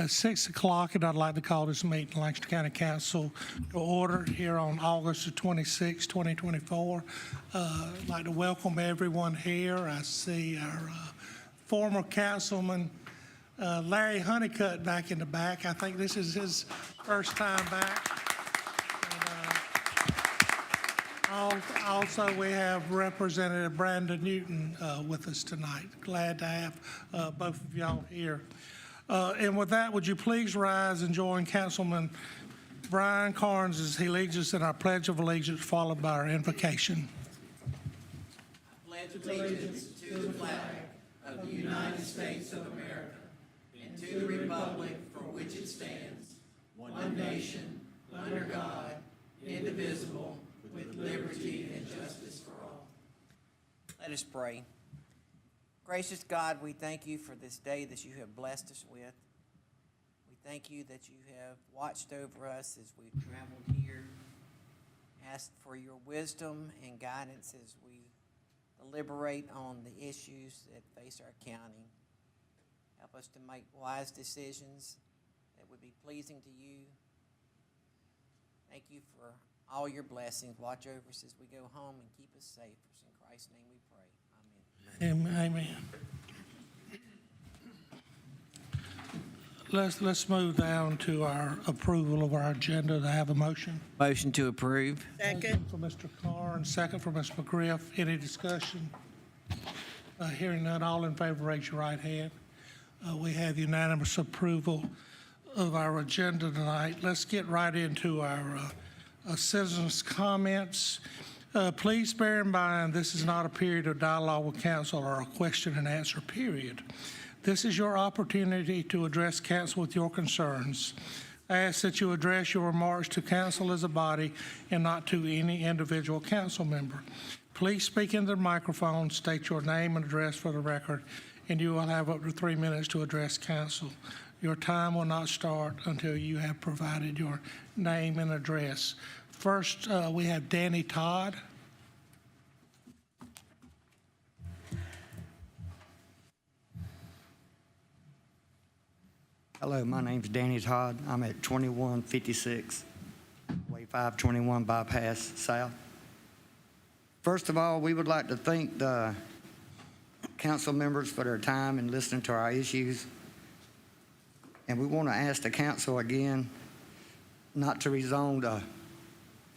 6 o'clock, and I'd like to call this meeting, Lancaster County Council, to order here on August the 26th, 2024. I'd like to welcome everyone here. I see our former councilman, Larry Honeycutt, back in the back. I think this is his first time back. And, also, we have Representative Brandon Newton with us tonight. Glad to have both of y'all here. And with that, would you please rise and join Councilman Brian Carnes as he leads us in our Pledge of Allegiance, followed by our invocation. Pledge allegiance to the flag of the United States of America and to the republic for which it stands, one nation, under God, indivisible, with liberty and justice for all. Let us pray. Gracious God, we thank you for this day that you have blessed us with. We thank you that you have watched over us as we've traveled here. Ask for your wisdom and guidance as we deliberate on the issues that face our county. Help us to make wise decisions that would be pleasing to you. Thank you for all your blessings. Watch over us as we go home and keep us safe. In Christ's name we pray. Amen. Let's move down to our approval of our agenda. To have a motion. Motion to approve. Second. For Mr. Carr, second for Ms. McGriff. Any discussion? Hearing none, all in favor, raise your right hand. We have unanimous approval of our agenda tonight. Let's get right into our citizens' comments. Please bear in mind this is not a period of dialogue with council or a question and answer period. This is your opportunity to address council with your concerns. I ask that you address your remarks to council as a body and not to any individual council member. Please speak into the microphone, state your name and address for the record, and you will have up to 3 minutes to address council. Your time will not start until you have provided your name and address. First, we have Danny Todd. Hello, my name's Danny Todd. I'm at 2156 Way 521 Bypass South. First of all, we would like to thank the council members for their time and listening to our issues. And we want to ask the council again not to rezone the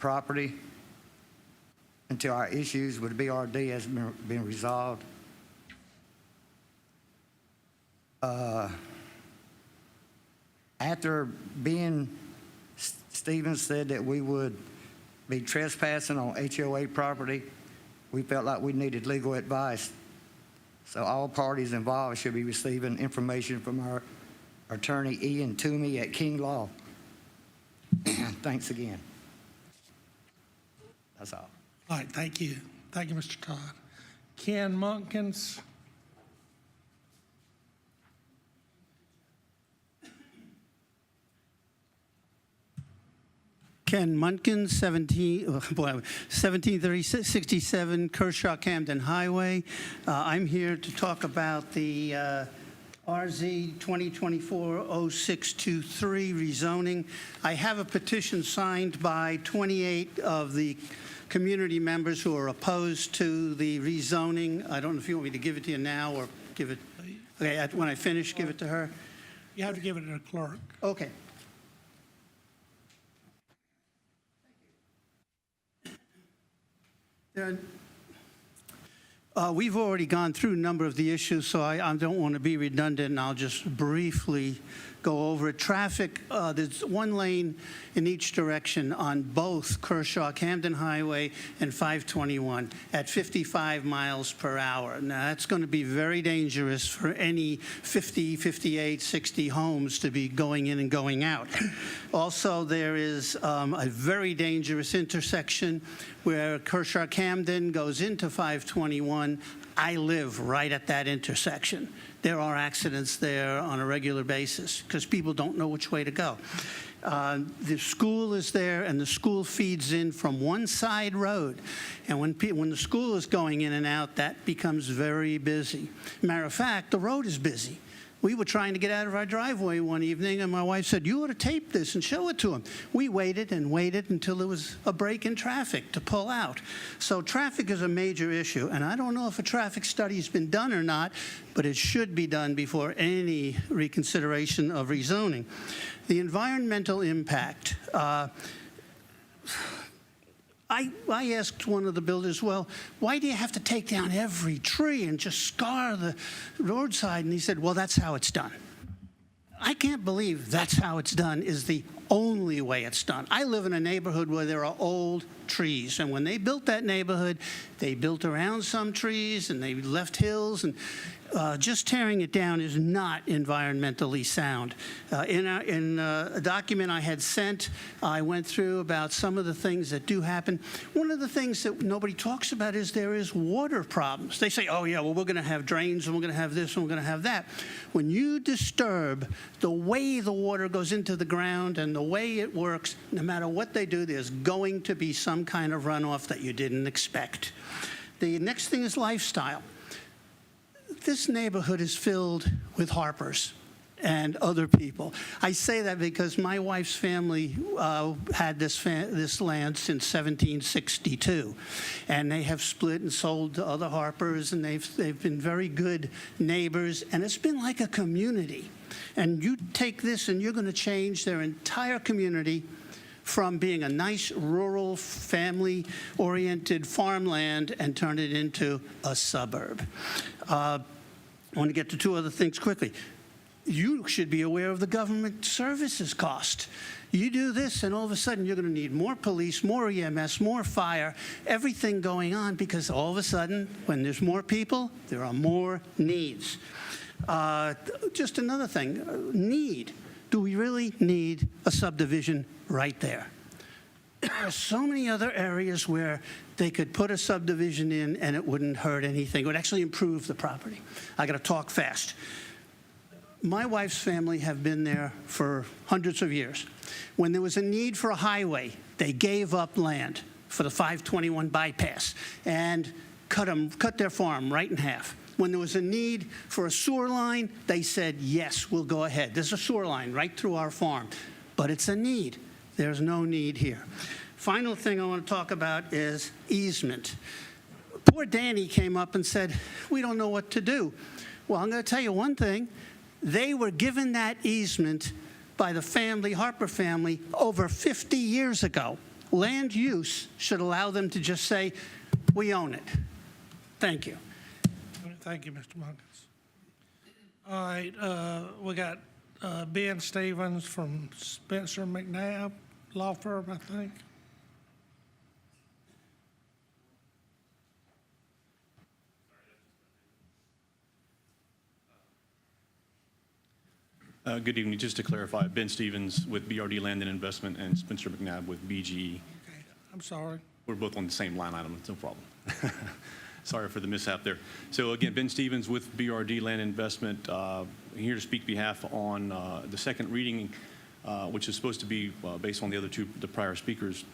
property until our issues with BRD has been resolved. After Stevens said that we would be trespassing on HOA property, we felt like we needed legal advice. So all parties involved should be receiving information from our attorney Ian Toomey at King Law. Thanks again. That's all. All right, thank you. Thank you, Mr. Todd. Ken Munkins. Ken Munkins, 1767 Kershaw Camden Highway. I'm here to talk about the RZ 2024-0623 rezoning. I have a petition signed by 28 of the community members who are opposed to the rezoning. I don't know if you want me to give it to you now or give it, okay, when I finish, give it to her. You have to give it to the clerk. Okay. We've already gone through a number of the issues, so I don't want to be redundant, and I'll just briefly go over it. Traffic, there's one lane in each direction on both Kershaw Camden Highway and 521 at 55 miles per hour. Now, that's going to be very dangerous for any 50, 58, 60 homes to be going in and going out. Also, there is a very dangerous intersection where Kershaw Camden goes into 521. I live right at that intersection. There are accidents there on a regular basis because people don't know which way to go. The school is there, and the school feeds in from one side road. And when the school is going in and out, that becomes very busy. Matter of fact, the road is busy. We were trying to get out of our driveway one evening, and my wife said, "You ought to tape this and show it to him." We waited and waited until there was a break in traffic to pull out. So traffic is a major issue, and I don't know if a traffic study has been done or not, but it should be done before any reconsideration of rezoning. The environmental impact. I asked one of the builders, well, why do you have to take down every tree and just scar the roadside? And he said, well, that's how it's done. I can't believe that's how it's done is the only way it's done. I live in a neighborhood where there are old trees, and when they built that neighborhood, they built around some trees and they left hills, and just tearing it down is not environmentally sound. In a document I had sent, I went through about some of the things that do happen. One of the things that nobody talks about is there is water problems. They say, oh yeah, well, we're going to have drains and we're going to have this and we're going to have that. When you disturb the way the water goes into the ground and the way it works, no matter what they do, there's going to be some kind of runoff that you didn't expect. The next thing is lifestyle. This neighborhood is filled with Harpers and other people. I say that because my wife's family had this land since 1762, and they have split and sold to other Harpers, and they've been very good neighbors, and it's been like a community. And you take this and you're going to change their entire community from being a nice rural family-oriented farmland and turn it into a suburb. I want to get to two other things quickly. You should be aware of the government services cost. You do this, and all of a sudden, you're going to need more police, more EMS, more fire, everything going on, because all of a sudden, when there's more people, there are more needs. Just another thing, need. Do we really need a subdivision right there? There are so many other areas where they could put a subdivision in and it wouldn't hurt anything. It would actually improve the property. I got to talk fast. My wife's family have been there for hundreds of years. When there was a need for a highway, they gave up land for the 521 bypass and cut their farm right in half. When there was a need for a sewer line, they said, yes, we'll go ahead. There's a sewer line right through our farm, but it's a need. There's no need here. Final thing I want to talk about is easement. Poor Danny came up and said, we don't know what to do. Well, I'm going to tell you one thing. They were given that easement by the family, Harper family, over 50 years ago. Land use should allow them to just say, we own it. Thank you. Thank you, Mr. Munkins. All right, we got Ben Stevens from Spencer McNabb Law Firm, I think. Good evening. Just to clarify, Ben Stevens with BRD Land and Investment and Spencer McNabb with BGE. Okay, I'm sorry. We're both on the same line item. It's no problem. Sorry for the mishap there. So again, Ben Stevens with BRD Land Investment, here to speak behalf on the second reading, which is supposed to be based on the prior speakers.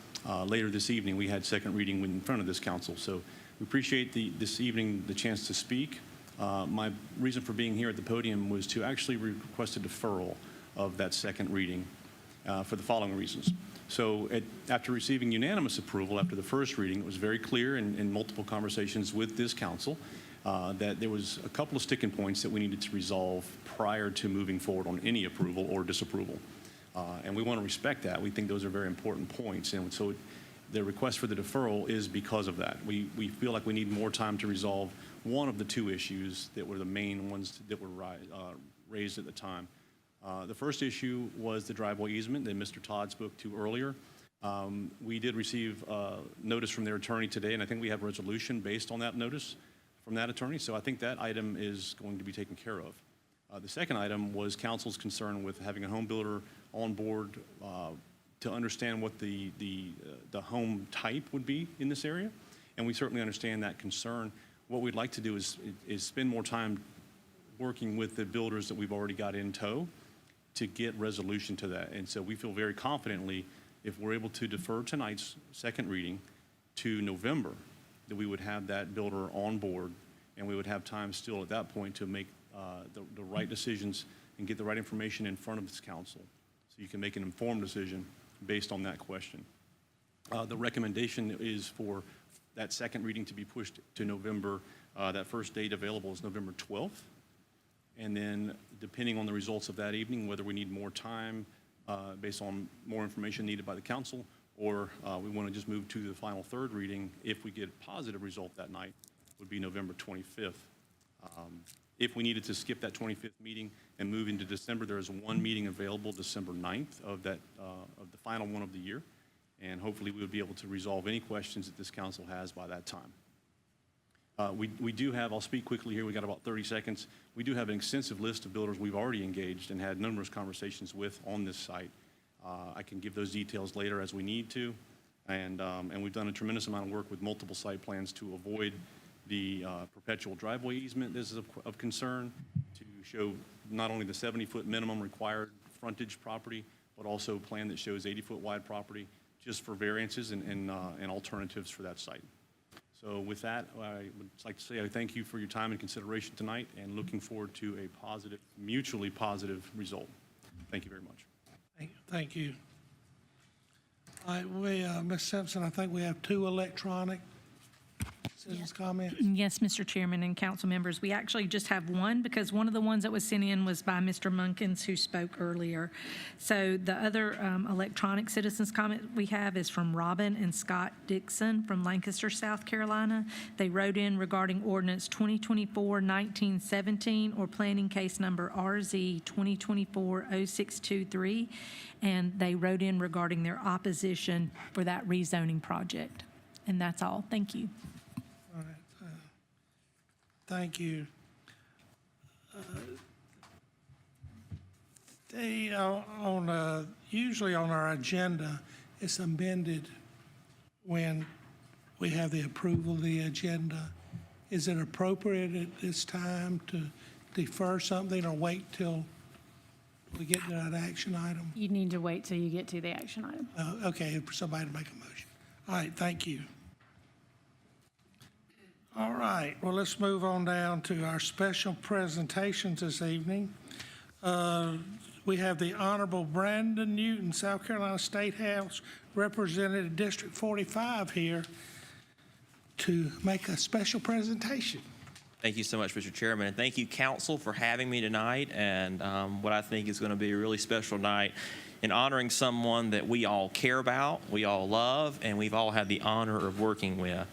Later this evening, we had second reading in front of this council. So we appreciate this evening the chance to speak. My reason for being here at the podium was to actually request a deferral of that second reading for the following reasons. So after receiving unanimous approval after the first reading, it was very clear in multiple conversations with this council that there was a couple of sticking points that we needed to resolve prior to moving forward on any approval or disapproval. And we want to respect that. We think those are very important points. And so the request for the deferral is because of that. We feel like we need more time to resolve one of the two issues that were the main ones that were raised at the time. The first issue was the driveway easement that Mr. Todd spoke to earlier. We did receive notice from their attorney today, and I think we have a resolution based on that notice from that attorney. So I think that item is going to be taken care of. The second item was council's concern with having a home builder on board to understand what the home type would be in this area, and we certainly understand that concern. What we'd like to do is spend more time working with the builders that we've already got in tow to get resolution to that. And so we feel very confidently if we're able to defer tonight's second reading to November, that we would have that builder on board, and we would have time still at that point to make the right decisions and get the right information in front of this council so you can make an informed decision based on that question. The recommendation is for that second reading to be pushed to November. That first date available is November 12th. And then depending on the results of that evening, whether we need more time based on more information needed by the council, or we want to just move to the final third reading, if we get a positive result that night, would be November 25th. If we needed to skip that 25th meeting and move into December, there is one meeting available December 9th of the final one of the year. And hopefully we would be able to resolve any questions that this council has by that time. We do have, I'll speak quickly here, we got about 30 seconds. We do have an extensive list of builders we've already engaged and had numerous conversations with on this site. I can give those details later as we need to. And we've done a tremendous amount of work with multiple site plans to avoid the perpetual driveway easement. This is of concern, to show not only the 70-foot minimum required frontage property, but also a plan that shows 80-foot wide property, just for variances and alternatives for that site. So with that, I would like to say I thank you for your time and consideration tonight, and looking forward to a positive, mutually positive result. Thank you very much. Thank you. All right, Ms. Simpson, I think we have 2 electronic citizens' comments. Yes, Mr. Chairman and council members, we actually just have one because one of the ones that was sent in was by Mr. Munkins, who spoke earlier. So the other electronic citizens' comment we have is from Robin and Scott Dixon from Lancaster, South Carolina. They wrote in regarding ordinance 2024-1917 or planning case number RZ 2024-0623, and they wrote in regarding their opposition for that rezoning project. And that's all. Thank you. All right. Thank you. Usually on our agenda, it's amended when we have the approval of the agenda. Is it appropriate at this time to defer something or wait till we get to that action item? You need to wait till you get to the action item. Okay, for somebody to make a motion. All right, thank you. All right, well, let's move on down to our special presentations this evening. We have the Honorable Brandon Newton, South Carolina State House Representative District 45 here to make a special presentation. Thank you so much, Mr. Chairman, and thank you, council, for having me tonight, and what I think is going to be a really special night in honoring someone that we all care about, we all love, and we've all had the honor of working with.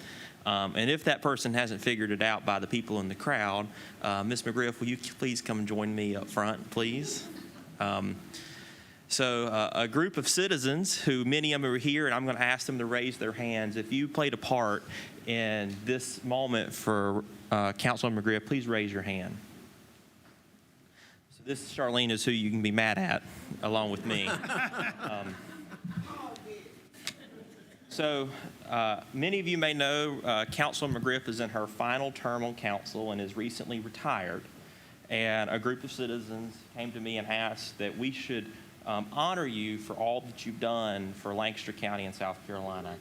And if that person hasn't figured it out by the people in the crowd, Ms. McGriff, will you please come join me up front, please? So a group of citizens who many of them are here, and I'm going to ask them to raise their hands. If you played a part in this moment for Councilman McGriff, please raise your hand. So this, Charlene, is who you can be mad at, along with me. So many of you may know Councilman McGriff is in her final term on council and is recently retired. And a group of citizens came to me and asked that we should honor you for all that you've done for Lancaster County and South Carolina.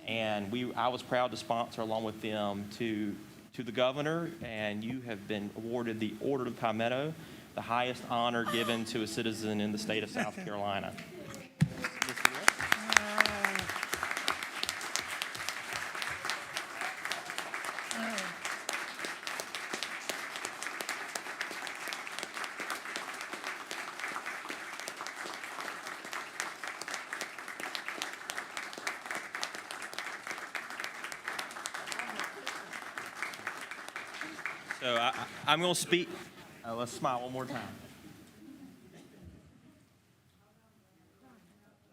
And I was proud to sponsor, along with them, to the governor, and you have been awarded the Order of Palmetto, the highest honor given to a citizen in the state of South Carolina. So I'm going to speak. Let's smile one more time.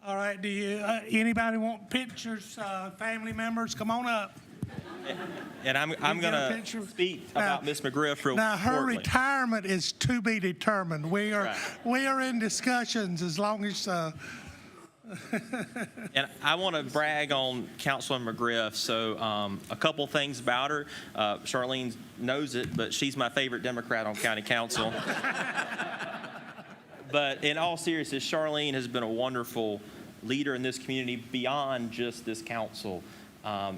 All right, do you, anybody want pictures, family members? Come on up. And I'm going to speak about Ms. McGriff real Now, her shortly. retirement is to be determined. We are in discussions as long as. And I want to brag on Councilwoman McGriff. So a couple things about her. Charlene knows it, but she's my favorite Democrat on county council. But in all seriousness, Charlene has been a wonderful leader in this community beyond just this council.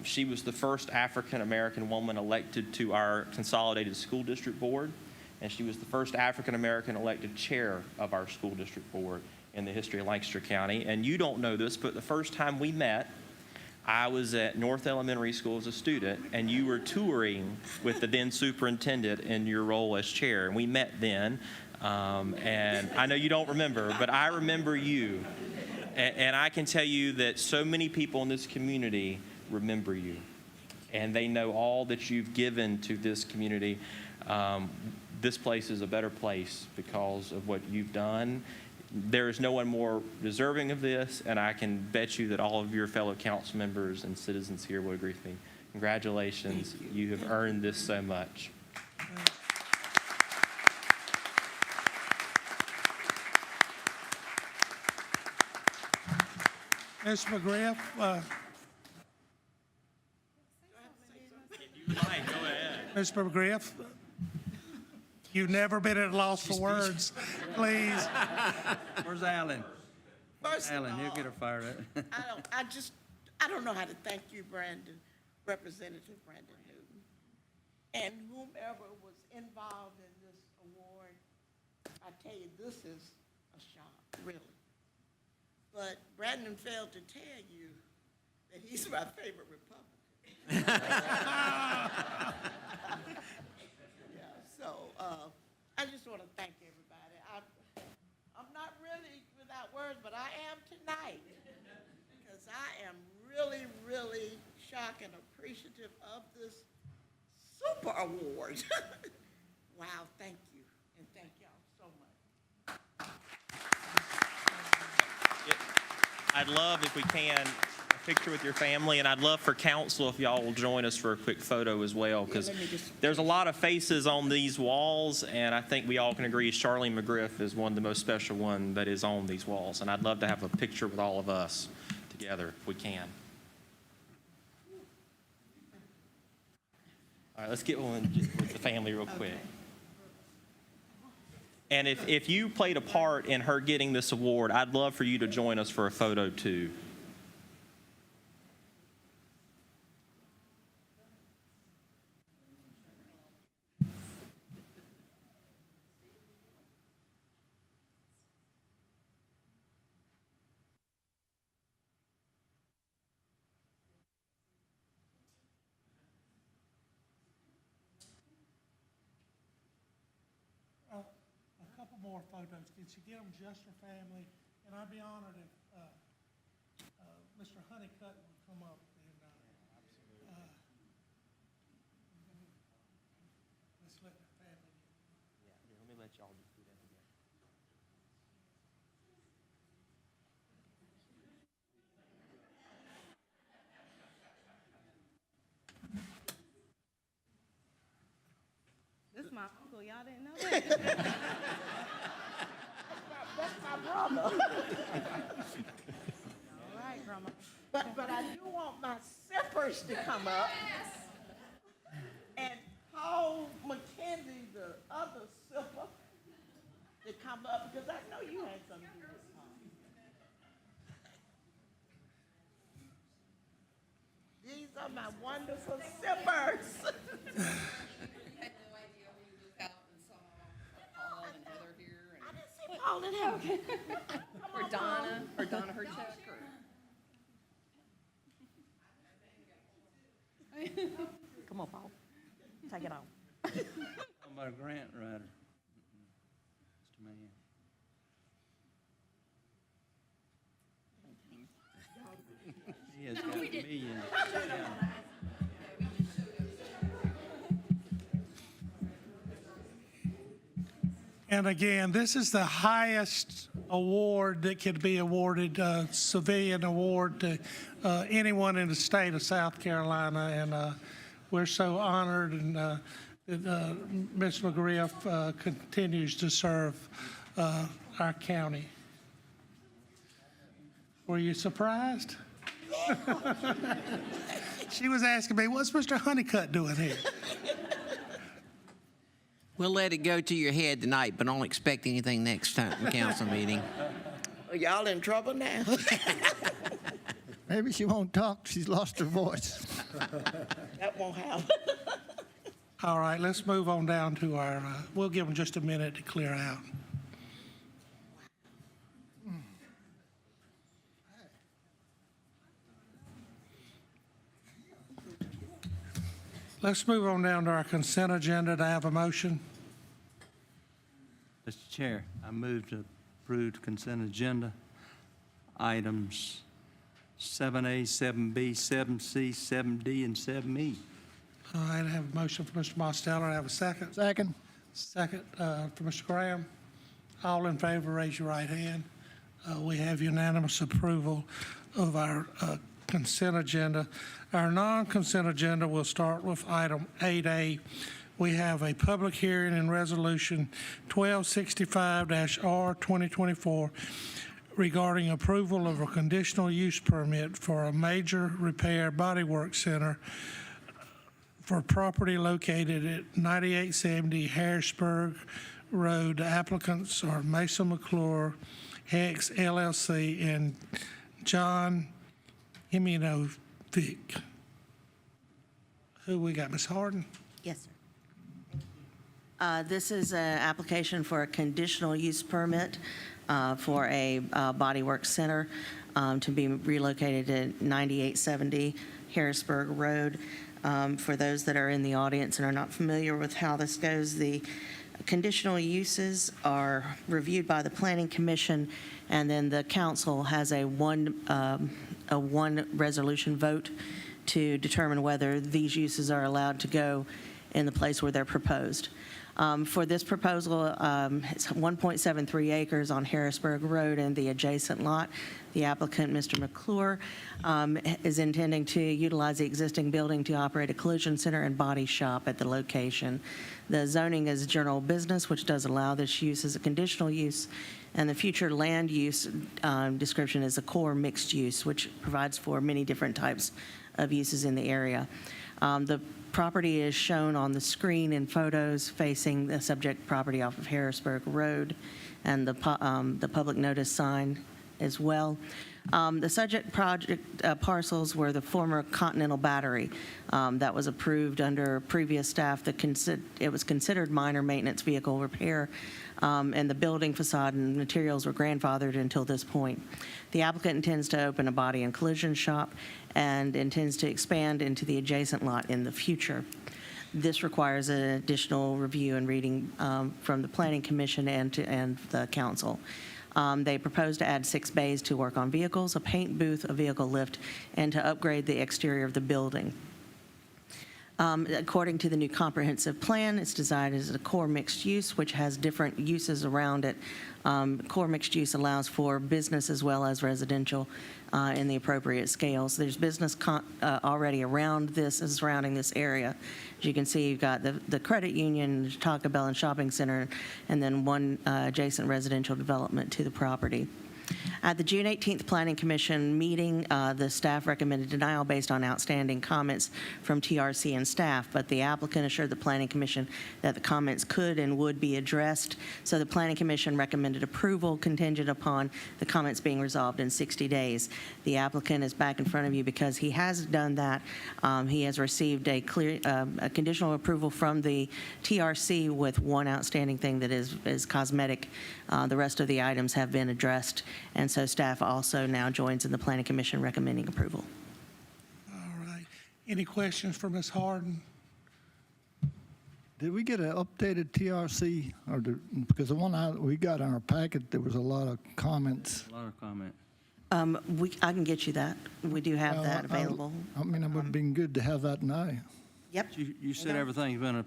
She was the first African-American woman elected to our Consolidated School District Board. and she was the first African-American elected chair of our school district board in the history of Lancaster County. And you don't know this, but the first time we met, I was at North Elementary School as a student, and you were touring with the then superintendent in your role as chair. And we met then, and I know you don't remember, but I remember you. And I can tell you that so many people in this community remember you, and they know all that you've given to this community. This place is a better place because of what you've done. There is no one more deserving of this, and I can bet you that all of your fellow council members and citizens here will agree with me. Congratulations. You have earned this so much. Ms. McGriff, Go ahead. Ms. McGriff, you've never been at a loss for words. Please. Where's Alan? First of Alan, he'll all, get her fired up. I don't know how to thank you, Brandon, Representative Brandon Newton, and whomever was involved in this award. I tell you, this is a shock, really. But Brandon failed to tell you that he's my favorite Republican. Yeah, so I just want to thank everybody. I'm not really without words, but I am tonight because I am really, really shocked and appreciative of this super award. Wow, thank you, and thank y'all so much. I'd love, if we can, a picture with your family, and I'd love for council if y'all will join us for a quick photo as well, because there's a lot of faces on these walls, and I think we all can agree Charlene McGriff is one of the most special one that is on these walls, and I'd love to have a picture with all of us together if we can. All right, let's get one with the family real quick. And if you played a part in her getting this award, I'd love for you to join us for a photo too. A couple more photos. Can you get them just for family? And I'd be honored if Mr. Honeycutt would come up and let's let the family. Yeah, let me let y'all just do that together. This is my uncle. Y'all didn't know that? That's my brother. All right, Grandma. But I do want my sippers to come up. And Paul McKenzie, the other sipper, to come up, because I know you had something to do with Paul. These are my wonderful sippers. Paul and Heather. Or Donna, her check, Come on, Paul. Take it off. How about a grant writer? Mr. Man. He has got millions. Yeah. And again, this is the highest award that can be awarded, civilian award to anyone in the state of South Carolina. And we're so honored and that Ms. McGriff continues to serve our county. Were you surprised? She was asking me, what's Mr. Honeycutt doing here? We'll let it go to your head tonight, but don't expect anything next time, council meeting. Y'all in trouble now? Maybe she won't talk. She's lost her voice. That won't happen. All right, let's move on down to our, we'll give them just a minute to clear out. Let's move on down to our consent agenda. Do I have a motion? Mr. Chair, I move to approve consent agenda items 7A, 7B, 7C, 7D, and 7E. All right, I have a motion for Mr. Mosteller. I have a second. Second. Second for Mr. Graham. All in favor, raise your right hand. We have unanimous approval of our consent agenda. Our non-consent agenda will start with item 8A. We have a public hearing and resolution 1265-R 2024 regarding approval of a conditional use permit for a major repair bodywork center for property located at 9870 Harrisburg Road. The applicants are Mason McClure, Hex LLC, and John Immunovic. Who we got, Ms. Harden? Yes, sir. This is an application for a conditional use permit for a bodywork center to be relocated at 9870 Harrisburg Road. For those that are in the audience and are not familiar with how this goes, the conditional uses are reviewed by the Planning Commission, and then the council has a one resolution vote to determine whether these uses are allowed to go in the place where they're proposed. For this proposal, it's 1.73 acres on Harrisburg Road and the adjacent lot. The applicant, Mr. McClure, is intending to utilize the existing building to operate a collision center and body shop at the location. The zoning is general business, which does allow this use as a conditional use, and the future land use description is a core mixed use, which provides for many different types of uses in the area. The property is shown on the screen in photos facing the subject property off of Harrisburg Road, and the public notice sign as well. The subject project parcels were the former Continental Battery that was approved under previous staff. It was considered minor maintenance vehicle repair, and the building facade and materials were grandfathered until this point. The applicant intends to open a body and collision shop and intends to expand into the adjacent lot in the future. This requires an additional review and reading from the Planning Commission and the council. They propose to add 6 bays to work on vehicles, a paint booth, a vehicle lift, and to upgrade the exterior of the building. According to the new comprehensive plan, it's designed as a core mixed use, which has different uses around it. Core mixed use allows for business as well as residential in the appropriate scales. There's business already around this and surrounding this area. As you can see, you've got the credit union, Taco Bell and shopping center, and then one adjacent residential development to the property. At the June 18th Planning Commission meeting, the staff recommended denial based on outstanding comments from TRC and staff, but the applicant assured the Planning Commission that the comments could and would be addressed. So the Planning Commission recommended approval contingent upon the comments being resolved in 60 days. The applicant is back in front of you because he has done that. He has received a conditional approval from the TRC with one outstanding thing that is cosmetic. The rest of the items have been addressed, and so staff also now joins in the Planning Commission recommending approval. All right. Any questions for Ms. Harden? Did we get an updated TRC? Because the one we got in our packet, there was a lot of comments. A lot of comment. I can get you that. We do have that available. I mean, it would have been good to have that now. Yep. You said everything's been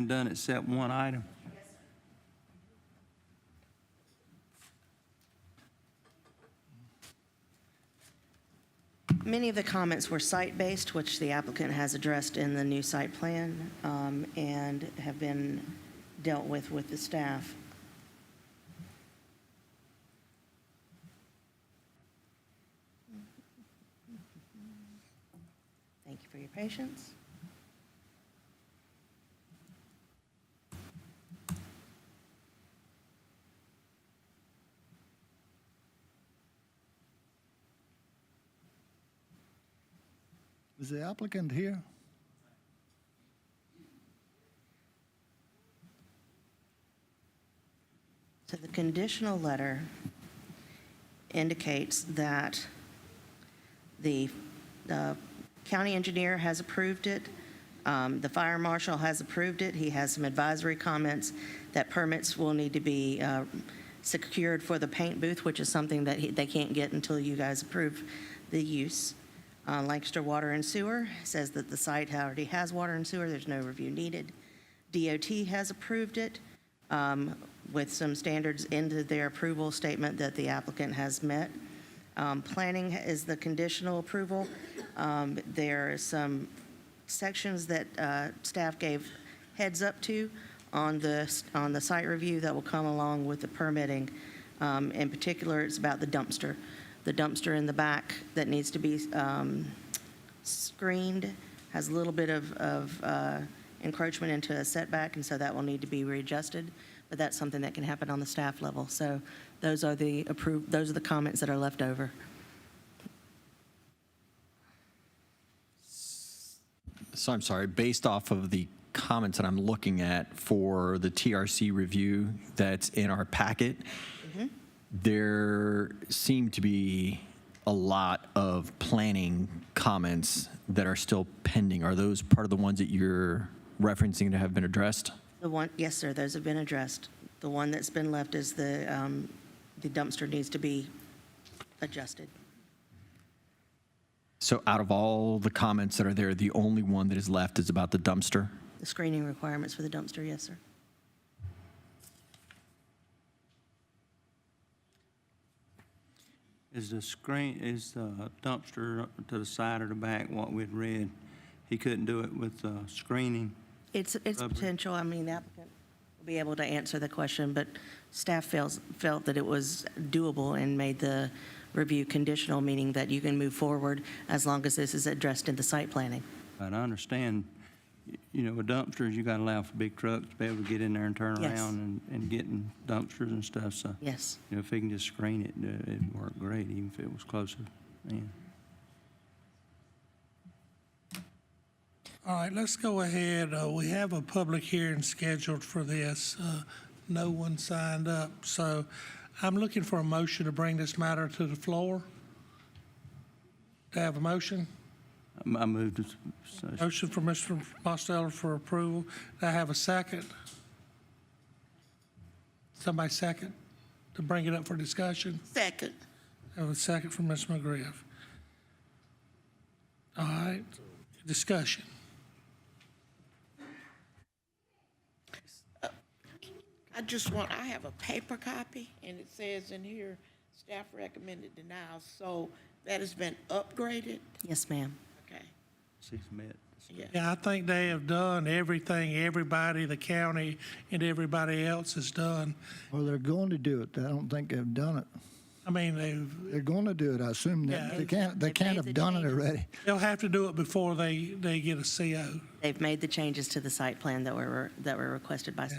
done except one item? Many of the comments were site-based, which the applicant has addressed in the new site plan and have been dealt with the staff. Thank you for your patience. Is the applicant here? conditional letter indicates that the county engineer has approved it, the fire marshal has approved it, he has some advisory comments that permits will need to be secured for the paint booth, which is something that they can't get until you guys approve the use. Lancaster Water and Sewer says that the site already has water and sewer, there's no review needed. DOT has approved it with some standards into their approval statement that the applicant has met. Planning is the conditional approval. There are some sections that staff gave heads up to on the site review that will come along with the permitting. In particular, it's about the dumpster. The dumpster in the back that needs to be screened has a little bit of encroachment into a setback, and so that will need to be readjusted. But that's something that can happen on the staff level. So those are the comments that are left over. So I'm sorry, based off of the comments that I'm looking at for the TRC review that's in our packet, there seem to be a lot of planning comments that are still pending. Are those part of the ones that you're referencing to have been addressed? Yes, sir, those have been addressed. The one that's been left is the dumpster needs to be adjusted. So out of all the comments that are there, the only one that is left is about the dumpster? The screening requirements for the dumpster, yes, sir. Is the dumpster to the side or the back, what we'd read, he couldn't do it with screening? It's potential. I mean, the applicant will be able to answer the question, but staff felt that it was doable and made the review conditional, meaning that you can move forward as long as this is addressed in the site planning. But I understand, with dumpsters, you got to allow for big trucks to be able to get in there and turn Yes. around and get in dumpsters and stuff. So, Yes. if he can just screen it, it'd work great, even if it was closer. Yeah. All right, let's go ahead. We have a public hearing scheduled for this. No one signed up, so I'm looking for a motion to bring this matter to the floor. Do I have a motion? I moved to. Motion for Mr. Mosteller for approval. Do I have a second? Somebody second to bring it up for discussion? Second. I have a second from Ms. McGriff. All right, discussion. I have a paper copy, and it says in here, staff recommended denial, so that has been upgraded? Yes, ma'am. Okay, Met. yeah. Yeah, I think they have done everything everybody, the county, and everybody else has done. Well, they're going to do it. I don't think they've done it. I mean, They're going to do it. I assume that Yeah. they can't They've made have the done it changes. already. they'll have to do it before they get a CO. They've made the changes to the site plan that were requested by.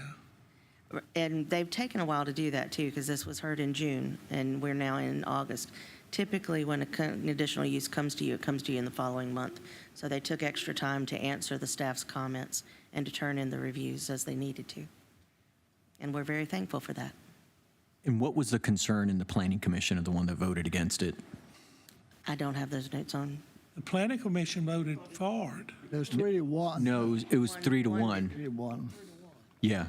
And they've taken a while to do that too, because this was heard in June and we're now in August. Typically, when an additional use comes to you, it comes to you in the following month. So they took extra time to answer the staff's comments and to turn in the reviews as they needed to. And we're very thankful for that. And what was the concern in the Planning Commission of the one that voted against it? I don't have those notes on. The planning commission voted for it. There's 3-1. No, it was 3-1. 3-1. Yeah.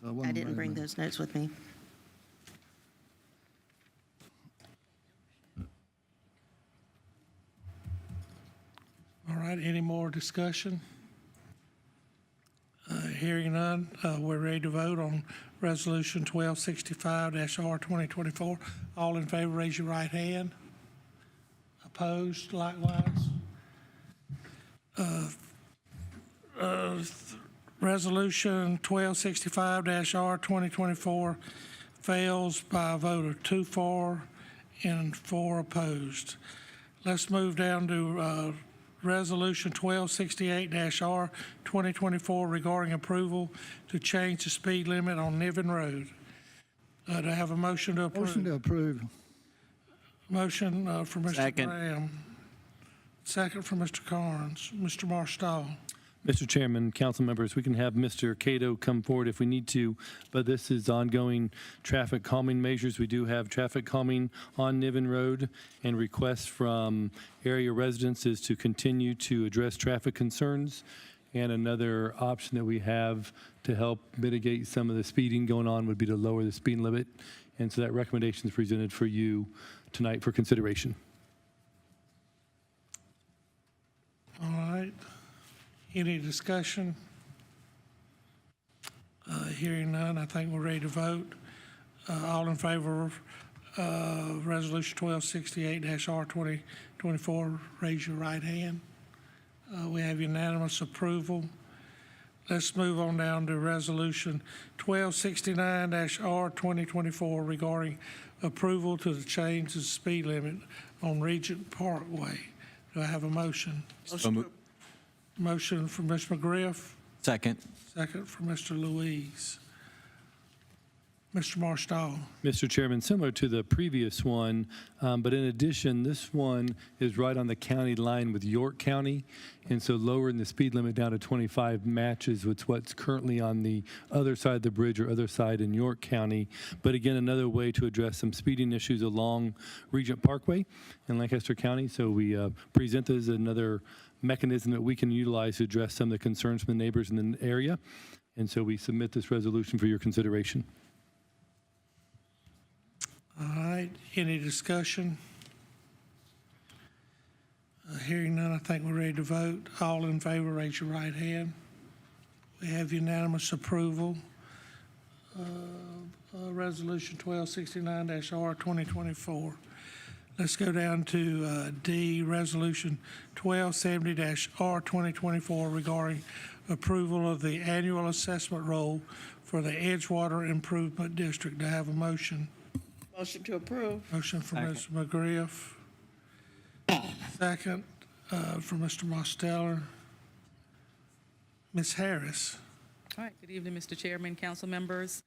So it I wasn't didn't very bring many. those notes with me. All right, any more discussion? Hearing none, we're ready to vote on Resolution 1265-R 2024. All in favor, raise your right hand. Opposed, likewise. Resolution 1265-R 2024 fails by a vote of 2 for and 4 opposed. Let's move down to Resolution 1268-R 2024 regarding approval to change the speed limit on Niven Road. Do I have a motion to approve? Motion to approve. Motion for Mr. Graham. Second for Mr. Carnes. Mr. Marstall. Mr. Chairman, council members, we can have Mr. Cato come forward if we need to, but this is ongoing traffic calming measures. We do have traffic calming on Niven Road, and requests from area residents is to continue to address traffic concerns. And another option that we have to help mitigate some of the speeding going on would be to lower the speed limit. And so that recommendation is presented for you tonight for consideration. All right. Any discussion? Hearing none, I think we're ready to vote. All in favor of Resolution 1268-R2024, raise your right hand. We have unanimous approval. Let's move on down to Resolution 1269-R2024 regarding approval to the change of speed limit on Regent Parkway. Do I have a motion? Motion from Ms. McGriff, Second. second from Mr. Louise. Mr. Marstall. Mr. Chairman, similar to the previous one, but in addition, this one is right on the county line with York County, and so lowering the speed limit down to 25 matches with what's currently on the other side of the bridge or other side in York County. But again, another way to address some speeding issues along Regent Parkway in Lancaster County. So we present this as another mechanism that we can utilize to address some of the concerns from the neighbors in the area. And so we submit this resolution for your consideration. All right, any discussion? Hearing none, I think we're ready to vote. All in favor, raise your right hand. We have unanimous approval of Resolution 1269-R2024. Let's go down to D, Resolution 1270-R2024 regarding approval of the annual assessment roll for the Edgewater Improvement District. Do I have a motion? Motion to approve. Motion from Ms. McGriff. Second from Mr. Mosteller. Ms. Harris. All right, good evening, Mr. Chairman, council members.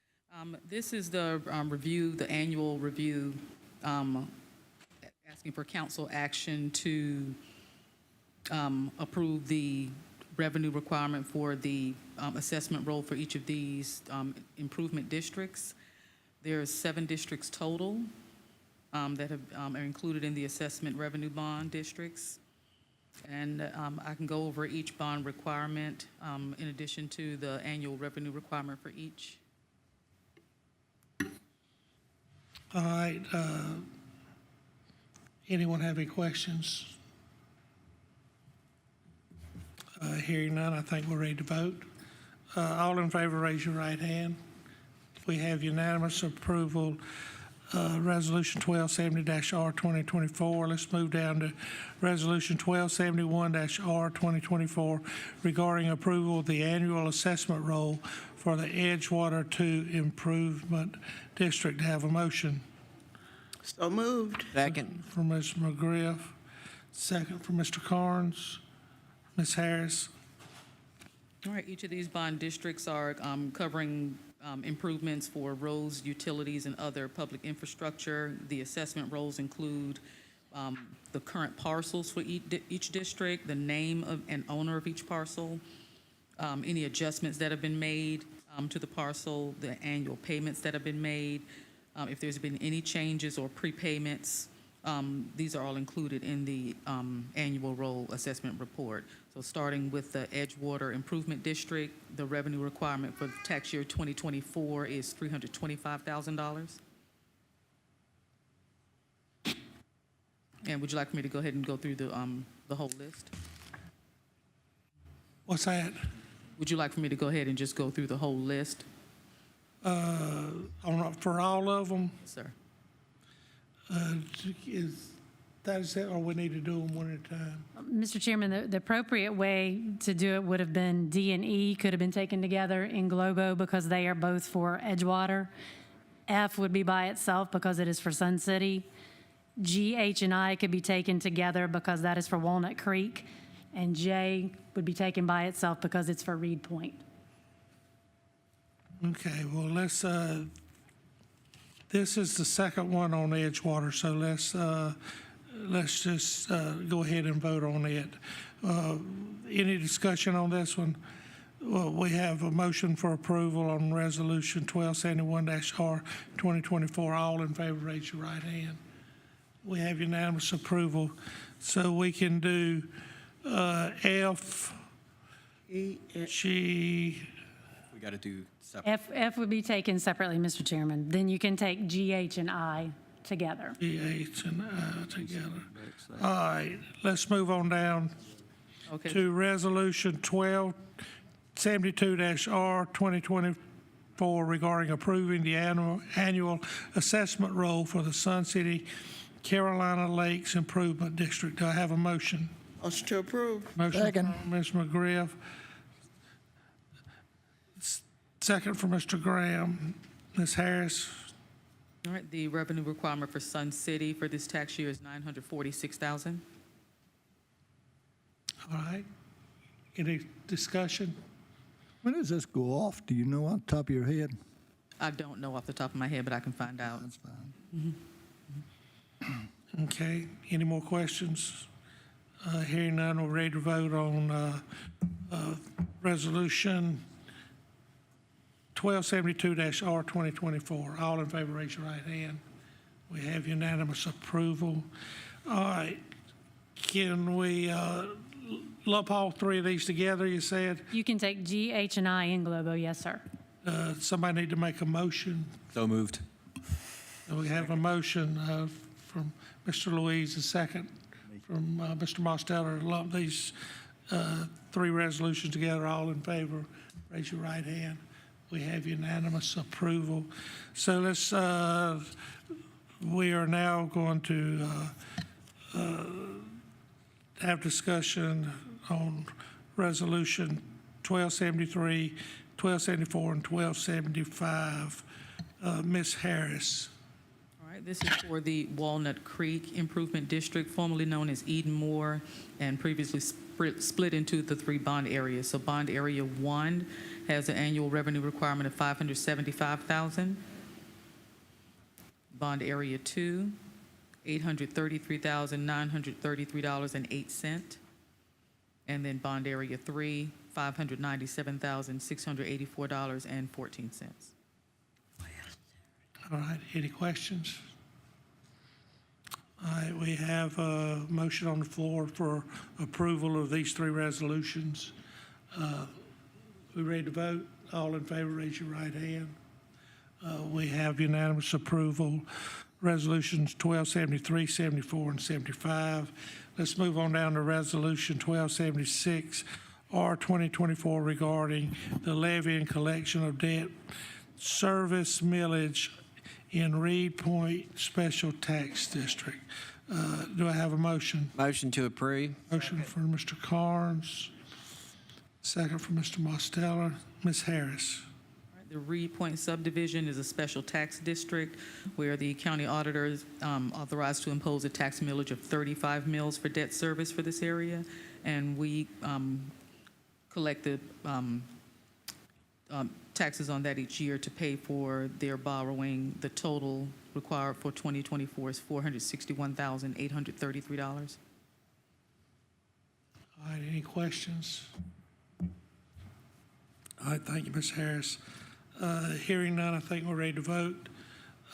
This is the review, the annual review, asking for council action to approve the revenue requirement for the assessment roll for each of these improvement districts. There's 7 districts total that are included in the assessment revenue bond districts. And I can go over each bond requirement in addition to the annual revenue requirement for each. All right. Anyone have any questions? Hearing none, I think we're ready to vote. All in favor, raise your right hand. We have unanimous approval. Resolution 1270-R2024. Let's move down to Resolution 1271-R2024 regarding approval of the annual assessment roll for the Edgewater 2 Improvement District. To have a motion. So moved. Second. From Ms. McGriff, second from Mr. Carnes. Ms. Harris. All right, each of these bond districts are covering improvements for roads, utilities, and other public infrastructure. The assessment rolls include the current parcels for each district, the name of and owner of each parcel, any adjustments that have been made to the parcel, the annual payments that have been made, if there's been any changes or prepayments. These are all included in the annual roll assessment report. So starting with the Edgewater Improvement District, the revenue requirement for the tax year 2024 is $325,000. And would you like for me to go ahead and go through the whole list? What's that? Would you like for me to go ahead and just go through the whole list? For all of them? Yes, sir. Is it, or we need to do them one at a time? Mr. Chairman, the appropriate way to do it would have been D and E could have been taken together in Globo because they are both for Edgewater. F would be by itself because it is for Sun City. G, H, and I could be taken together because that is for Walnut Creek. And J would be taken by itself because it's for Reed Point. Okay, well, let's, this is the second one on Edgewater, so let's let's just go ahead and vote on it. Any discussion on this one? Well, we have a motion for approval on Resolution 1271-R 2024. All in favor, raise your right hand. We have unanimous approval. So we can do F, G. We got to do separate. F would be taken separately, Mr. Chairman. Then you can take G, H, and I together. G, H, and I together. All right, let's move on down to Resolution 1272-R 2024 regarding approving the annual assessment roll for the Sun City Carolina Lakes Improvement District. Do I have a motion? Motion to approve. Motion Second. from Ms. McGriff. Second from Mr. Graham. Ms. Harris. All right, the revenue requirement for Sun City for this tax year is $946,000. All right. Any discussion? When does this go off? Do you know off the top of your head? I don't know off the top of my head, but I can find out. That's fine. Okay. Any more questions? Hearing none, we're ready to vote on Resolution 1272-R 2024. All in favor, raise your right hand. We have unanimous approval. All right. Can we lump all three of these together, you said? You can take G, H, and I in globo, yes, sir. Somebody need to make a motion. So moved. We have a motion from Mr. Louise, a second from Mr. Mosteller, to lump these three resolutions together. All in favor, raise your right hand. We have unanimous approval. So let's, we are now going to have discussion on Resolution 1273, 1274, and 1275. Ms. Harris. All right, this is for the Walnut Creek Improvement District, formerly known as Eden Moore, and previously split into the three bond areas. So Bond Area 1 has an annual revenue requirement of $575,000. Bond Area 2, $833,933.08. And then Bond Area 3, $597,684.14. All right, any questions? All right, we have a motion on the floor for approval of these three resolutions. We ready to vote? All in favor, raise your right hand. We have unanimous approval. Resolutions 1273, 74, and 75. Let's move on down to Resolution 1276, R 2024 regarding the levy and collection of debt service millage in Reed Point Special Tax District. Do I have a motion? Motion to approve. Motion for Mr. Carnes, second for Mr. Mosteller. Ms. Harris. The Reed Point subdivision is a special tax district where the county auditor is authorized to impose a tax millage of 35 mills for debt service for this area, and we collect the taxes on that each year to pay for their borrowing. The total required for 2024 is $461,833. All right, any questions? All right, thank you, Ms. Harris. Hearing none, I think we're ready to vote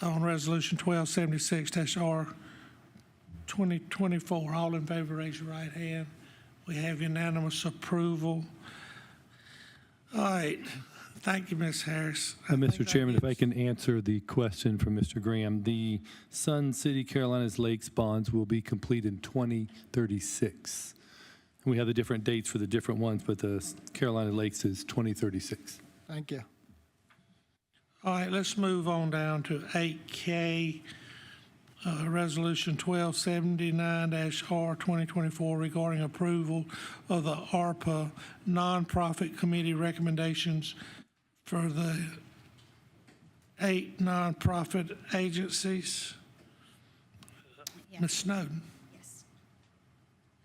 on Resolution 1276-R 2024. All in favor, raise your right hand. We have unanimous approval. All right, thank you, Ms. Harris. Mr. Chairman, if I can answer the question from Mr. Graham, the Sun City Carolinas Lakes bonds will be complete in 2036. We have the different dates for the different ones, but the Carolina Lakes is 2036. Thank you. All right, let's move on down to 8K, Resolution 1279-R 2024 regarding approval of the ARPA nonprofit committee recommendations for the 8 nonprofit agencies. Ms. Snowden.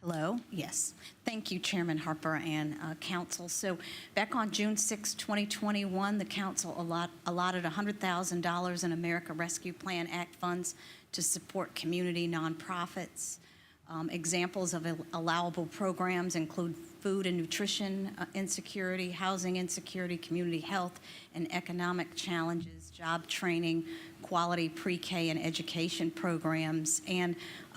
Hello, yes. Thank you, Chairman Harper and Council. So back on June 6, 2021, the Council allotted $100,000 in America Rescue Plan Act funds to support community nonprofits. Examples of allowable programs include food and nutrition insecurity, housing insecurity, community health and economic challenges, job training, quality pre-K and education programs, and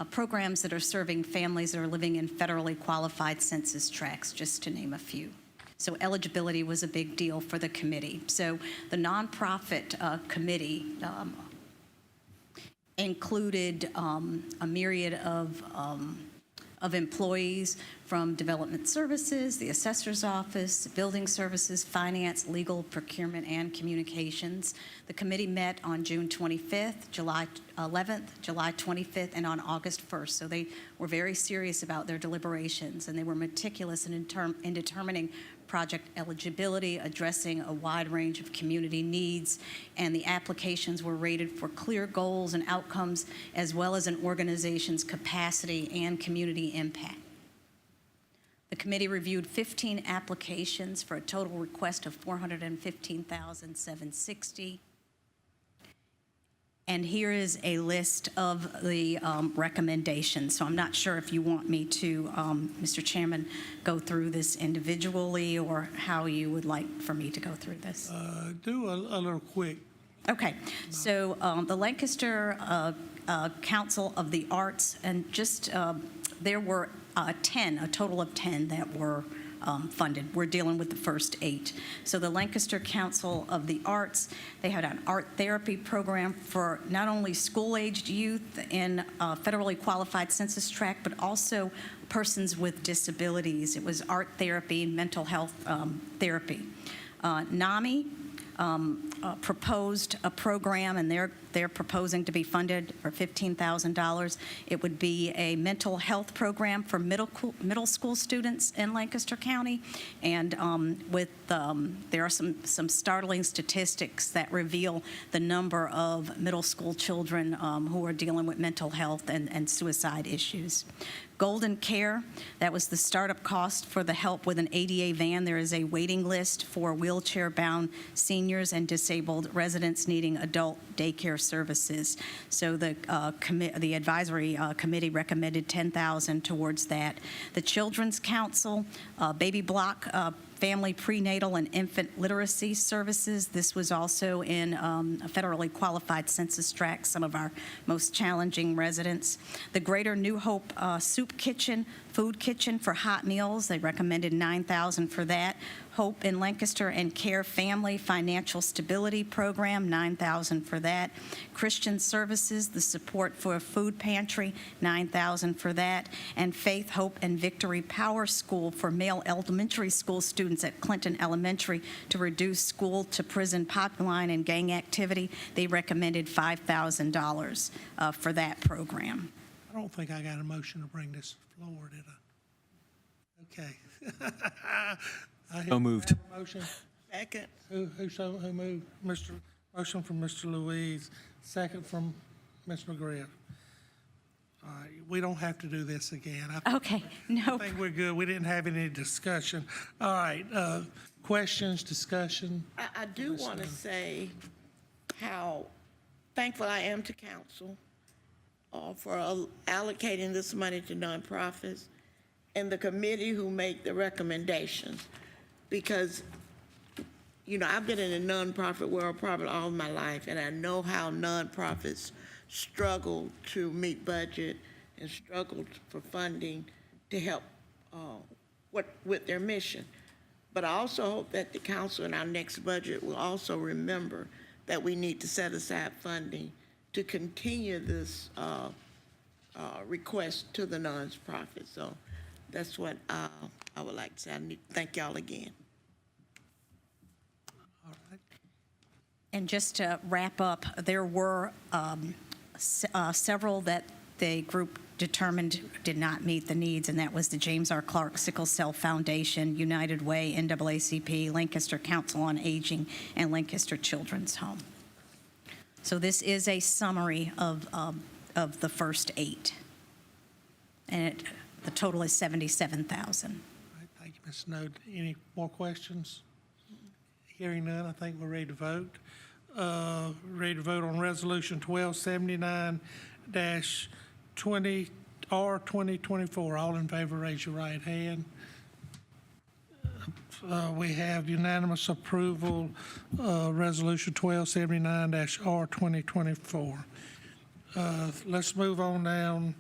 programs that are serving families that are living in federally qualified census tracts, just to name a few. So eligibility was a big deal for the committee. So the nonprofit committee included a myriad of employees from development services, the assessor's office, building services, finance, legal, procurement, and communications. The committee met on June 25th, July 11th, July 25th, and on August 1st. So they were very serious about their deliberations, and they were meticulous in determining project eligibility, addressing a wide range of community needs, and the applications were rated for clear goals and outcomes, as well as an organization's capacity and community impact. The committee reviewed 15 applications for a total request of $415,760. And here is a list of the recommendations. So I'm not sure if you want me to, Mr. Chairman, go through this individually or how you would like for me to go through this. Do a little quick. Okay, so the Lancaster Council of the Arts, and just there were a total of 10 that were funded. We're dealing with the first 8. So the Lancaster Council of the Arts, they had an art therapy program for not only school-aged youth in a federally qualified census tract, but also persons with disabilities. It was art therapy, mental health therapy. NAMI proposed a program, and they're proposing to be funded for $15,000. It would be a mental health program for middle school students in Lancaster County, and there are some startling statistics that reveal the number of middle school children who are dealing with mental health and suicide issues. Golden Care, that was the startup cost for the help with an ADA van. There is a waiting list for wheelchair-bound seniors and disabled residents needing adult daycare services. So the advisory committee recommended $10,000 towards that. The Children's Council, Baby Block, family prenatal and infant literacy services. This was also in a federally qualified census tract, some of our most challenging residents. The Greater New Hope Soup Kitchen, Food Kitchen for hot meals, they recommended $9,000 for that. Hope in Lancaster and Care Family Financial Stability Program, $9,000 for that. Christian Services, the support for a food pantry, $9,000 for that. And Faith, Hope, and Victory Power School for male elementary school students at Clinton Elementary to reduce school-to-prison pipeline and gang activity. They recommended $5,000 for that program. I don't think I got a motion to bring this forward, did I? Okay. So moved. Motion. Second. Who moved? Motion from Mr. Louise, second from Ms. McGriff. All right, we don't have to do this again. Okay, no. I think we're good. We didn't have any discussion. All right, questions, discussion? I do want to say how thankful I am to council for allocating this money to nonprofits and the committee who make the recommendations. Because, you know, I've been in the nonprofit world probably all my life, and I know how nonprofits struggle to meet budget and struggle for funding to help with their mission. But I also hope that the council in our next budget will also remember that we need to set aside funding to continue this request to the nonprofit. So that's what I would like to say. I need to thank y'all again. All right. And just to wrap up, there were several that the group determined did not meet the needs, and that was the James R. Clark Sickle Cell Foundation, United Way, NAACP, Lancaster Council on Aging, and Lancaster Children's Home. So this is a summary of the first 8. And the total is $77,000. All right, thank you, Ms. Snow. Any more questions? Hearing none, I think we're ready to vote. Ready to vote on Resolution 1279-20, R 2024. All in favor, raise your right hand. We have unanimous approval, Resolution 1279-R 2024. Let's move on down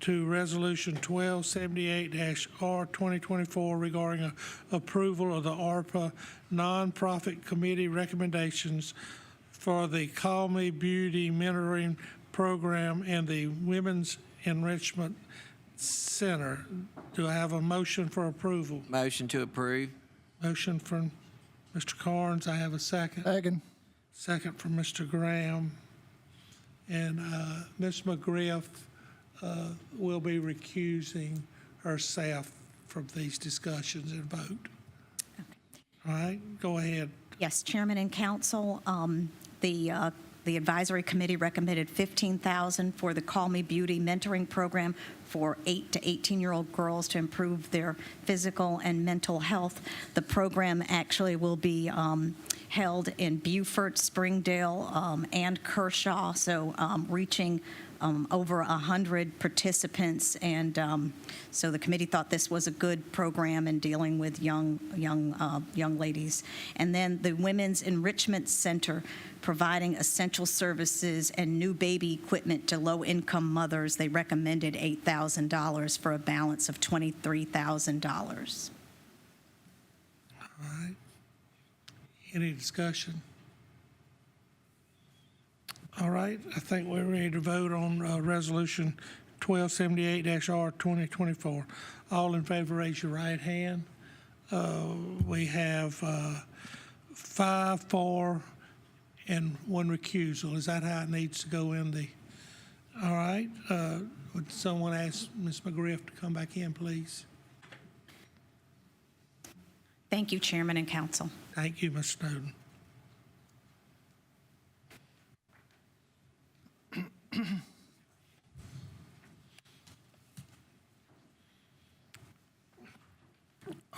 to Resolution 1278-R 2024 regarding approval of the ARPA nonprofit committee recommendations for the Call Me Beauty Mentoring Program and the Women's Enrichment Center. Do I have a motion for approval? Motion to approve. Motion from Mr. Carnes. I have a second. Second. Second from Mr. Graham. And Ms. McGriff will be recusing herself from these discussions and vote. All right, go ahead. Yes, Chairman and Council, the advisory committee recommended $15,000 for the Call Me Beauty mentoring program for 8 to 18-year-old girls to improve their physical and mental health. The program actually will be held in Beaufort, Springdale, and Kershaw, so reaching over 100 participants, and so the committee thought this was a good program in dealing with young ladies. And then the Women's Enrichment Center, providing essential services and new baby equipment to low-income mothers. They recommended $8,000 for a balance of $23,000. All right. Any discussion? All right, I think we're ready to vote on Resolution 1278-R 2024. All in favor, raise your right hand. We have 5 for and 1 recusal. Is that how it needs to go in the? All right. Would someone ask Ms. McGriff to come back in, please? Thank you, Chairman and Council. Thank you, Ms. Snowden.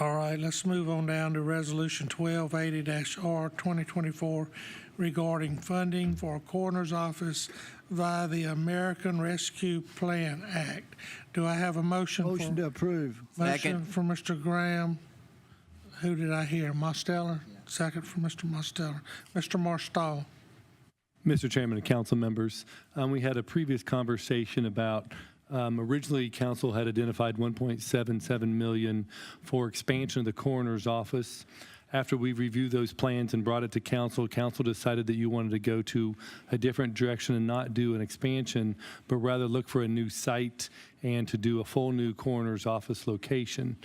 All right, let's move on down to Resolution 1280-R 2024 regarding funding for a coroner's office via the American Rescue Plan Act. Do I have a motion? Motion to approve. Motion from Mr. Graham. Who did I hear? Mosteller? Second from Mr. Mosteller. Mr. Marstall. Mr. Chairman and council members, we had a previous conversation about originally council had identified $1.77 million for expansion of the coroner's office. After we reviewed those plans and brought it to council, council decided that you wanted to go to a different direction and not do an expansion, but rather look for a new site and to do a full new coroner's office location.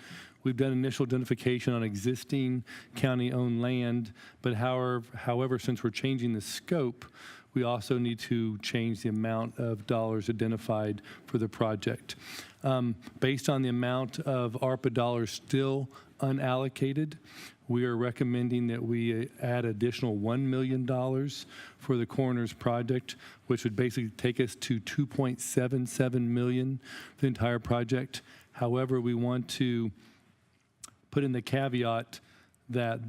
We've done initial identification on existing county-owned land, but however, since we're changing the scope, we also need to change the amount of dollars identified for the project. Based on the amount of ARPA dollars still unallocated, we are recommending that we add additional $1 million for the coroner's project, which would basically take us to $2.77 million for the entire project. However, we want to put in the caveat that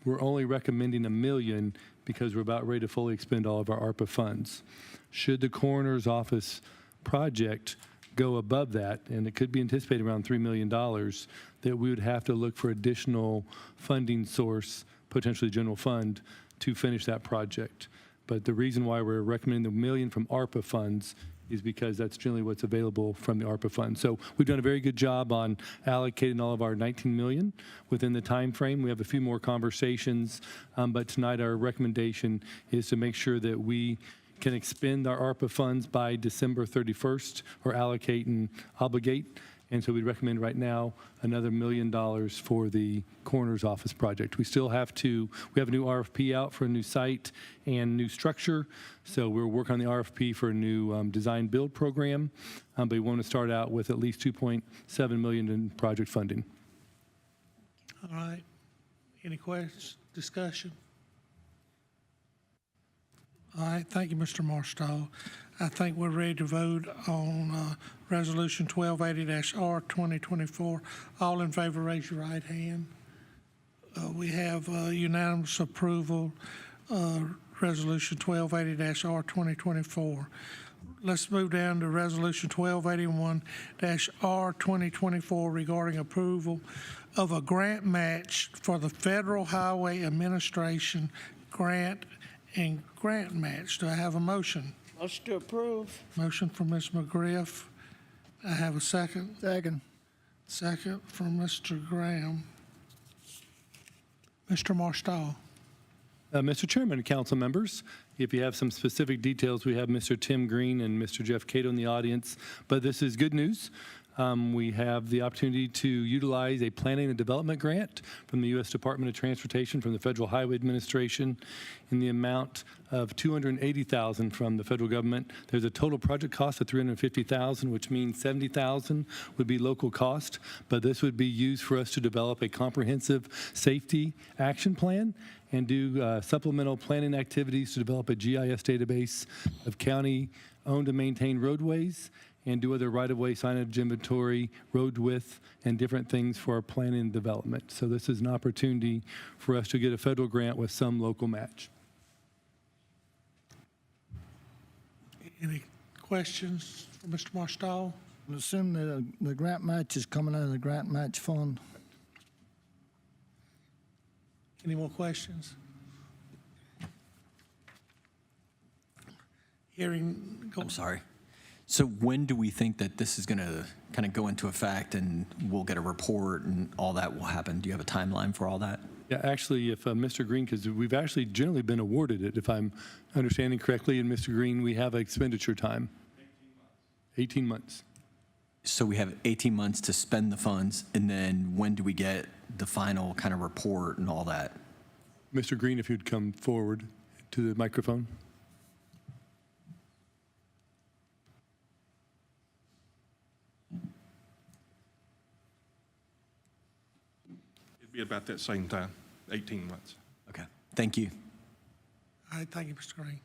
we're only recommending $1 million because we're about ready to fully expend all of our ARPA funds. Should the coroner's office project go above that, and it could be anticipated around $3 million, that we would have to look for additional funding source, potentially general fund, to finish that project. But the reason why we're recommending the $1 million from ARPA funds is because that's generally what's available from the ARPA fund. So we've done a very good job on allocating all of our $19 million within the time frame. We have a few more conversations, but tonight our recommendation is to make sure that we can expend our ARPA funds by December 31st or allocate and obligate. And so we recommend right now another $1 million for the coroner's office project. We have a new RFP out for a new site and new structure. So we're working on the RFP for a new design build program. But we want to start out with at least $2.7 million in project funding. All right. Any questions, discussion? All right, thank you, Mr. Marstall. I think we're ready to vote on Resolution 1280-R 2024. All in favor, raise your right hand. We have unanimous approval, Resolution 1280-R 2024. let's move down to Resolution 1281-R 2024 regarding approval of a grant match for the Federal Highway Administration grant and grant match. Do I have a motion? Motion to approve. Motion from Ms. McGriff. I have a second. Second. Second from Mr. Graham. Mr. Marstall. Mr. Chairman and council members, if you have some specific details, we have Mr. Tim Green and Mr. Jeff Cato in the audience, but this is good news. We have the opportunity to utilize a planning and development grant from the U.S. Department of Transportation, from the Federal Highway Administration, in the amount of $280,000 from the federal government. There's a total project cost of $350,000, which means $70,000 would be local cost, but this would be used for us to develop a comprehensive safety action plan and do supplemental planning activities to develop a GIS database of county-owned and maintained roadways, and do other right-of-way signage inventory, road width, and different things for our planning and development. So this is an opportunity for us to get a federal grant with some local match. Any questions for Mr. Marstall? I assume that the grant match is coming out of the grant match fund. Any more questions? I'm sorry. So when do we think that this is going to kind of go into effect and we'll get a report and all that will happen? Do you have a timeline for all that? Yeah, actually, if Mr. Green, because we've actually generally been awarded it, if I'm understanding correctly, and Mr. Green, we have expenditure time. 18 months. So we have 18 months to spend the funds, and then when do we get the final kind of report and all that? Mr. Green, if you'd come forward to the microphone. It'd be about that same time, 18 months. Okay, thank you. All right, thank you, Mr. Green.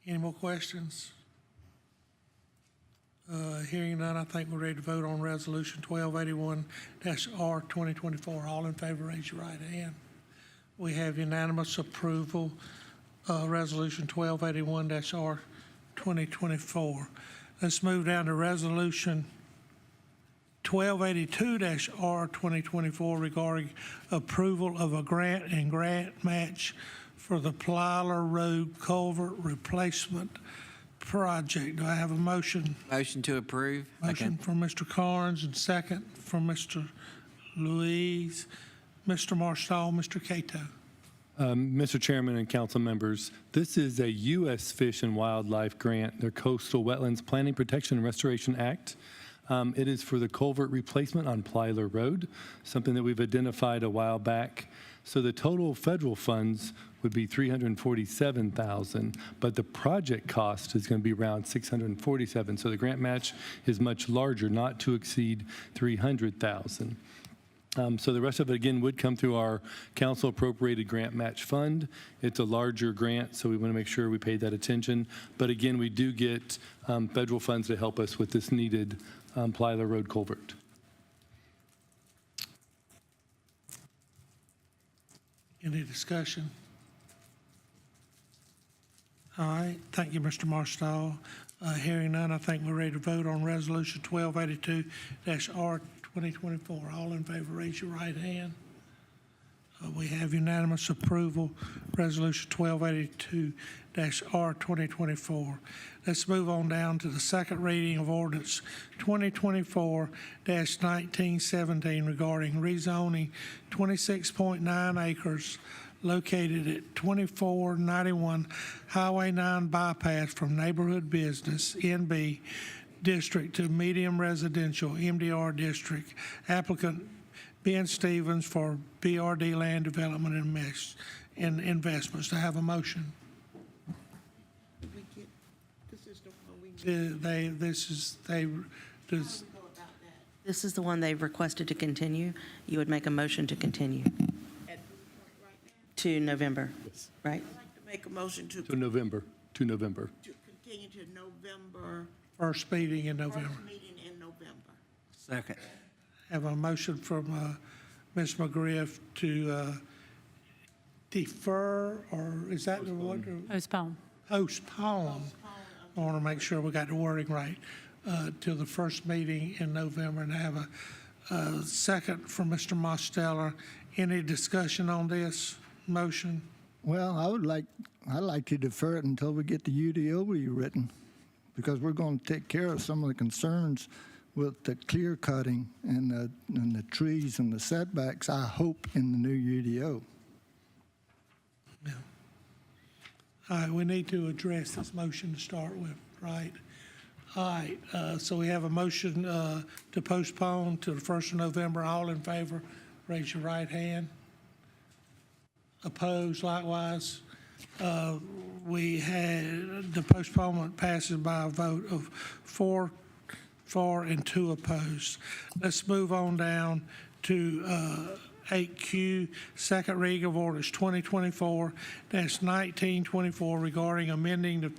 Any more questions? Hearing none, I think we're ready to vote on Resolution 1281-R 2024. All in favor, raise your right hand. We have unanimous approval of Resolution 1281-R 2024. Let's move down to Resolution 1282-R 2024 regarding approval of a grant and grant match for the Plyler Road Culvert Replacement Project. Do I have a motion? Motion to approve. Motion from Mr. Carnes and second from Mr. Louise. Mr. Marstall, Mr. Cato. Mr. Chairman and council members, this is a U.S. Fish and Wildlife Grant, their Coastal Wetlands Planning, Protection, and Restoration Act. It is for the culvert replacement on Plyler Road, something that we've identified a while back. So the total federal funds would be $347,000, but the project cost is going to be around $647,000. So the grant match is much larger, not to exceed $300,000. So the rest of it, again, would come through our council appropriated grant match fund. It's a larger grant, so we want to make sure we pay that attention. But again, we do get federal funds to help us with this needed Plyler Road culvert. Any discussion? All right, thank you, Mr. Marstall. Hearing none, I think we're ready to vote on Resolution 1282-R 2024. All in favor, raise your right hand. We have unanimous approval, Resolution 1282-R 2024. Let's move on down to the second reading of ordinance 2024-1917 regarding rezoning 26.9 acres located at 2491 Highway 9 bypass from neighborhood business NB district to medium residential MDR district. Applicant Ben Stevens for BRD Land Development and Investments. To have a motion. This is the one they've requested to continue. You would make a motion to continue to November, right? I'd like to make a motion to November. to continue to November. First meeting in November. First meeting in November. Second. Have a motion from Ms. McGriff to defer, or is that the word? Postpone. Postpone. I want to make sure we got the wording right, till the first meeting in November, and have a second from Mr. Mosteller. Any discussion on this motion? Well, I'd like to defer it until we get the UDO rewritten, because we're going to take care of some of the concerns with the clear cutting and the trees and the setbacks, I hope, in the new UDO. Yeah. All right, we need to address this motion to start with, right? All right, so we have a motion to postpone to the 1st of November. All in favor, raise your right hand. Opposed, likewise. We had, the postponement passes by a vote of 4 for and 2 opposed. Let's move on down to 8Q, second reading of orders 2024-1924 regarding amending the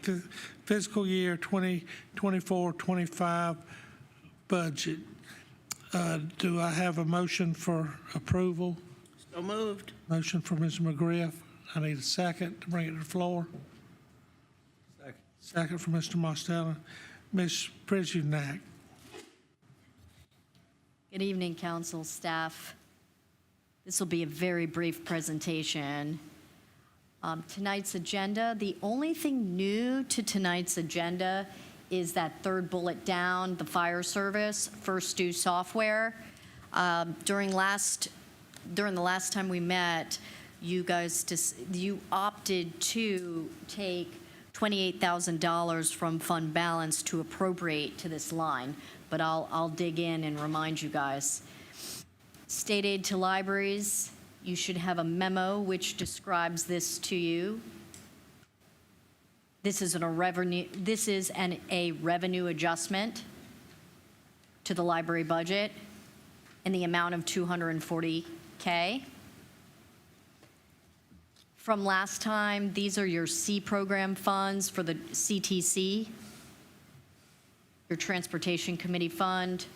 fiscal year 2024-25 budget. Do I have a motion for approval? So moved. Motion for Ms. McGriff. I need a second to bring it to the floor. Second. Second for Mr. Mosteller. Ms. Prizunak. Good evening, council, staff. This will be a very brief presentation. Tonight's agenda, the only thing new to tonight's agenda is that third bullet down, the fire service, first due software. During the last time we met, you opted to take $28,000 from fund balance to appropriate to this line, but I'll dig in and remind you guys. State aid to libraries, you should have a memo which describes this to you. This is a revenue adjustment to the library budget in the amount of $240K. From last time, these are your C program funds for the CTC, your Transportation Committee Fund.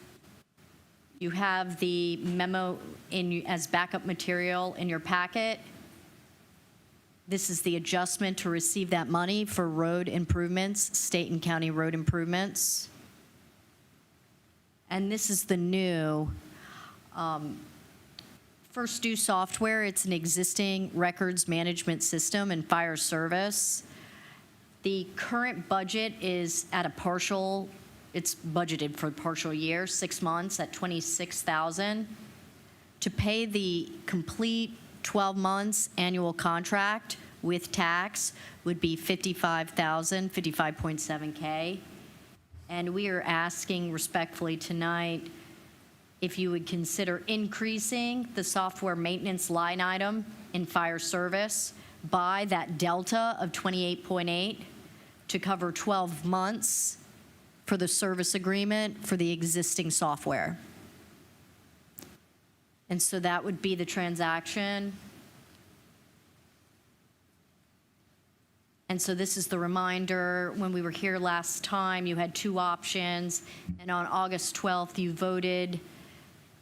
You have the memo as backup material in your packet. This is the adjustment to receive that money for road improvements, state and county road improvements. And this is the new first due software. It's an existing records management system in fire service. The current budget is at a partial, it's budgeted for a partial year, 6 months at $26,000. To pay the complete 12 months annual contract with tax would be $55,000, 55.7K. And we are asking respectfully tonight if you would consider increasing the software maintenance line item in fire service by that delta of 28.8 to cover 12 months for the service agreement for the existing software. And so that would be the transaction. And so this is the reminder. When we were here last time, you had 2 options, and on August 12th, you voted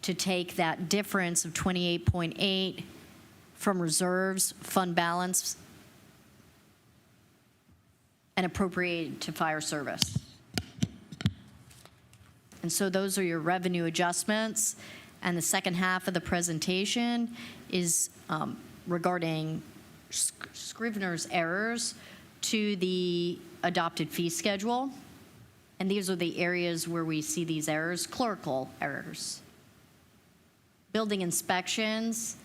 to take that difference of 28.8 from reserves, fund balance, and appropriate to fire service. And so those are your revenue adjustments. And the second half of the presentation is regarding Scrivener's errors to the adopted fee schedule. And these are the areas where we see these errors: clerical errors, building inspections.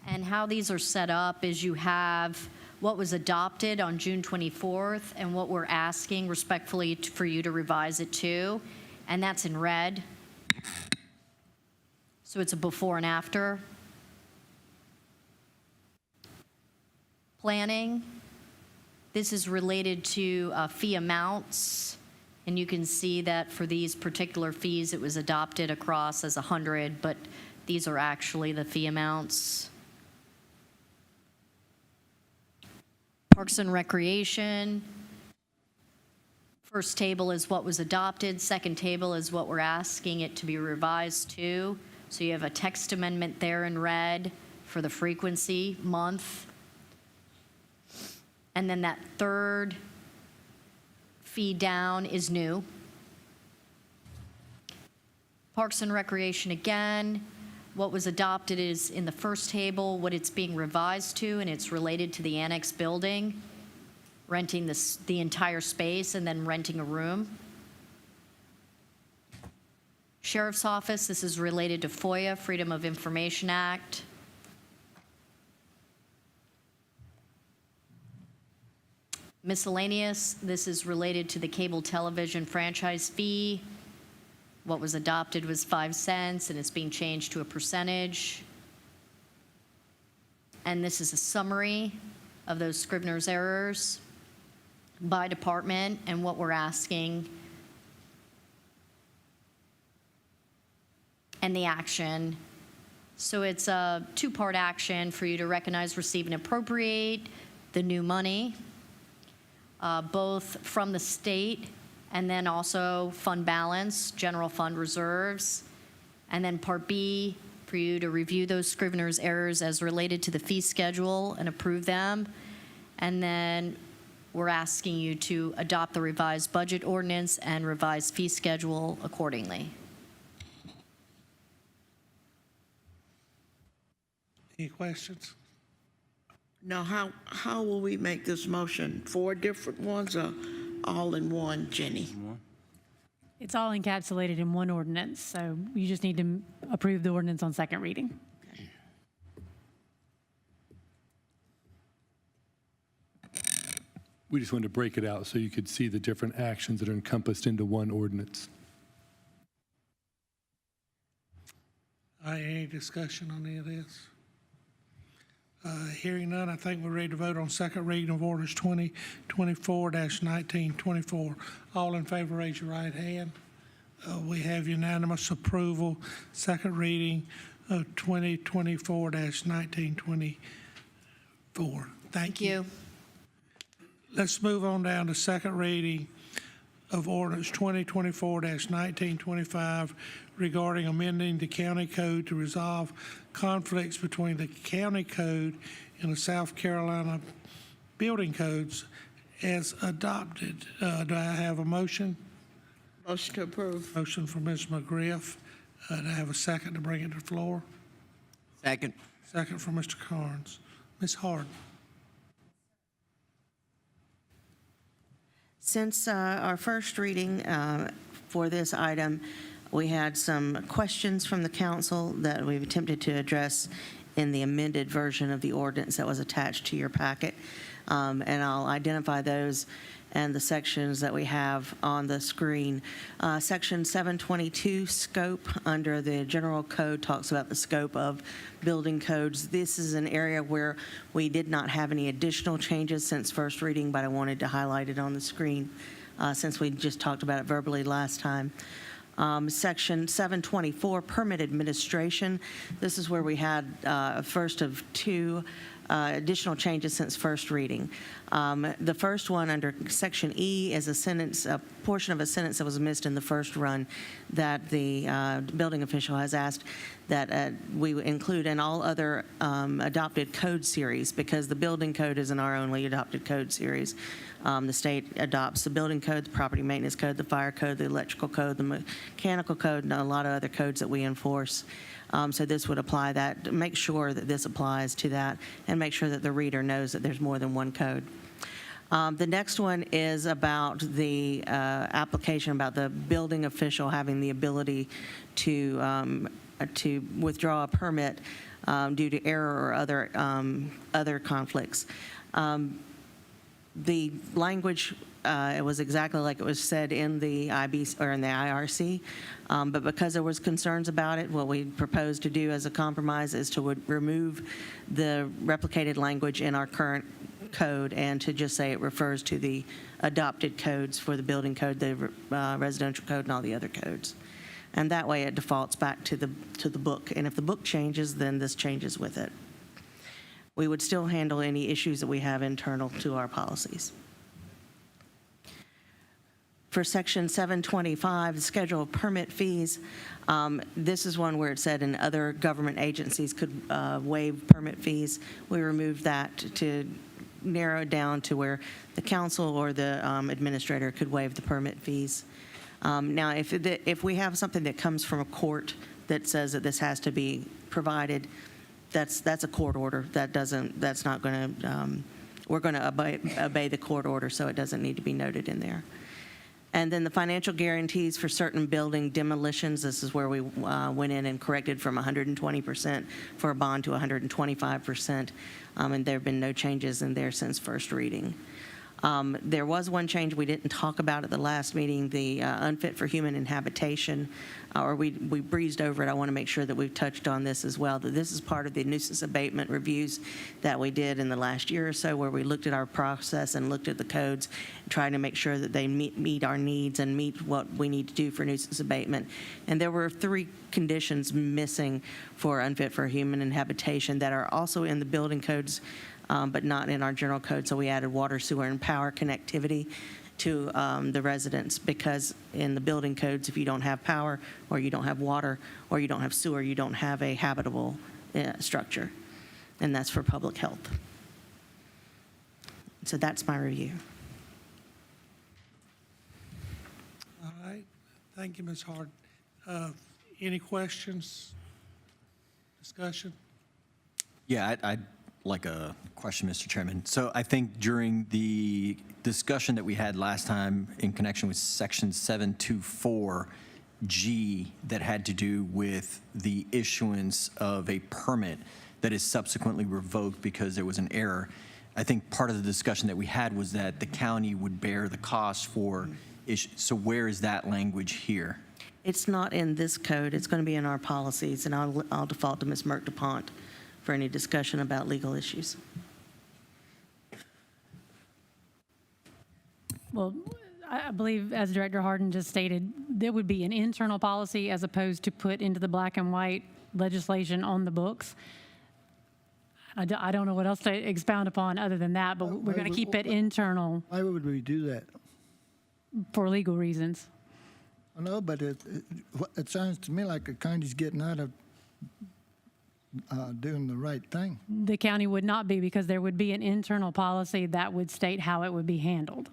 And how these are set up is you have what was adopted on June 24th and what we're asking respectfully for you to revise it to, and that's in red. So it's a before and after. Planning. This is related to fee amounts. And you can see that for these particular fees, it was adopted across as 100, but these are actually the fee amounts. Parks and Recreation. First table is what was adopted. Second table is what we're asking it to be revised to. So you have a text amendment there in red for the frequency month. And then that third fee down is new. Parks and Recreation, again, what was adopted is in the first table, what it's being revised to, and it's related to the annex building, renting the entire space and then renting a room. Sheriff's Office, this is related to FOIA, Freedom of Information Act. Miscellaneous, this is related to the cable television franchise fee. What was adopted was 5 cents, and it's being changed to a percentage. And this is a summary of those Scrivener's errors by department and what we're asking and the action. So it's a two-part action for you to recognize, receive, and appropriate the new money, both from the state and then also fund balance, general fund reserves. And then Part B, for you to review those Scrivener's errors as related to the fee schedule and approve them. And then we're asking you to adopt the revised budget ordinance and revised fee schedule accordingly. Any questions? Now, how will we make this motion? 4 different ones or all in one, Jenny? It's all encapsulated in one ordinance, so you just need to approve the ordinance on second reading. We just wanted to break it out so you could see the different actions that are encompassed into one ordinance. All right, any discussion on any of this? Hearing none, I think we're ready to vote on second reading of orders 2024-1924. All in favor, raise your right hand. We have unanimous approval. Second reading of 2024-1924. Thank you. Let's move on down to second reading of ordinance 2024-1925 regarding amending the county code to resolve conflicts between the county code and the South Carolina building codes as adopted. Do I have a motion? Motion to approve. Motion from Ms. McGriff. Do I have a second to bring it to the floor? Second. Second from Mr. Carnes. Ms. Harden. Since our first reading for this item, we had some questions from the council that we've attempted to address in the amended version of the ordinance that was attached to your packet. And I'll identify those and the sections that we have on the screen. Section 722, scope, under the general code, talks about the scope of building codes. This is an area where we did not have any additional changes since first reading, but I wanted to highlight it on the screen since we just talked about it verbally last time. Section 724, permit administration. This is where we had a first of 2 additional changes since first reading. The first one under Section E is a portion of a sentence that was missed in the first run that the building official has asked that we include in all other adopted code series, because the building code isn't our only adopted code series. The state adopts the building code, the property maintenance code, the fire code, the electrical code, the mechanical code, and a lot of other codes that we enforce. So this would apply that, make sure that this applies to that, and make sure that the reader knows that there's more than one code. The next one is about the application, about the building official having the ability to withdraw a permit due to error or other conflicts. The language it was exactly like it was said in the IBC or in the IRC, but because there was concerns about it, what we proposed to do as a compromise is to remove the replicated language in our current code and to just say it refers to the adopted codes for the building code, the residential code, and all the other codes. And that way it defaults back to the book. And if the book changes, then this changes with it. We would still handle any issues that we have internal to our policies. For Section 725, the schedule of permit fees, this is one where it said and other government agencies could waive permit fees. We removed that to narrow it down to where the council or the administrator could waive the permit fees. Now, if we have something that comes from a court that says that this has to be provided, that's a court order. That's not going to, we're going to obey the court order, so it doesn't need to be noted in there. And then the financial guarantees for certain building demolitions, this is where we went in and corrected from 120% for a bond to 125%, and there have been no changes in there since first reading. There was one change we didn't talk about at the last meeting, the unfit for human inhabitation, or we breezed over it. I want to make sure that we've touched on this as well, that this is part of the nuisance abatement reviews that we did in the last year or so, where we looked at our process and looked at the codes, trying to make sure that they meet our needs and meet what we need to do for nuisance abatement. And there were 3 conditions missing for unfit for human inhabitation that are also in the building codes, but not in our general code. So we added water, sewer, and power connectivity to the residents, because in the building codes, if you don't have power, or you don't have water, or you don't have sewer, you don't have a habitable structure. And that's for public health. So that's my review. All right. Thank you, Ms. Hard. Any questions, discussion? Yeah, I'd like a question, Mr. Chairman. So I think during the discussion that we had last time in connection with Section 724G that had to do with the issuance of a permit that is subsequently revoked because there was an error, I think part of the discussion that we had was that the county would bear the cost for so where is that language here? It's not in this code. It's going to be in our policies, and I'll default to Ms. Merck-DuPont for any discussion about legal issues. Well, I believe, as Director Harden just stated, there would be an internal policy as opposed to put into the black and white legislation on the books. I don't know what else to expound upon other than that, but we're going to keep it internal. Why would we do that? For legal reasons. I know, but it sounds to me like the county's getting out of doing the right thing. The county would not be, because there would be an internal policy that would state how it would be handled.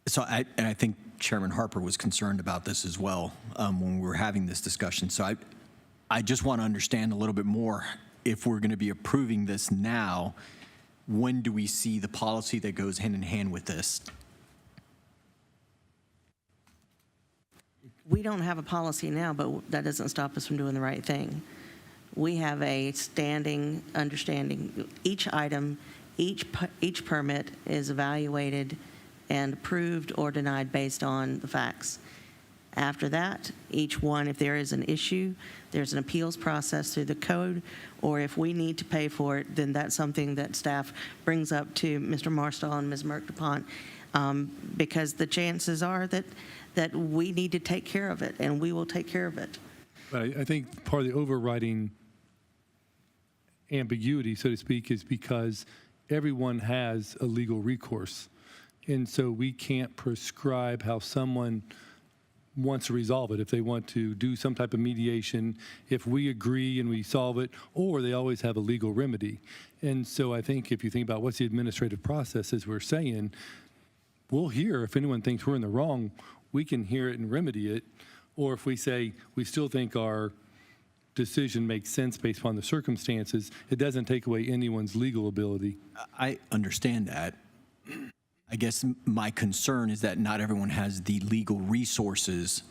So I think Chairman Harper was concerned about this as well when we were having this discussion. So I just want to understand a little bit more. If we're going to be approving this now, when do we see the policy that goes hand in hand with this? We don't have a policy now, but that doesn't stop us from doing the right thing. We have a standing understanding. Each item, each permit is evaluated and approved or denied based on the facts. After that, each one, if there is an issue, there's an appeals process through the code, or if we need to pay for it, then that's something that staff brings up to Mr. Marstall and Ms. Merck-DuPont, because the chances are that we need to take care of it, and we will take care of it. But I think part of the overriding ambiguity, so to speak, is because everyone has a legal recourse. And so we can't prescribe how someone wants to resolve it. If they want to do some type of mediation, if we agree and we solve it, or they always have a legal remedy. And so I think if you think about what's the administrative process, as we're saying, we'll hear if anyone thinks we're in the wrong, we can hear it and remedy it. Or if we say we still think our decision makes sense based upon the circumstances, it doesn't take away anyone's legal ability. I understand that. I guess my concern is that not everyone has the legal resources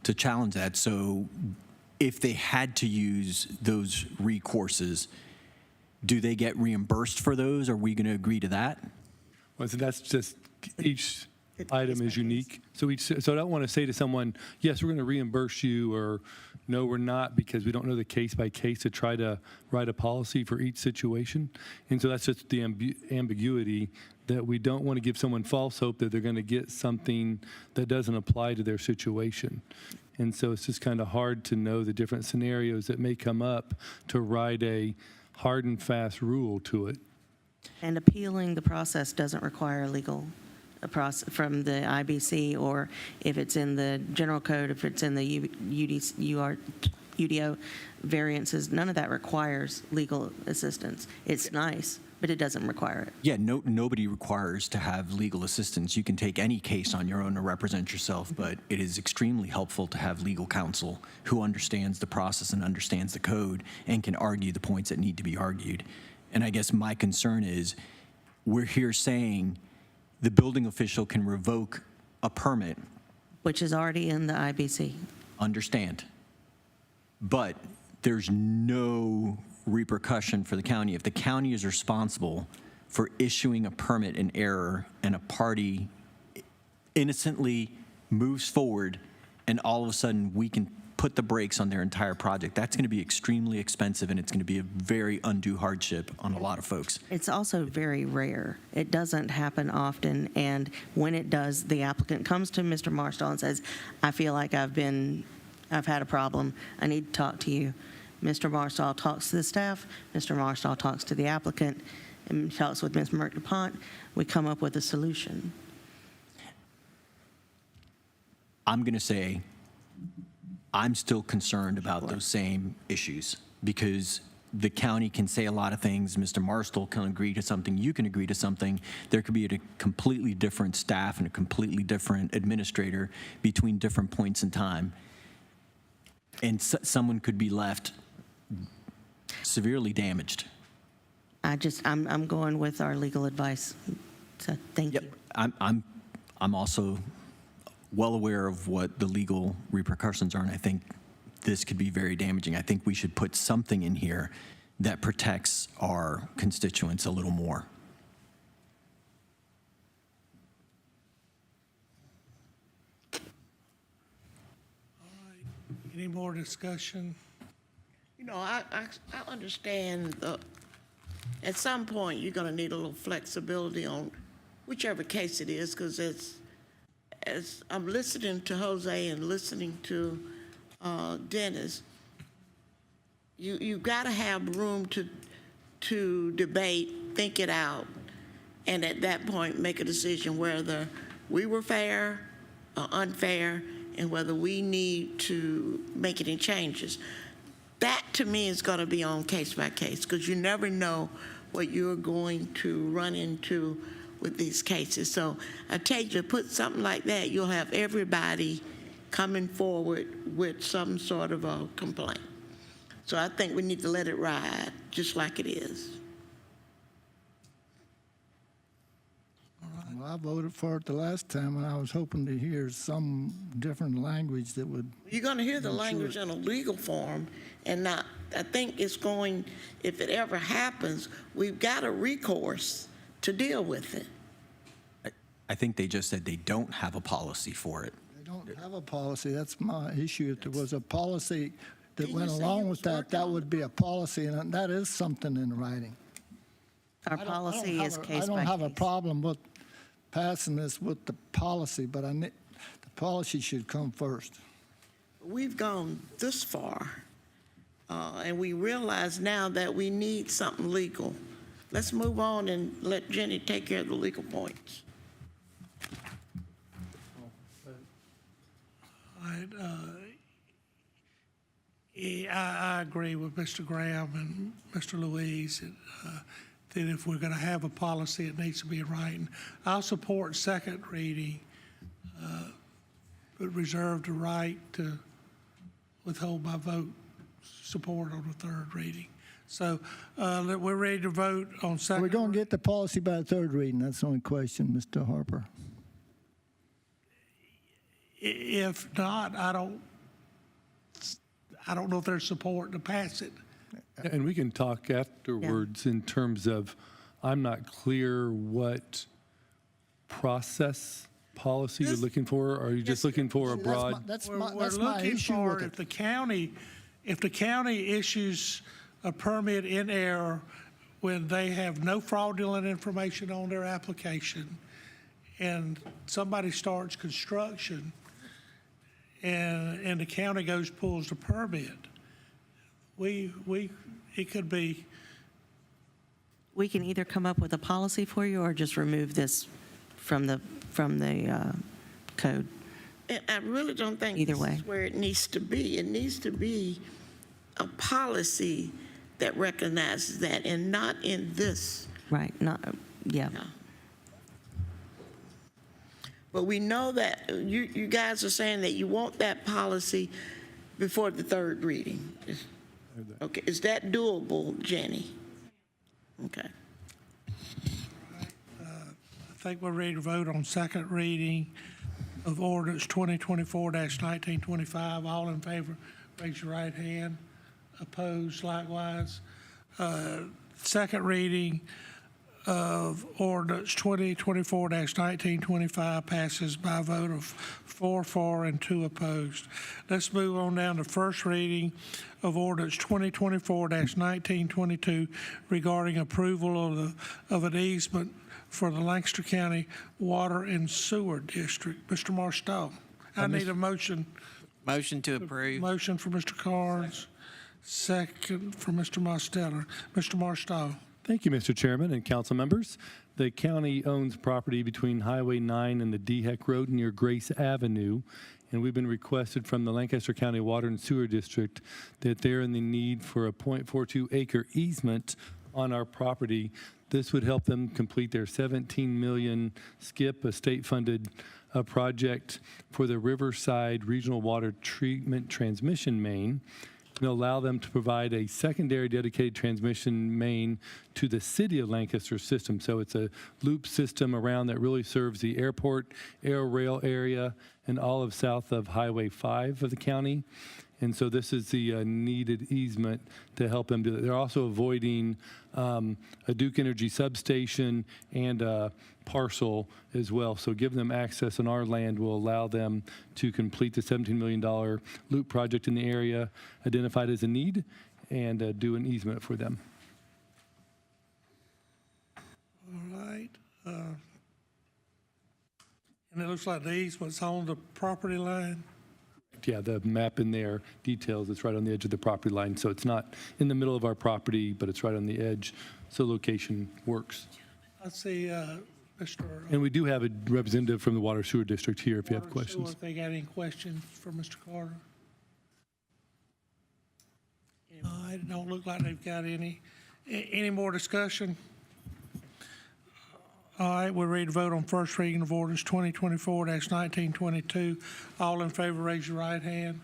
to challenge that. So if they had to use those recourses, do they get reimbursed for those? Are we going to agree to that? Well, so that's just each item is unique. So I don't want to say to someone, yes, we're going to reimburse you, or no, we're not, because we don't know the case by case to try to write a policy for each situation. And so that's just the ambiguity, that we don't want to give someone false hope that they're going to get something that doesn't apply to their situation. And so it's just kind of hard to know the different scenarios that may come up to write a hard and fast rule to it. And appealing the process doesn't require legal process from the IBC, or if it's in the general code, if it's in the UDO variances, none of that requires legal assistance. It's nice, but it doesn't require it. Yeah, nobody requires to have legal assistance. You can take any case on your own to represent yourself, but it is extremely helpful to have legal counsel who understands the process and understands the code and can argue the points that need to be argued. And I guess my concern is we're here saying the building official can revoke a permit. Which is already in the IBC. Understand. But there's no repercussion for the county. If the county is responsible for issuing a permit in error and a party innocently moves forward and all of a sudden we can put the brakes on their entire project, that's going to be extremely expensive and it's going to be a very undue hardship on a lot of folks. It's also very rare. It doesn't happen often, and when it does, the applicant comes to Mr. Marstall and says, I feel like I've had a problem, I need to talk to you. Mr. Marstall talks to the staff, Mr. Marstall talks to the applicant, and talks with Ms. Merck-DuPont. We come up with a solution. I'm going to say I'm still concerned about those same issues because the county can say a lot of things. Mr. Marstall can agree to something. You can agree to something. There could be a completely different staff and a completely different administrator between different points in time. And someone could be left severely damaged. I'm going with our legal advice. So thank you. I'm also well aware of what the legal repercussions are, and I think this could be very damaging. I think we should put something in here that protects our constituents a little more. Any more discussion? You know, I understand at some point you're going to need a little flexibility on whichever case it is, because as I'm listening to Jose and listening to Dennis, you've got to have room to debate, think it out, and at that point make a decision whether we were fair or unfair and whether we need to make any changes. That, to me, is going to be on case by case, because you never know what you're going to run into with these cases. So I take you to put something like that, you'll have everybody coming forward with some sort of a complaint. So I think we need to let it ride just like it is. Well, I voted for it the last time, and I was hoping to hear some different language that would. You're going to hear the language in a legal form, and not, I think it's going, if it ever happens, we've got a recourse to deal with it. I think they just said they don't have a policy for it. They don't have a policy. That's my issue. If there was a policy that went along with that, that would be a policy, and that is something in writing. Our policy is case by case. I don't have a problem with passing this with the policy, but the policy should come first. We've gone this far, and we realize now that we need something legal. Let's move on and let Jenny take care of the legal points. I agree with Mr. Graham and Mr. Louise that if we're going to have a policy, it needs to be in writing. I'll support second reading, but reserve the right to withhold my vote support on the third reading. So we're ready to vote on second. We're going to get the policy by the third reading. That's the only question, Mr. Harper. If not, I don't know if there's support to pass it. And we can talk afterwards in terms of, I'm not clear what process policy you're looking for. Are you just looking for a broad? We're looking for if the county issues a permit in error when they have no fraudulent information on their application, and somebody starts construction, and the county pulls the permit. It could be. We can either come up with a policy for you or just remove this from the code. And I really don't think Either this way. is where it needs to be. It needs to be a policy that recognizes that, and not in this Right, not, yeah. But we know that you guys are saying that you want that policy before the third reading. Okay, is that doable, Jenny? Okay. I think we're ready to vote on second reading of ordinance 2024-1925. All in favor, raise your right hand. Opposed, likewise. Second reading of ordinance 2024-1925 passes by a vote of 4 for and 2 opposed. Let's move on down to first reading of ordinance 2024-1922 regarding approval of an easement for the Lancaster County Water and Sewer District. Mr. Marstow, I need a motion. Motion to approve. Motion for Mr. Carnes, second for Mr. Mosteller. Mr. Marstow. Thank you, Mr. Chairman and council members. The county owns property between Highway 9 and the Dehec Road near Grace Avenue, and we've been requested from the Lancaster County Water and Sewer District that they're in the need for a 0.42 acre easement on our property. This would help them complete their $17 million SKIP, a state-funded project for the Riverside Regional Water Treatment Transmission Main, and allow them to provide a secondary dedicated transmission main to the city of Lancaster system. So it's a loop system around that really serves the airport, air rail area, and all of south of Highway 5 of the county. And so this is the needed easement to help them do it. They're also avoiding a Duke Energy substation and a parcel as well. So giving them access on our land will allow them to complete the $17 million loop project in the area identified as a need and do an easement for them. All right. And it looks like the easement's on the property line. Yeah, the map in there details it's right on the edge of the property line. So it's not in the middle of our property, but it's right on the edge. So location works. I see Mr. And we do have a representative from the Water Sewer District here if you have questions. If they got any questions for Mr. Carter. It don't look like they've got any. Any more discussion? All right, we're ready to vote on first reading of ordinance 2024-1922. All in favor, raise your right hand.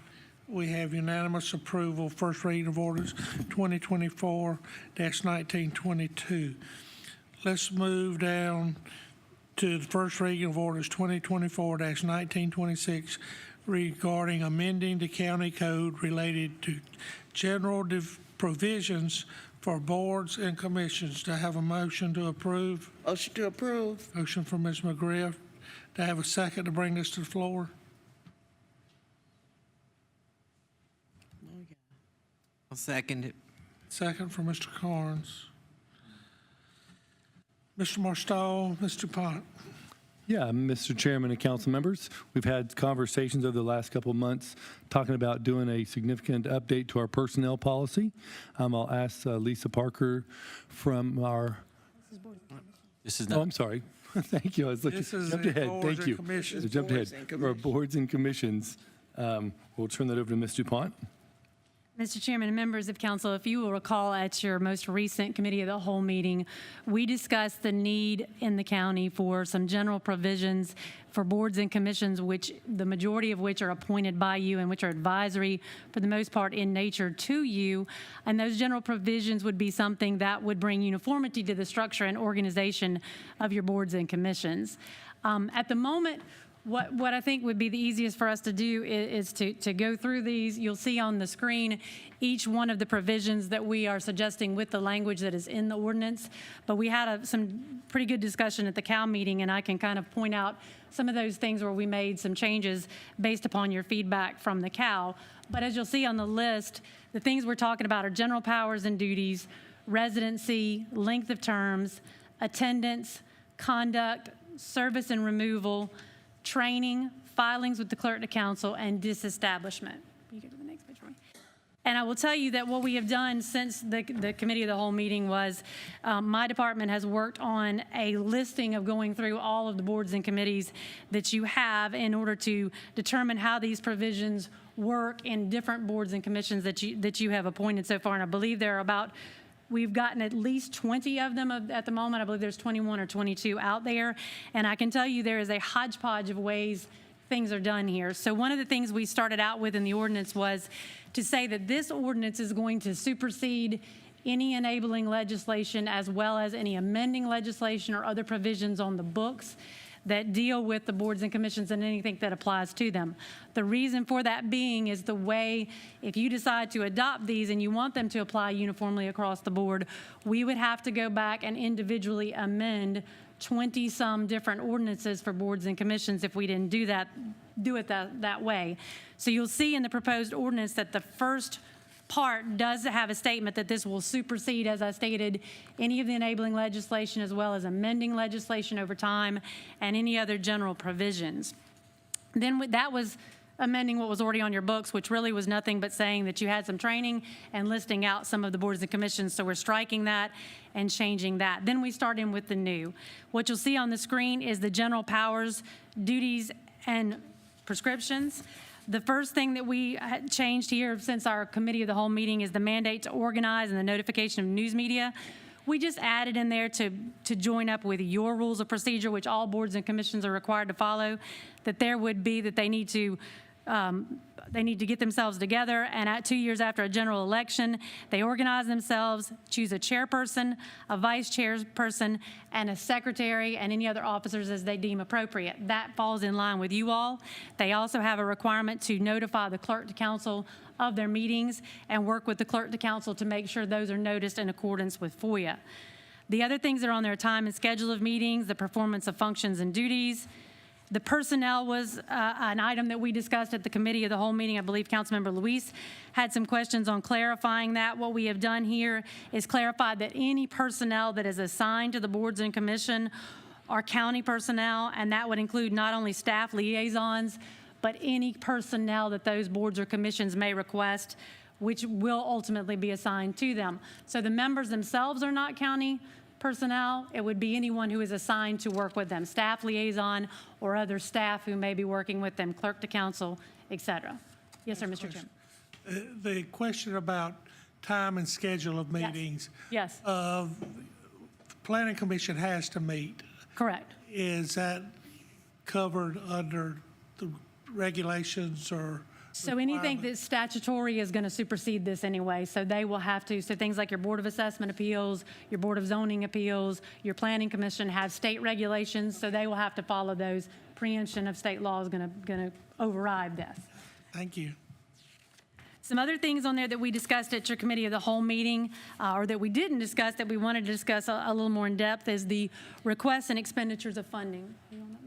We have unanimous approval. First reading of ordinance 2024-1922. Let's move down to the first reading of ordinance 2024-1926 regarding amending the county code related to general provisions for boards and commissions. Do I have a motion to approve? Motion to approve. Motion from Ms. McGriff. Do I have a second to bring this to the floor? I'll second it. Second from Mr. Carnes. Mr. Marstall, Mr. Pont. Yeah, Mr. Chairman and council members, we've had conversations over the last couple of months talking about doing a significant update to our personnel policy. I'll ask Lisa Parker from our. This is not. Oh, I'm sorry. Thank you. I was looking. This is Jumped ahead. boards Thank and you. commissions. I jumped ahead. For our boards and commissions, we'll turn that over to Ms. DuPont. Mr. Chairman and members of council, if you will recall at your most recent committee of the whole meeting, we discussed the need in the county for some general provisions for boards and commissions, which the majority of which are appointed by you and which are advisory for the most part in nature to you. And those general provisions would be something that would bring uniformity to the structure and organization of your boards and commissions. At the moment, what I think would be the easiest for us to do is to go through these. You'll see on the screen each one of the provisions that we are suggesting with the language that is in the ordinance. But we had some pretty good discussion at the CAL meeting, and I can kind of point out some of those things where we made some changes based upon your feedback from the CAL. But as you'll see on the list, the things we're talking about are general powers and duties, residency, length of terms, attendance, conduct, service and removal, training, filings with the clerk to council, and disestablishment. You go to the next page for me. And I will tell you that what we have done since the committee of the whole meeting was my department has worked on a listing of going through all of the boards and committees that you have in order to determine how these provisions work in different boards and commissions that you have appointed so far. And I believe there are about We've gotten at least 20 of them at the moment. I believe there's 21 or 22 out there. And I can tell you there is a hodgepodge of ways things are done here. So one of the things we started out with in the ordinance was to say that this ordinance is going to supersede any enabling legislation as well as any amending legislation or other provisions on the books that deal with the boards and commissions and anything that applies to them. The reason for that being is the way, if you decide to adopt these and you want them to apply uniformly across the board, we would have to go back and individually amend 20-some different ordinances for boards and commissions if we didn't do it that way. So you'll see in the proposed ordinance that the first part does have a statement that this will supersede, as I stated, any of the enabling legislation as well as amending legislation over time and any other general provisions. Then that was amending what was already on your books, which really was nothing but saying that you had some training and listing out some of the boards and commissions. So we're striking that and changing that. Then we start in with the new. What you'll see on the screen is the general powers, duties, and prescriptions. The first thing that we changed here since our committee of the whole meeting is the mandate to organize and the notification of news media. We just added in there to join up with your rules of procedure, which all boards and commissions are required to follow, that there would be that they need to get themselves together, and at 2 years after a general election, they organize themselves, choose a chairperson, a vice chairperson, and a secretary, and any other officers as they deem appropriate. That falls in line with you all. They also have a requirement to notify the clerk to council of their meetings and work with the clerk to council to make sure those are noticed in accordance with FOIA. The other things that are on their time and schedule of meetings, the performance of functions and duties. The personnel was an item that we discussed at the committee of the whole meeting. I believe Councilmember Luis had some questions on clarifying that. What we have done here is clarify that any personnel that is assigned to the boards and commission are county personnel, and that would include not only staff liaisons, but any personnel that those boards or commissions may request, which will ultimately be assigned to them. So the members themselves are not county personnel. It would be anyone who is assigned to work with them, staff liaison or other staff who may be working with them, clerk to council, et cetera. Yes, sir, Mr. Chairman. The question about time and schedule of meetings. Yes. The Planning Commission has to meet. Correct. Is that covered under the regulations or? So anything that's statutory is going to supersede this anyway. So they will have to, so things like your Board of Assessment Appeals, your Board of Zoning Appeals, your Planning Commission have state regulations, so they will have to follow those. Preemption of state law is going to override this. Thank you. Some other things on there that we discussed at your committee of the whole meeting, or that we didn't discuss that we wanted to discuss a little more in depth, is the requests and expenditures of funding.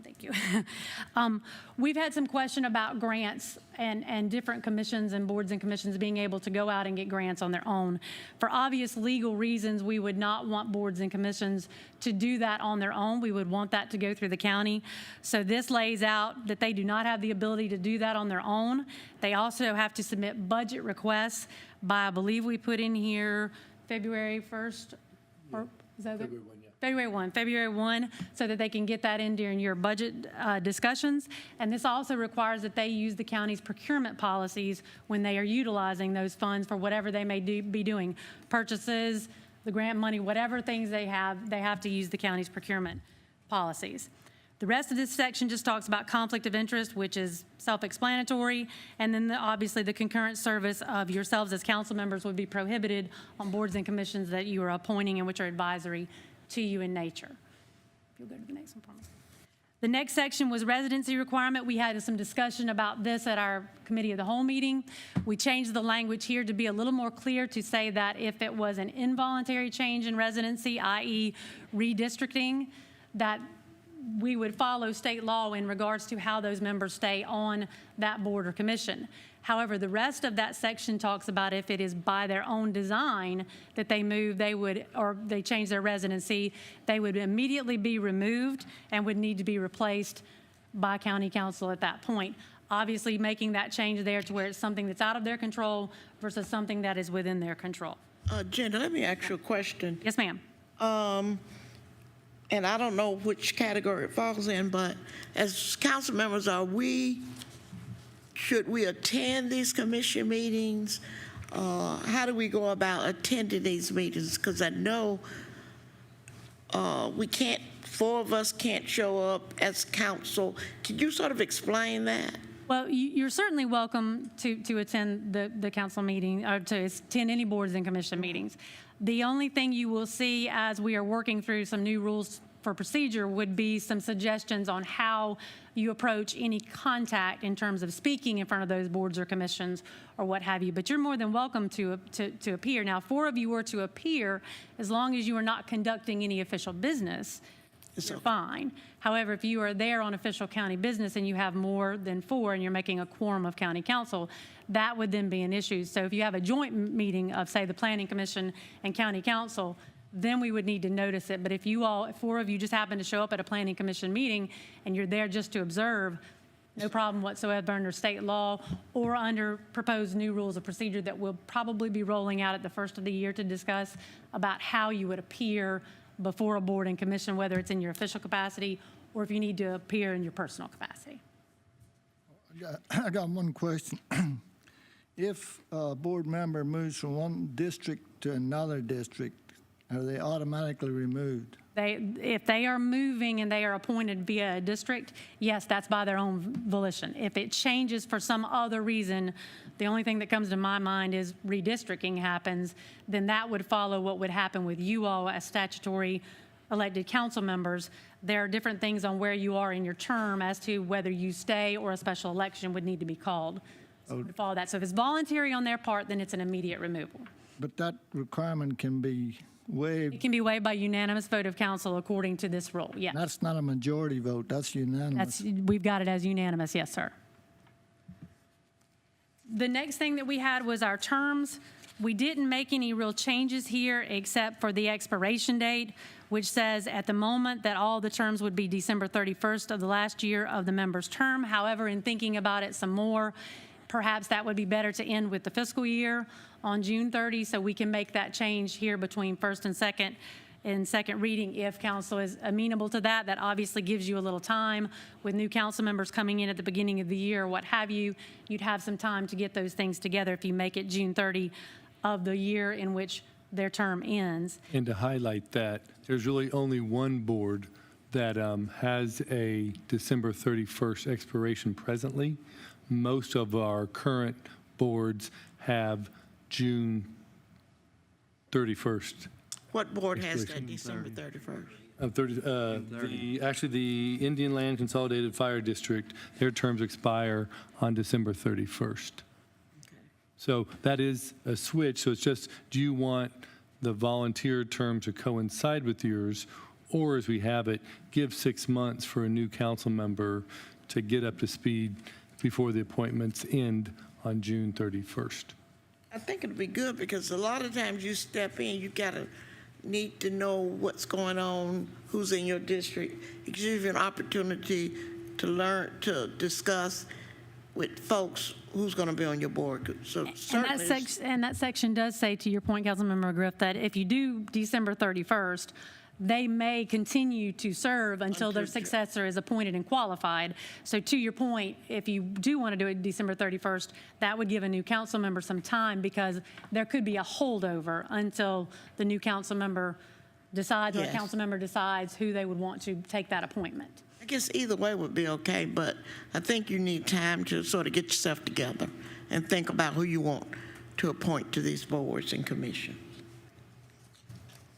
Thank you. We've had some question about grants and different commissions and boards and commissions being able to go out and get grants on their own. For obvious legal reasons, we would not want boards and commissions to do that on their own. We would want that to go through the county. So this lays out that they do not have the ability to do that on their own. They also have to submit budget requests by, I believe we put in here February 1st, or is that February 1, yeah. February 1, so that they can get that in during your budget discussions. And this also requires that they use the county's procurement policies when they are utilizing those funds for whatever they may be doing, purchases, the grant money, whatever things they have to use the county's procurement policies. The rest of this section just talks about conflict of interest, which is self-explanatory, and then obviously the concurrent service of yourselves as council members would be prohibited on boards and commissions that you are appointing and which are advisory to you in nature. If you'll go to the next one for me. The next section was residency requirement. We had some discussion about this at our committee of the whole meeting. We changed the language here to be a little more clear to say that if it was an involuntary change in residency, i.e. redistricting, that we would follow state law in regards to how those members stay on that board or commission. However, the rest of that section talks about if it is by their own design that they move, or they change their residency, they would immediately be removed and would need to be replaced by county council at that point. Obviously, making that change there to where it's something that's out of their control versus something that is within their control. Jenna, let me ask you a question. Yes, ma'am. And I don't know which category it falls in, but as council members, should we attend these commission meetings? how do we go about attending these meetings? Because I know we can't, four of us can't show up as council. Can you sort of explain that? Well, you're certainly welcome to attend the council meeting, or to attend any boards and commission meetings. The only thing you will see as we are working through some new rules for procedure would be some suggestions on how you approach any contact in terms of speaking in front of those boards or commissions or what have you. But you're more than welcome to appear. Now, 4 of you were to appear as long as you are not conducting any official business. You're fine. However, if you are there on official county business and you have more than 4 and you're making a quorum of county council, that would then be an issue. So if you have a joint meeting of, say, the Planning Commission and County Council, then we would need to notice it. But if you all, if 4 of you just happen to show up at a Planning Commission meeting and you're there just to observe, no problem whatsoever under state law or under proposed new rules of procedure that we'll probably be rolling out at the first of the year to discuss about how you would appear before a board and commission, whether it's in your official capacity or if you need to appear in your personal capacity. I got one question. If a board member moves from one district to another district, are they automatically removed? If they are moving and they are appointed via a district, yes, that's by their own volition. If it changes for some other reason, the only thing that comes to my mind is redistricting happens, then that would follow what would happen with you all as statutory elected council members. There are different things on where you are in your term as to whether you stay or a special election would need to be called. So it would follow that. So if it's voluntary on their part, then it's an immediate removal. But that requirement can be waived. It can be waived by unanimous vote of council according to this rule, yes. That's not a majority vote, that's unanimous. We've got it as unanimous, yes, sir. The next thing that we had was our terms. We didn't make any real changes here except for the expiration date, which says at the moment that all the terms would be December 31st of the last year of the member's term. However, in thinking about it some more, perhaps that would be better to end with the fiscal year on June 30, so we can make that change here between first and second reading if council is amenable to that. That obviously gives you a little time with new council members coming in at the beginning of the year, what have you. You'd have some time to get those things together if you make it June 30 of the year in which their term ends. And to highlight that, there's really only one board that has a December 31st expiration presently. Most of our current boards have June 31st. What board has that December 31st? Actually, the Indian Land Consolidated Fire District, their terms expire on December 31st. So that is a switch. So it's just, do you want the volunteer term to coincide with yours, or as we have it, give 6 months for a new council member to get up to speed before the appointments end on June 31st? I think it'd be good because a lot of times you step in, you gotta need to know what's going on, who's in your district. It gives you an opportunity to learn, to discuss with folks who's going to be on your board. So certainly, and that section does say, to your point, Councilmember Griff, that if you do December 31st, they may continue to serve until their successor is appointed and qualified. So to your point, if you do want to do it December 31st, that would give a new council member some time because there could be a holdover until the new council member decides, or a council member decides who they would want to take that appointment. I guess either way would be okay, but I think you need time to sort of get yourself together and think about who you want to appoint to these boards and commissions.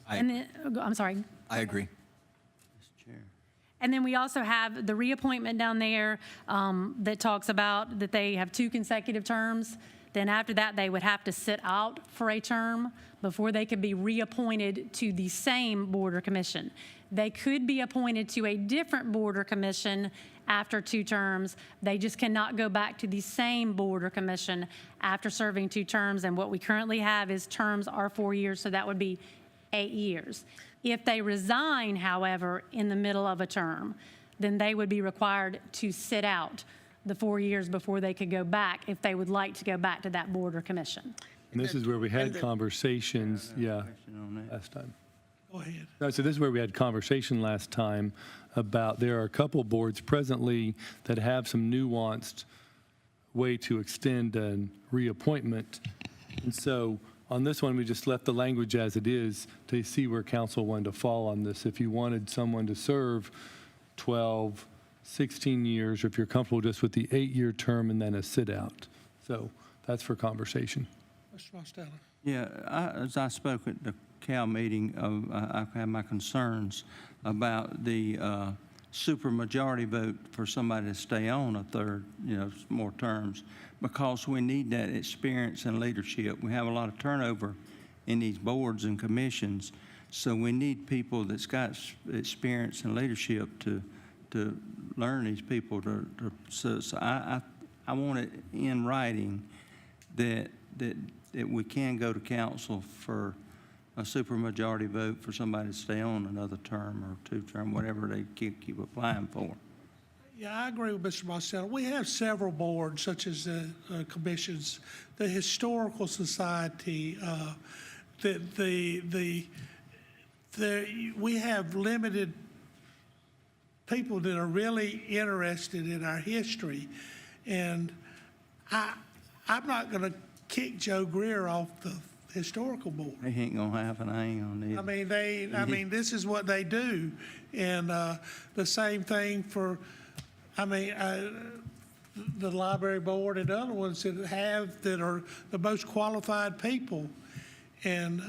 And then, I'm sorry. I agree. And then we also have the reappointment down there that talks about that they have 2 consecutive terms. Then after that, they would have to sit out for a term before they could be reappointed to the same board or commission. They could be appointed to a different board or commission after 2 terms. They just cannot go back to the same board or commission after serving 2 terms. And what we currently have is terms are 4 years, so that would be 8 years. If they resign, however, in the middle of a term, then they would be required to sit out the 4 years before they could go back if they would like to go back to that board or commission. And this is where we had conversations, last time. Go ahead. So this is where we had conversation last time about there are a couple boards presently that have some nuanced way to extend a reappointment. And so on this one, we just left the language as it is to see where council wanted to fall on this. If you wanted someone to serve 12, 16 years, or if you're comfortable just with the 8-year term and then a sit-out. So that's for conversation. Mr. Mostello. Yeah, as I spoke at the Cal meeting, I had my concerns about the supermajority vote for somebody to stay on a third, more terms, because we need that experience and leadership. We have a lot of turnover in these boards and commissions, so we need people that's got experience and leadership to learn these people. So I want it in writing that we can go to council for a supermajority vote for somebody to stay on another term or 2-term, whatever they keep applying for. Yeah, I agree with Mr. Mostello. We have several boards, such as the commissions, the Historical Society, we have limited people that are really interested in our history. And I'm not going to kick Joe Greer off the historical board. They ain't gonna have an I ain't gonna need. I mean, this is what they do. And the same thing for, the library board and other ones that are the most qualified people. And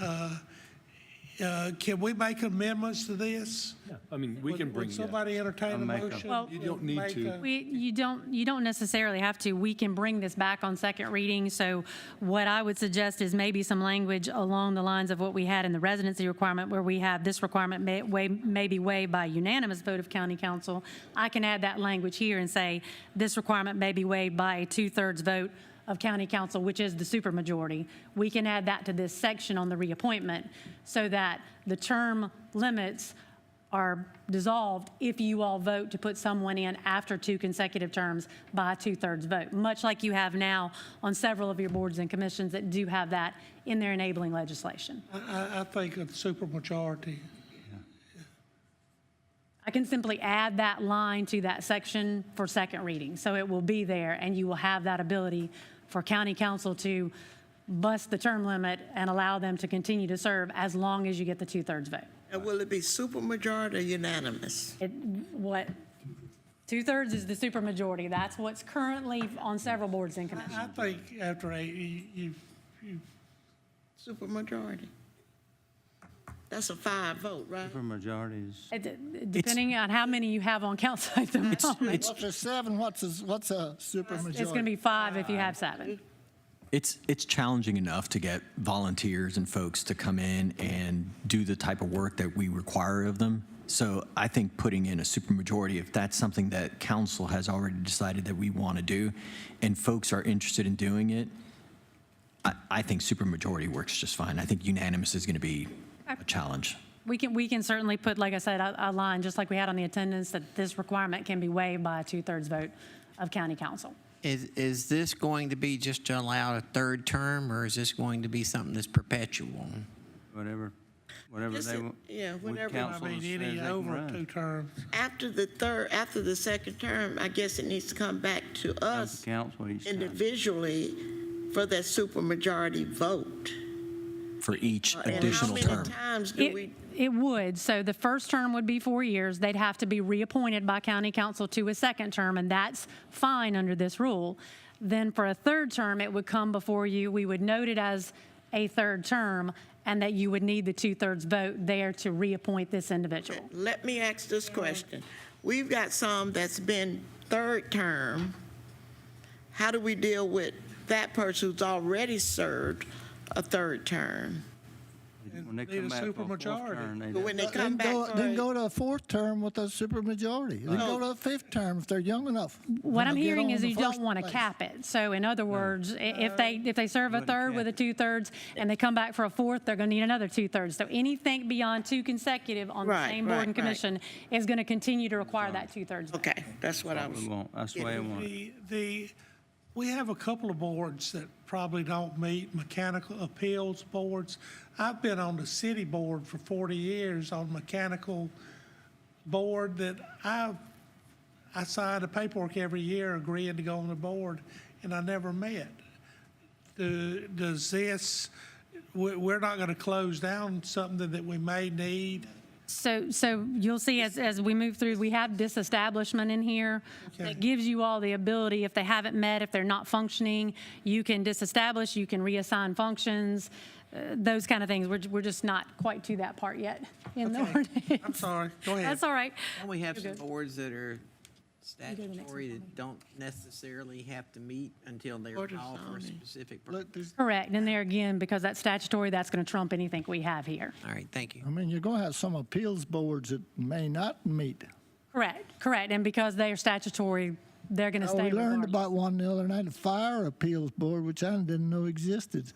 can we make amendments to this? Yeah, I mean, we can bring Would somebody entertain a motion? Well, You don't need to. You don't necessarily have to. We can bring this back on second reading. So what I would suggest is maybe some language along the lines of what we had in the residency requirement, where we have this requirement may be waived by unanimous vote of county council. I can add that language here and say this requirement may be waived by a 2/3 vote of county council, which is the supermajority. We can add that to this section on the reappointment so that the term limits are dissolved if you all vote to put someone in after 2 consecutive terms by a 2/3 vote, much like you have now on several of your boards and commissions that do have that in their enabling legislation. I think a supermajority. I can simply add that line to that section for second reading. So it will be there, and you will have that ability for county council to bust the term limit and allow them to continue to serve as long as you get the 2/3 vote. And will it be supermajority or unanimous? 2/3 is the supermajority. That's what's currently on several boards and commissions. I think after you Supermajority. That's a 5 vote, right? Supermajority is. Depending on how many you have on council at the moment. What's a 7? What's a supermajority? It's going to be 5 if you have 7. It's challenging enough to get volunteers and folks to come in and do the type of work that we require of them. So I think putting in a supermajority, if that's something that council has already decided that we want to do, and folks are interested in doing it, I think supermajority works just fine. I think unanimous is going to be a challenge. We can certainly put, like I said, a line, just like we had on the attendance, that this requirement can be waived by a 2/3 vote of county council. Is this going to be just to allow a 3rd term, or is this going to be something that's perpetual? Whatever they want. Yeah, whenever. Council says they any can over run. 2 terms. After the 2nd term, I guess it needs to come back to us Council each time. individually for that supermajority vote. For each And additional how term. many times do we? It would. So the first term would be 4 years. They'd have to be reappointed by county council to a second term, and that's fine under this rule. Then for a 3rd term, it would come before you. We would note it as a 3rd term, and that you would need the 2/3 vote there to reappoint this individual. Let me ask this question. We've got some that's been 3rd term. How do we deal with that person who's already served a 3rd term? When they Need a come back for a 4th supermajority. term, they But when they come Then back for go to a 4th term with a supermajority. Then No. go to a 5th term if they're young enough. What I'm Get hearing on is the you don't first want to place. cap it. So in other words, if they serve a 3rd with a 2/3 and they come back for a 4th, they're going to need another 2/3. So anything beyond 2 consecutive on the Right, same board right, and right. commission is going to continue to require that 2/3 vote. Okay, that's what I was. we want. That's the way I want it. We have a couple of boards that probably don't meet, mechanical appeals boards. I've been on the city board for 40 years on mechanical board that I signed the paperwork every year agreeing to go on the board, and I never met. does this, we're not going to close down something that we may need? So you'll see as we move through, we have disestablishment in here that gives you all the ability, if they haven't met, if they're not functioning, you can disestablish, you can reassign functions, those kind of things. We're just not quite to that part yet in the ordinance. I'm sorry, go ahead. That's all right. Don't we have You're some good. boards that are You go to the next statutory one. that don't necessarily have to meet until they're Board of called for a Zoning. specific Look, purpose? Correct. And there again, because that's statutory, that's going to trump anything we have here. All right, thank you. I mean, you're going to have some appeals boards that may not meet. Correct. And because they are statutory, they're going to stay We learned regardless. about one the other night, a fire appeals board, which I didn't know existed.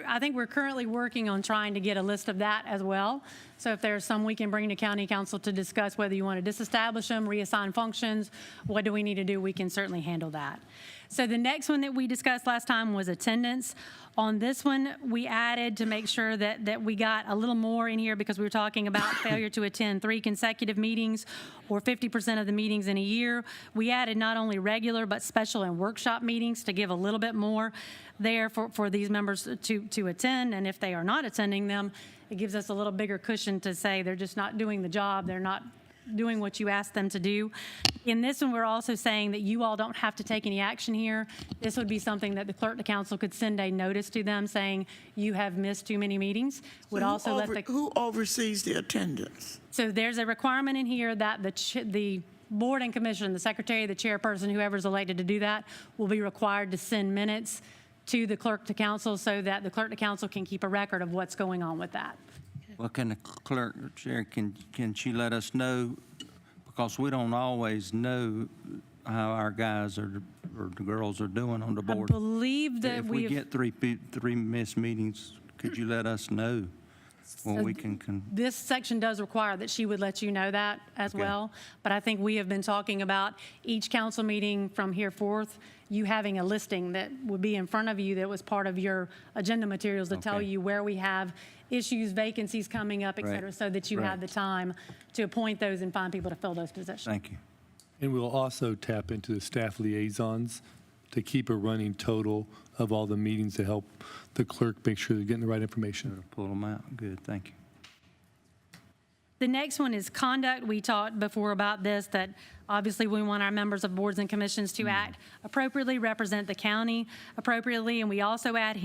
I think we're currently working on trying to get a list of that as well. So if there's some we can bring to county council to discuss whether you want to disestablish them, reassign functions, what do we need to do, we can certainly handle that. So the next one that we discussed last time was attendance. On this one, we added to make sure that we got a little more in here because we were talking about failure to attend 3 consecutive meetings or 50% of the meetings in a year. We added not only regular but special and workshop meetings to give a little bit more there for these members to attend. And if they are not attending them, it gives us a little bigger cushion to say they're just not doing the job, they're not doing what you asked them to do. In this one, we're also saying that you all don't have to take any action here. This would be something that the clerk to council could send a notice to them saying you have missed too many meetings. Would also let the Who oversees the attendance? So there's a requirement in here that the board and commission, the secretary, the chairperson, whoever's elected to do that, will be required to send minutes to the clerk to council so that the clerk to council can keep a record of what's going on with that. Well, can the clerk, Chair, can she let us know, because we don't always know how our guys or the girls are doing on the I board. believe that If we we've, get three missed meetings, could you let us know when we can this section does require that she would let you know that as Okay. well. But I think we have been talking about each council meeting from here forth, you having a listing that would be in front of you that was part of your agenda materials to tell Okay. you where we have issues, vacancies coming up, et cetera, Right. so that you Right. have the time to appoint those and find people to fill those positions. Thank you. And we'll also tap into the staff liaisons to keep a running total of all the meetings to help the clerk make sure they're getting the right information. Pull them out. Good, thank you. The next one is conduct. We talked before about this, that obviously we want our members of boards and commissions to act appropriately, represent the county appropriately, and we also had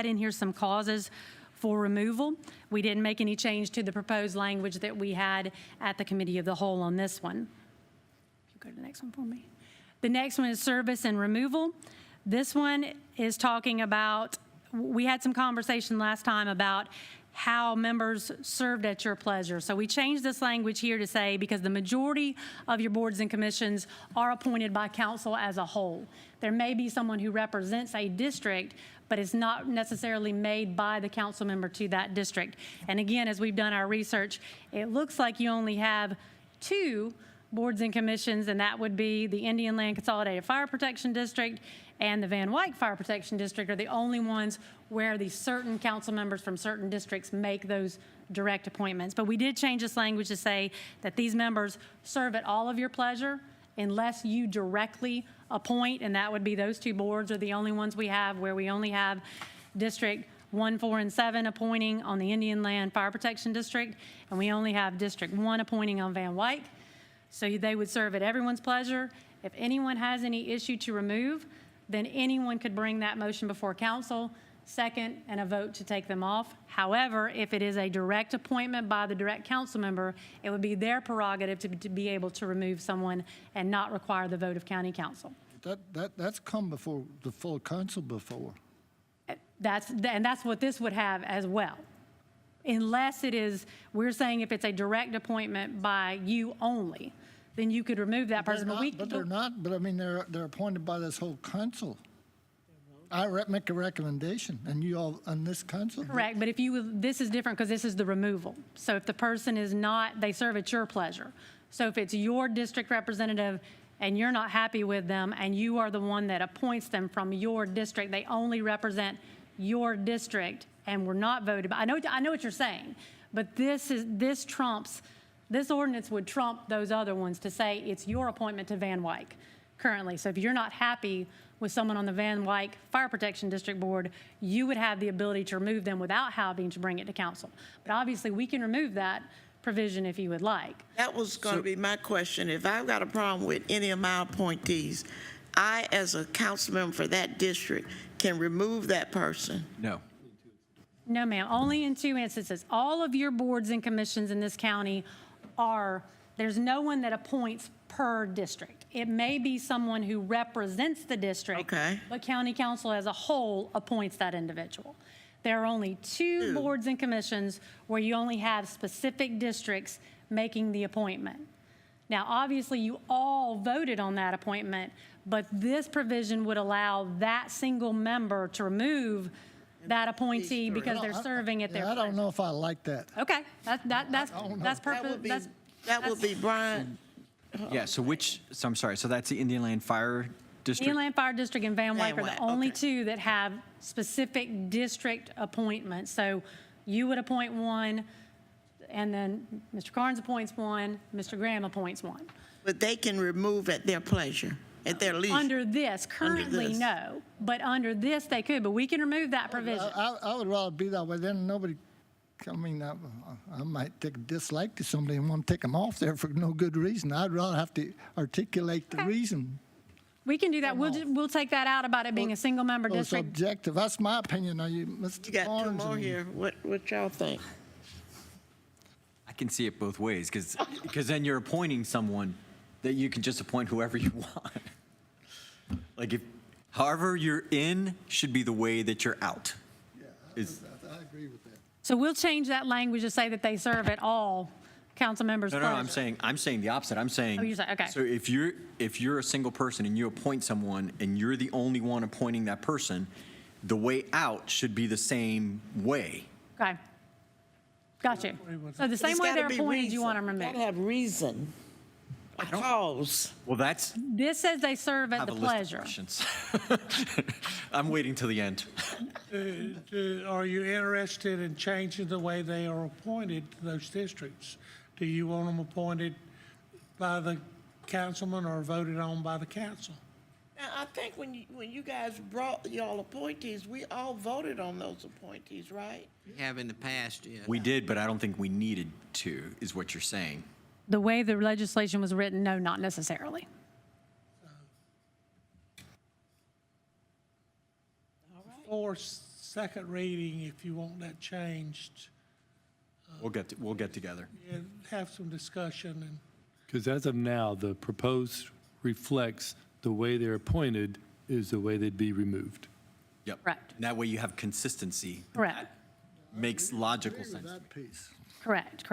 in here some causes for removal. We didn't make any change to the proposed language that we had at the committee of the whole on this one. You go to the next one for me. The next one is service and removal. This one is talking about, we had some conversation last time about how members served at your pleasure. So we changed this language here to say, because the majority of your boards and commissions are appointed by council as a whole. There may be someone who represents a district, but it's not necessarily made by the council member to that district. And again, as we've done our research, it looks like you only have 2 boards and commissions, and that would be the Indian Land Consolidated Fire Protection District and the Van Wyck Fire Protection District are the only ones where the certain council members from certain districts make those direct appointments. But we did change this language to say that these members serve at all of your pleasure unless you directly appoint, and that would be those 2 boards are the only ones we have where we only have District 1, 4, and 7 appointing on the Indian Land Fire Protection District, and we only have District 1 appointing on Van Wyck. So they would serve at everyone's pleasure. If anyone has any issue to remove, then anyone could bring that motion before council, second, and a vote to take them off. However, if it is a direct appointment by the direct council member, it would be their prerogative to be able to remove someone and not require the vote of county council. That's come before the full council before. And that's what this would have as well. Unless it is, we're saying if it's a direct appointment by you only, then you could remove that person. But they're not, but I mean, they're appointed by this whole council. I make a recommendation, and you all, on this council. Correct, but if you, this is different because this is the removal. So if the person is not, they serve at your pleasure. So if it's your district representative and you're not happy with them and you are the one that appoints them from your district, they only represent your district and were not voted by. I know what you're saying, but this ordinance would trump those other ones to say it's your appointment to Van Wyck currently. So if you're not happy with someone on the Van Wyck Fire Protection District Board, you would have the ability to remove them without having to bring it to council. But obviously, we can remove that provision if you would like. That was going to be my question. If I've got a problem with any of my appointees, I, as a council member for that district, can remove that person. No. No, ma'am, only in 2 instances. All of your boards and commissions in this county there's no one that appoints per district. It may be someone who represents the district, but county council as a whole appoints that individual. There are only 2 boards and commissions where you only have specific districts making the appointment. Now, obviously, you all voted on that appointment, but this provision would allow that single member to remove that appointee because they're serving at their I don't know if I like that. Okay, that's purpose. That would be Brian. Yeah, so I'm sorry, so that's the Indian Land Fire District? Indian Land Fire District and Van Wyck are the Wyck, only 2 that have specific district appointments. So you would appoint one, and then Mr. Carnes appoints one, Mr. Graham appoints one. But they can remove at their pleasure, at their leisure. Under this, currently, no. But under this, they could. But we can remove that provision. I would rather be that way. Then nobody, I mean, I might take a dislike to somebody and want to take them off there for no good reason. I'd rather have to articulate the reason. We can do that. We'll take that out about it being a single member It's district. objective. That's my opinion. Now, Mr. You got 2 Barnes more and- here. What y'all think? I can see it both ways, because then you're appointing someone that you can just appoint whoever you want. Like, however you're in should be the way that you're out. I agree with that. So we'll change that language to say that they serve at all council members' No, pleasure. I'm saying the opposite. I'm saying. Oh, you're saying, okay. So if you're a single person and you appoint someone and you're the only one appointing that person, the way out should be the same way. Okay. Got you. So the same It's way gotta they're be appointed, you want them reason. removed. Gotta have reason, a cause. Well, that's. This says they serve at Have the a list of pleasure. questions. I'm waiting till the end. Are you interested in changing the way they are appointed to those districts? Do you want them appointed by the councilman or voted on by the council? Now, I think when you guys brought y'all appointees, we all voted on those appointees, right? We have in the past, yeah. We did, but I don't think we needed to, is what you're saying. The way the legislation was written, no, not necessarily. For second reading, if you want that changed, We'll get together. and have some discussion and Because as of now, the proposed reflects the way they're appointed is the way they'd be removed. Yep. Correct. And that way you have consistency. Correct. Makes logical sense. That piece. Correct.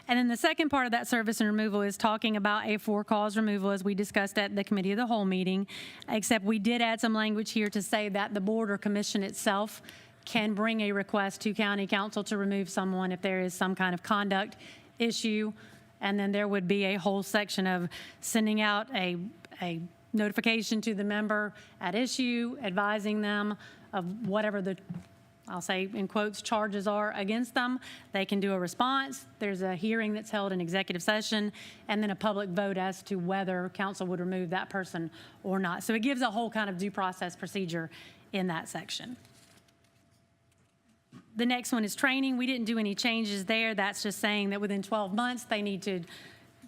And then the second part of that service and removal is talking about a for-cause removal, as we discussed at the committee of the whole meeting, except we did add some language here to say that the board or commission itself can bring a request to county council to remove someone if there is some kind of conduct issue. And then there would be a whole section of sending out a notification to the member at issue, advising them of whatever the, I'll say in quotes, charges are against them. They can do a response. There's a hearing that's held in executive session, and then a public vote as to whether council would remove that person or not. So it gives a whole kind of due process procedure in that section. The next one is training. We didn't do any changes there. That's just saying that within 12 months, they need to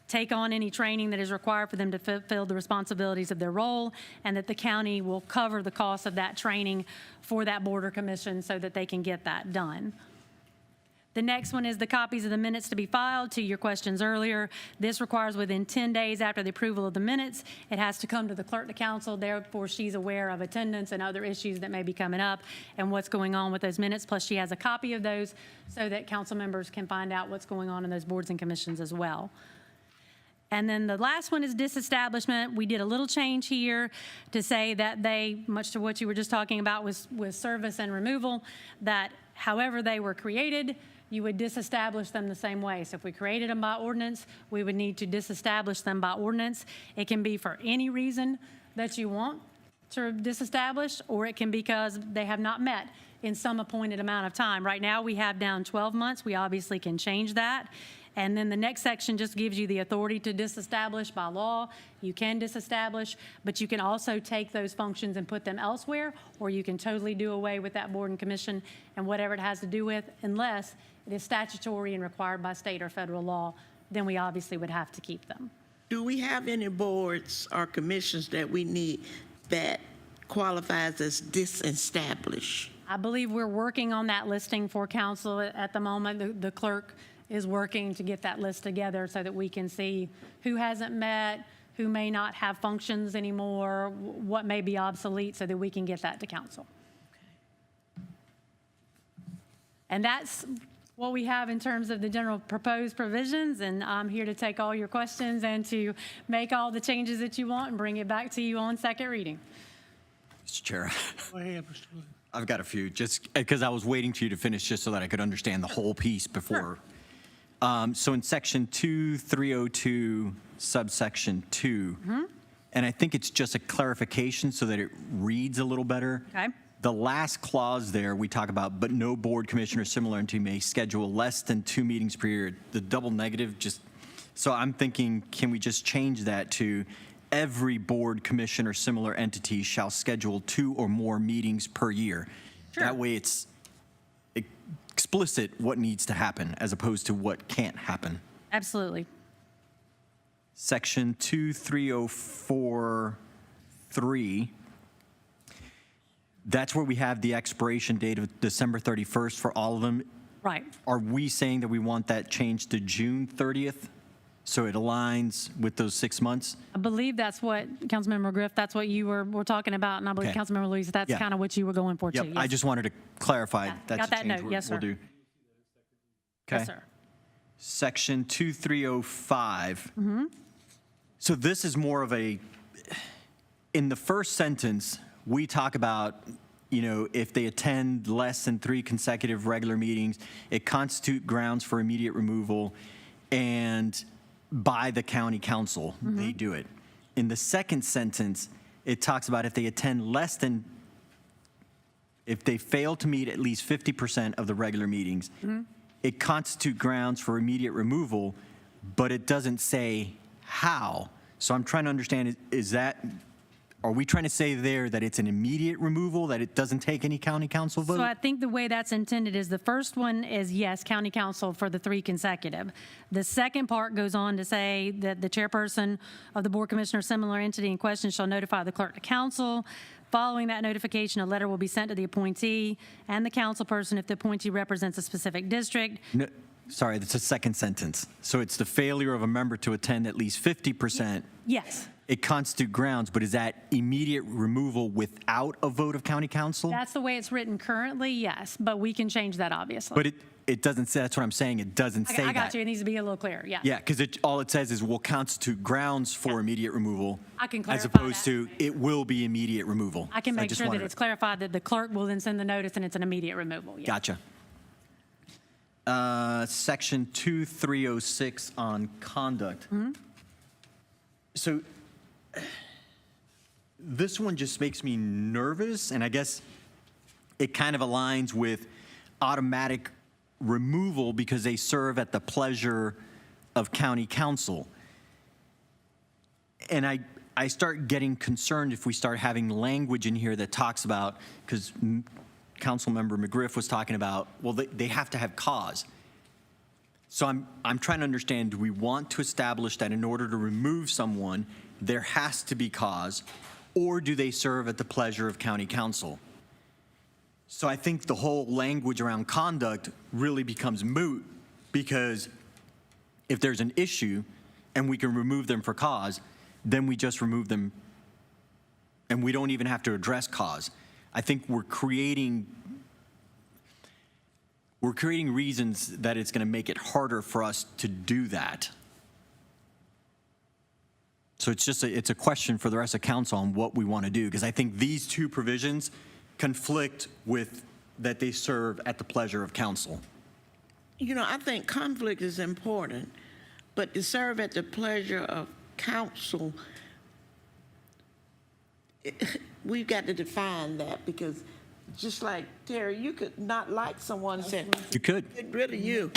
take on any training that is required for them to fulfill the responsibilities of their role, and that the county will cover the cost of that training for that board or commission so that they can get that done. The next one is the copies of the minutes to be filed. To your questions earlier, this requires within 10 days after the approval of the minutes, it has to come to the clerk to council. Therefore, she's aware of attendance and other issues that may be coming up and what's going on with those minutes. Plus, she has a copy of those so that council members can find out what's going on in those boards and commissions as well. And then the last one is disestablishment. We did a little change here to say that they, much to what you were just talking about with service and removal, that however they were created, you would disestablish them the same way. So if we created them by ordinance, we would need to disestablish them by ordinance. It can be for any reason that you want to disestablish, or it can be because they have not met in some appointed amount of time. Right now, we have down 12 months. We obviously can change that And then the next section just gives you the authority to disestablish by law. You can disestablish, but you can also take those functions and put them elsewhere, or you can totally do away with that board and commission and whatever it has to do with, unless it is statutory and required by state or federal law, then we obviously would have to keep them. Do we have any boards or commissions that we need that qualifies as disestablished? I believe we're working on that listing for council at the moment. The clerk is working to get that list together so that we can see who hasn't met, who may not have functions anymore, what may be obsolete, so that we can get that to council. And that's what we have in terms of the general proposed provisions, and I'm here to take all your questions and to make all the changes that you want and bring it back to you on second reading. Mr. Chair, Go ahead, Mr. Wood. I've got a few, just because I was waiting for you to finish just so that I could understand the whole piece before. So in section 2302, subsection 2, and I think it's just a clarification so that it reads a little better. Okay. The last clause there, we talk about, but no board, commission, or similar entity may schedule less than 2 meetings per year. The double negative just, so I'm thinking, can we just change that to every board, commission, or similar entity shall schedule 2 or more meetings per year? Sure. That way it's explicit what needs to happen as opposed to what can't happen. Absolutely. Section 23043, that's where we have the expiration date of December 31st for all of them. Right. Are we saying that we want that changed to June 30th so it aligns with those 6 months? I believe that's what, Councilmember Griff, that's what you were talking about, and I believe Okay. Councilmember Louise, that's Yeah. kind of what you were going for, Yep, too. I Yes. just wanted to clarify. Yeah, That's got a that change note. we'll- Yes, we'll sir. do. Okay. Yes, sir. Section 2305. So this is more of a, in the first sentence, we talk about, if they attend less than 3 consecutive regular meetings, it constitute grounds for immediate removal, and by the county council, they do it. In the second sentence, it talks about if they attend less than, if they fail to meet at least 50% of the regular meetings, it constitute grounds for immediate removal, but it doesn't say how. So I'm trying to understand, are we trying to say there that it's an immediate removal, that it doesn't take any county council vote? So I think the way that's intended is the first one is, yes, county council for the 3 consecutive. The second part goes on to say that the chairperson of the board, commissioner, similar entity in question shall notify the clerk to council. Following that notification, a letter will be sent to the appointee and the council person if the appointee represents a specific district. No, sorry, that's a second sentence. So it's the failure of a member to attend at least 50%. Yes. It constitute grounds, but is that immediate removal without a vote of county council? That's the way it's written currently, yes, but we can change that, obviously. But it doesn't say, that's what I'm saying, it doesn't say that. I got you, it needs to be a little clearer, yeah. Yeah, because all it says is will constitute grounds for immediate removal. I can as clarify opposed that. to it will be immediate removal. I can So make just sure that wanted it's to- clarified that the clerk will then send the notice and it's an immediate removal, yeah. Gotcha. Section 2306 on conduct. So this one just makes me nervous, and I guess it kind of aligns with automatic removal because they serve at the pleasure of county council. And I start getting concerned if we start having language in here that talks about, because Councilmember McGriff was talking about, well, they have to have cause. So I'm trying to understand, do we want to establish that in order to remove someone, there has to be cause, or do they serve at the pleasure of county council? So I think the whole language around conduct really becomes moot, because if there's an issue and we can remove them for cause, then we just remove them and we don't even have to address cause. I think we're creating reasons that it's going to make it harder for us to do that. So it's a question for the rest of council on what we want to do, because I think these 2 provisions conflict with that they serve at the pleasure of council. I think conflict is important, but to serve at the pleasure of council, we've got to define that, because just like Terry, you could not like someone and say, You could. get rid of you.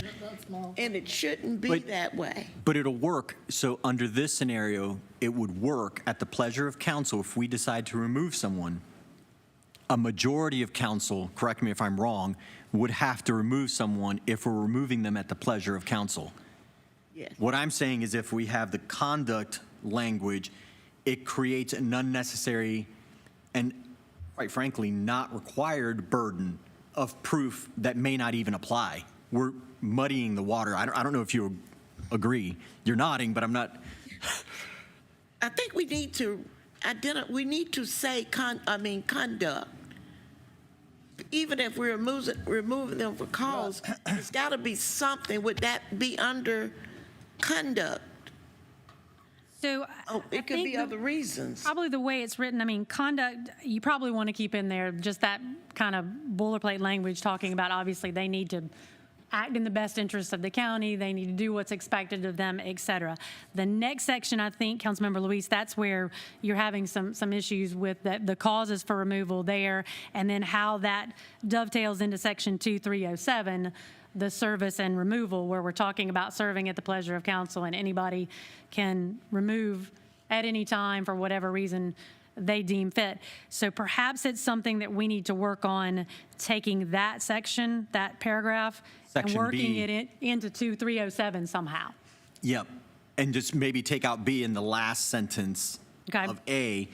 And it shouldn't be But- that way. But it'll work. So under this scenario, it would work at the pleasure of council if we decide to remove someone. A majority of council, correct me if I'm wrong, would have to remove someone if we're removing them at the pleasure of council. Yes. What I'm saying is if we have the conduct language, it creates an unnecessary and, quite frankly, not required burden of proof that may not even apply. We're muddying the water. I don't know if you agree. You're nodding, but I'm not. I think we need to we need to say conduct. Even if we're removing them for cause, it's got to be something. Would that be under conduct? So It could be other reasons. Probably the way it's written, I mean, conduct, you probably want to keep in there just that kind of boilerplate language talking about, obviously, they need to act in the best interest of the county, they need to do what's expected of them, et cetera. The next section, I think, Councilmember Luis, that's where you're having some issues with the causes for removal there, and then how that dovetails into Section 2307, the service and removal, where we're talking about serving at the pleasure of council, and anybody can remove at any time for whatever reason they deem fit. So perhaps it's something that we need to work on, taking that section, that paragraph, and Section working B. it into 2307 somehow. Yep. And just maybe take out B in the last sentence Okay. of A,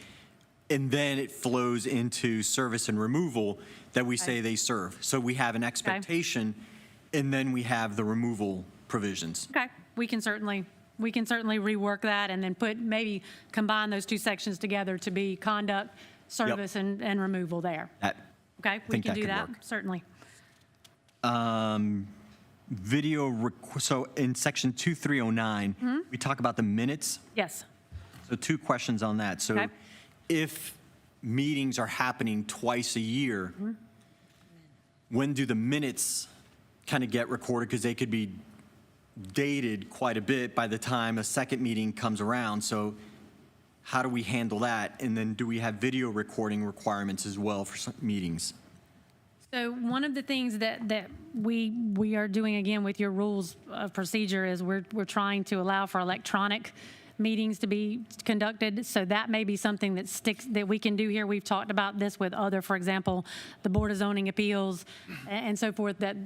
and then it flows into service and removal that we say they serve. So we have an expectation, and then we have the removal provisions. Okay, we can certainly rework that and then maybe combine those two sections together to be conduct, service, and removal there. Okay, we think can that do could that, work. certainly. So in section 2309, we talk about the minutes. Yes. So two questions on that. So Okay. if meetings are happening twice a year, when do the minutes kind of get recorded? Because they could be dated quite a bit by the time a second meeting comes around. So how do we handle that? And then do we have video recording requirements as well for some meetings? So one of the things that we are doing, again, with your rules of procedure is we're trying to allow for electronic meetings to be conducted. So that may be something that we can do here. We've talked about this with other, for example, the Board of Zoning Appeals and so forth, that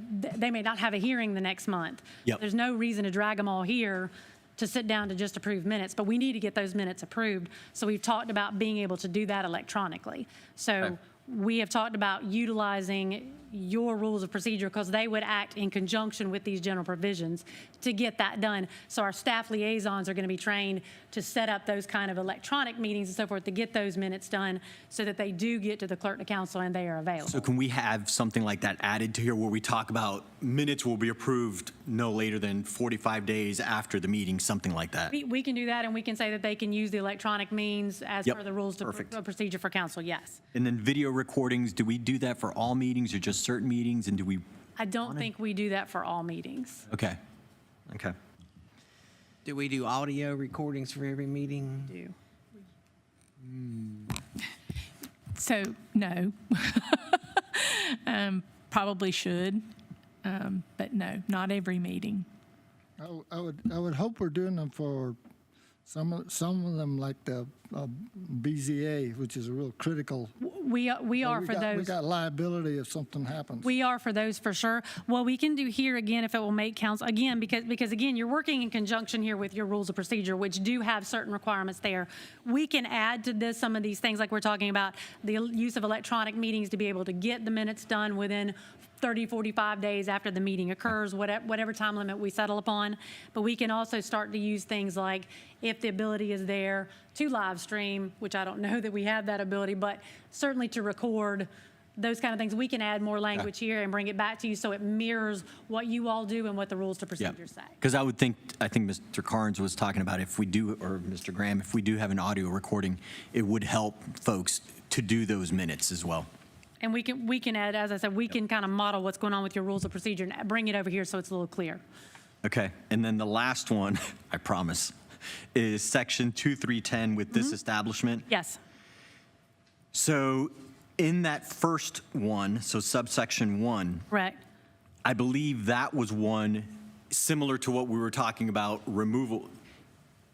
they may not have a hearing the next month. Yep. There's no reason to drag them all here to sit down to just approve minutes, but we need to get those minutes approved. So we've talked about being able to do that electronically. So Okay. we have talked about utilizing your rules of procedure because they would act in conjunction with these general provisions to get that done. So our staff liaisons are going to be trained to set up those kind of electronic meetings and so forth to get those minutes done so that they do get to the clerk to council and they are available. So can we have something like that added to here where we talk about minutes will be approved no later than 45 days after the meeting, something like that? We can do that, and we can say that they can use the electronic means as Yep. per the rules Perfect. of procedure for council, yes. And then video recordings, do we do that for all meetings or just certain meetings? And do we, I don't think we do that for all meetings. okay, okay. Do we do audio recordings for every meeting? Do. So, no. Probably should, but no, not every meeting. I would hope we're doing them for some of them, like the BZA, which is a real critical. We are for those. We got liability if something happens. We are for those for sure. What we can do here, again, if it will make council, again, because again, you're working in conjunction here with your rules of procedure, which do have certain requirements there. We can add to this some of these things, like we're talking about the use of electronic meetings to be able to get the minutes done within 30, 45 days after the meeting occurs, whatever time limit we settle upon. But we can also start to use things like, if the ability is there, to live stream, which I don't know that we have that ability, but certainly to record, those kind of things. We can add more language here and bring it back to you so it mirrors what you all do and what the rules to procedure say. Because I think Mr. Carnes was talking about if we do, or Mr. Graham, if we do have an audio recording, it would help folks to do those minutes as well. And we can add, as I said, we can kind of model what's going on with your rules of procedure and bring it over here so it's a little clear. Okay, and then the last one, I promise, is section 2310 with this establishment. Yes. So in that first one, so subsection 1, Correct. I believe that was one similar to what we were talking about, removal.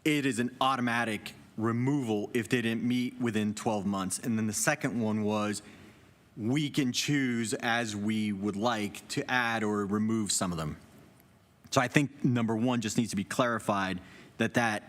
It is an automatic removal if they didn't meet within 12 months. And then the second one was we can choose as we would like to add or remove some of them. So I think number 1 just needs to be clarified that that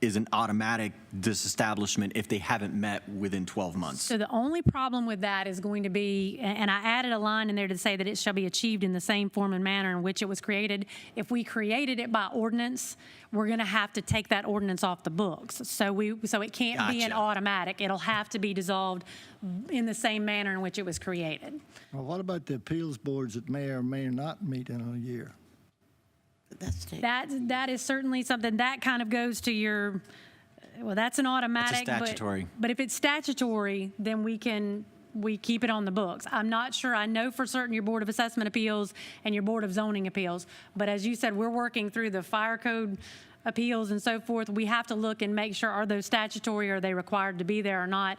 is an automatic disestablishment if they haven't met within 12 months. So the only problem with that is going to be, and I added a line in there to say that it shall be achieved in the same form and manner in which it was created. If we created it by ordinance, we're going to have to take that ordinance off the books. So it can't be an Gotcha. automatic. It'll have to be dissolved in the same manner in which it was created. Well, what about the appeals boards that may or may not meet in a year? That is certainly something that kind of goes to your, well, that's an automatic. statutory. But if it's statutory, then we keep it on the books. I'm not sure. I know for certain your Board of Assessment Appeals and your Board of Zoning Appeals. But as you said, we're working through the fire code appeals and so forth. We have to look and make sure, are those statutory? Are they required to be there or not?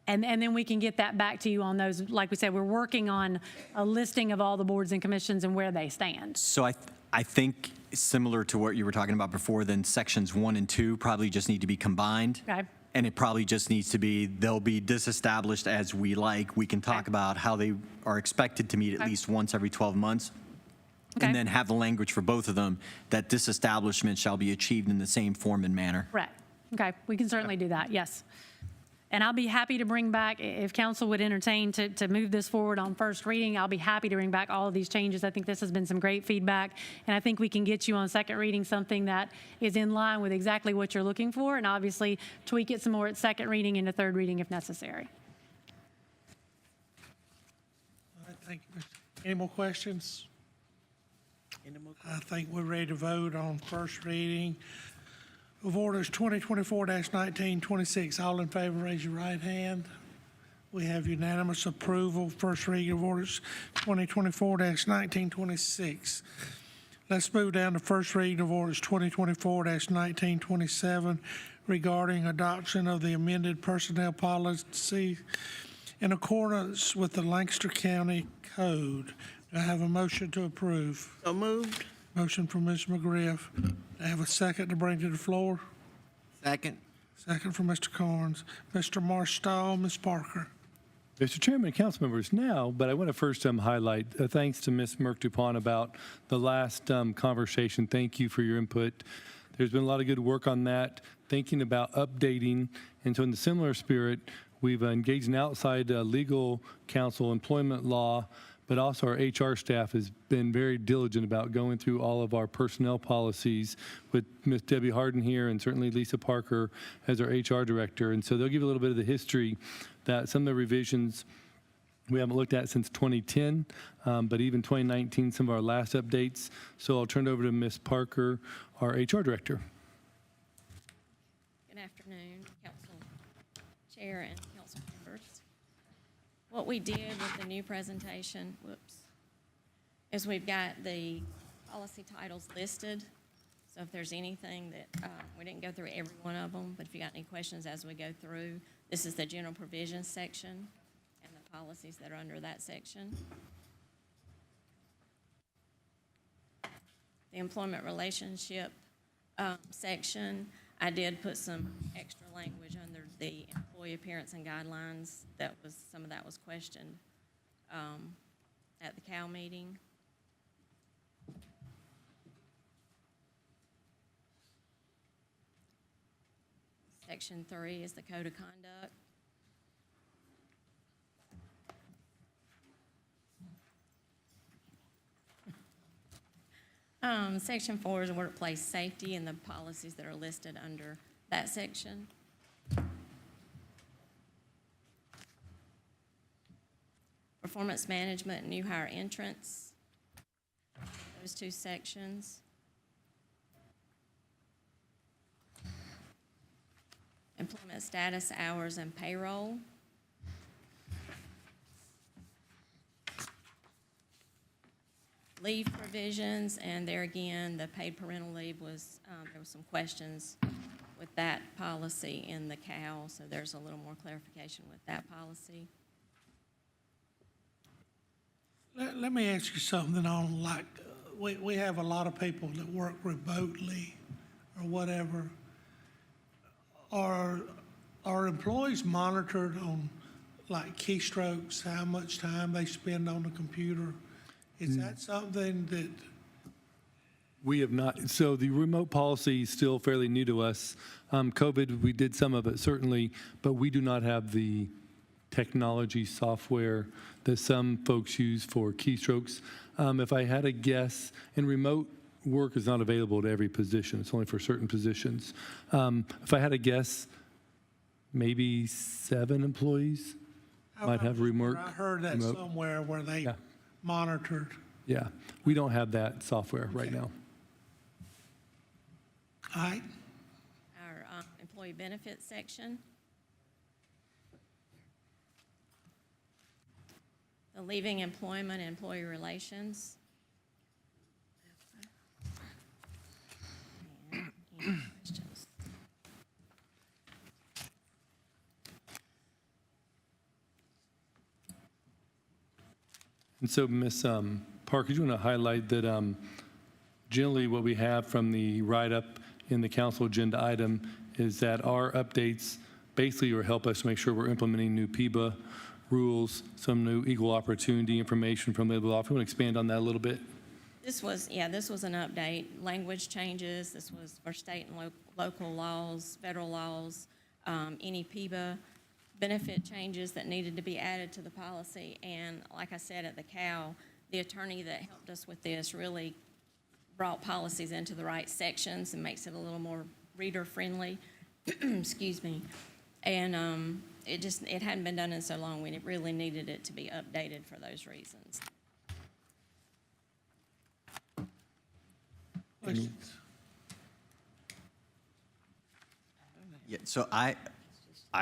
And then we can get that back to you on those. Like we said, we're working on a listing of all the boards and commissions and where they stand. So I think similar to what you were talking about before, then sections 1 and 2 probably just need to be combined. Okay. And it probably just needs to be, they'll be disestablished as we like. We can talk about how they are expected to meet at least once every 12 months. Okay. And then have the language for both of them, that disestablishment shall be achieved in the same form and manner. Correct. Okay, we can certainly do that, yes. And I'll be happy to bring back, if council would entertain to move this forward on first reading, I'll be happy to bring back all of these changes. I think this has been some great feedback, and I think we can get you on second reading something that is in line with exactly what you're looking for, and obviously tweak it some more at second reading and a third reading if necessary. All right, thank you. Any more questions? I think we're ready to vote on first reading of orders 2024-1926. All in favor, raise your right hand. We have unanimous approval. First reading of orders 2024-1926. Let's move down to first reading of orders 2024-1927 regarding adoption of the amended personnel policy in accordance with the Lancaster County Code. Do I have a motion to approve? So moved. Motion from Ms. McGriff. I have a second to bring to the floor. Second. Second from Mr. Carnes. Mr. Marstall, Ms. Parker. Mr. Chairman and council members, now, but I want to first highlight, thanks to Ms. Merck-Dupont about the last conversation. Thank you for your input. There's been a lot of good work on that, thinking about updating. And so in the similar spirit, we've engaged an outside legal counsel, employment law, but also our HR staff has been very diligent about going through all of our personnel policies with Ms. Debbie Harden here and certainly Lisa Parker as our HR director. And so they'll give a little bit of the history that some of the revisions we haven't looked at since 2010, but even 2019, some of our last updates. So I'll turn it over to Ms. Parker, our HR director. Good afternoon, Council Chair and Council members. What we did with the new presentation, is we've got the policy titles listed. So if there's anything that, we didn't go through every one of them, but if you got any questions as we go through, this is the general provisions section and the policies that are under that section. The employment relationship section, I did put some extra language under the employee appearance and guidelines. Some of that was questioned at the CAL meeting. Section 3 is the code of conduct. Section 4 is workplace safety and the policies that are listed under that section. Performance management and new hire entrance, those two sections. Employment status, hours, and payroll. Leave provisions, and there again, the paid parental leave was, there was some questions with that policy in the CAL, so there's a little more clarification with that policy. let me ask you something on, like, we have a lot of people that work remotely or whatever. Are employees monitored on, like, keystrokes, how much time they spend on the computer? Is that something that, We have not, so the remote policy is still fairly new to us. COVID, we did some of it certainly, but we do not have the technology software that some folks use for keystrokes. If I had a guess, and remote work is not available to every position, it's only for certain positions. If I had a guess, maybe 7 employees might have remote. I heard that remote. somewhere where they Yeah. monitored. Yeah, we don't have that software right now. All right, Our employee benefits section. The leaving employment and employee relations. And any questions? And so, Ms. Parker, you want to highlight that generally what we have from the write-up in the council agenda item is that our updates basically will help us make sure we're implementing new PIBA rules, some new equal opportunity information from labor law. If you want to expand on that a little bit. This was an update. Language changes. This was for state and local laws, federal laws, any PIBA benefit changes that needed to be added to the policy. And like I said at the COW, the attorney that helped us with this really brought policies into the right sections and makes it a little more reader-friendly. Excuse me. And it hadn't been done in so long, and it really needed it to be updated for those reasons. questions? Yeah, so I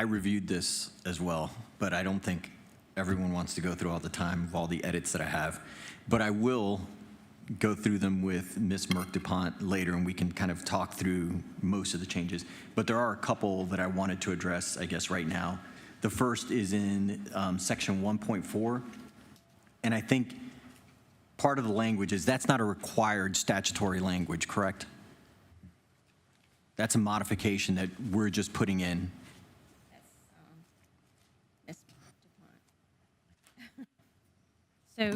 reviewed this as well, but I don't think everyone wants to go through all the time of all the edits that I have. But I will go through them with Ms. Merck-DuPont later, and we can kind of talk through most of the changes. But there are a couple that I wanted to address, I guess, right now. The first is in section 1.4, and I think part of the language is that's not a required statutory language, correct? That's a modification that we're just putting in.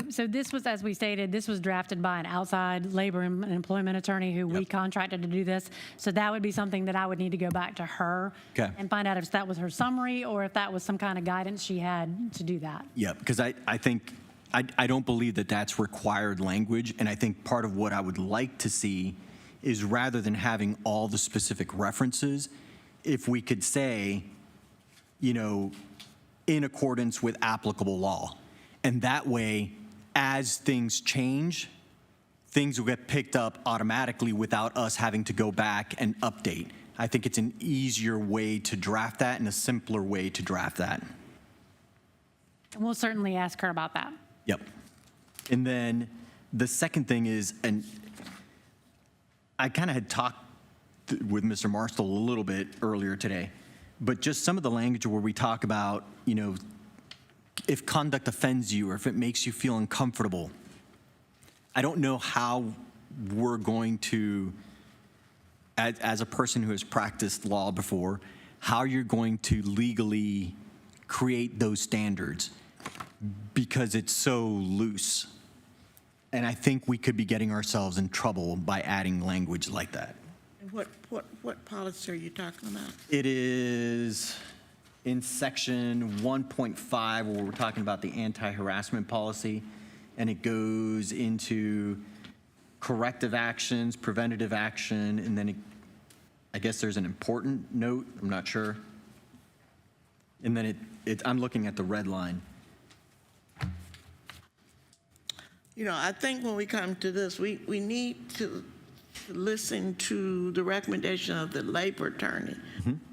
So this was, as we stated, this was drafted by an outside labor and employment attorney who we contracted to do this. So that would be something that I would need to go back to her and find out if that was her summary or if that was some kind of guidance she had to do that. Yeah, because I think, I don't believe that that's required language. And I think part of what I would like to see is rather than having all the specific references, if we could say, you know, in accordance with applicable law. And that way, as things change, things will get picked up automatically without us having to go back and update. I think it's an easier way to draft that and a simpler way to draft that. And we'll certainly ask her about that. Yep. And then the second thing is, and I kind of had talked with Mr. Marstall a little bit earlier today, but just some of the language where we talk about, you know, if conduct offends you or if it makes you feel uncomfortable. I don't know how we're going to, as a person who has practiced law before, how you're going to legally create those standards because it's so loose. And I think we could be getting ourselves in trouble by adding language like that. And what policy are you talking about? It is in section 1.5 where we're talking about the anti-harassment policy, and it goes into corrective actions, preventative action, and then I guess there's an important note, I'm not sure. And then I'm looking at the red line. You know, I think when we come to this, we need to listen to the recommendation of the labor attorney,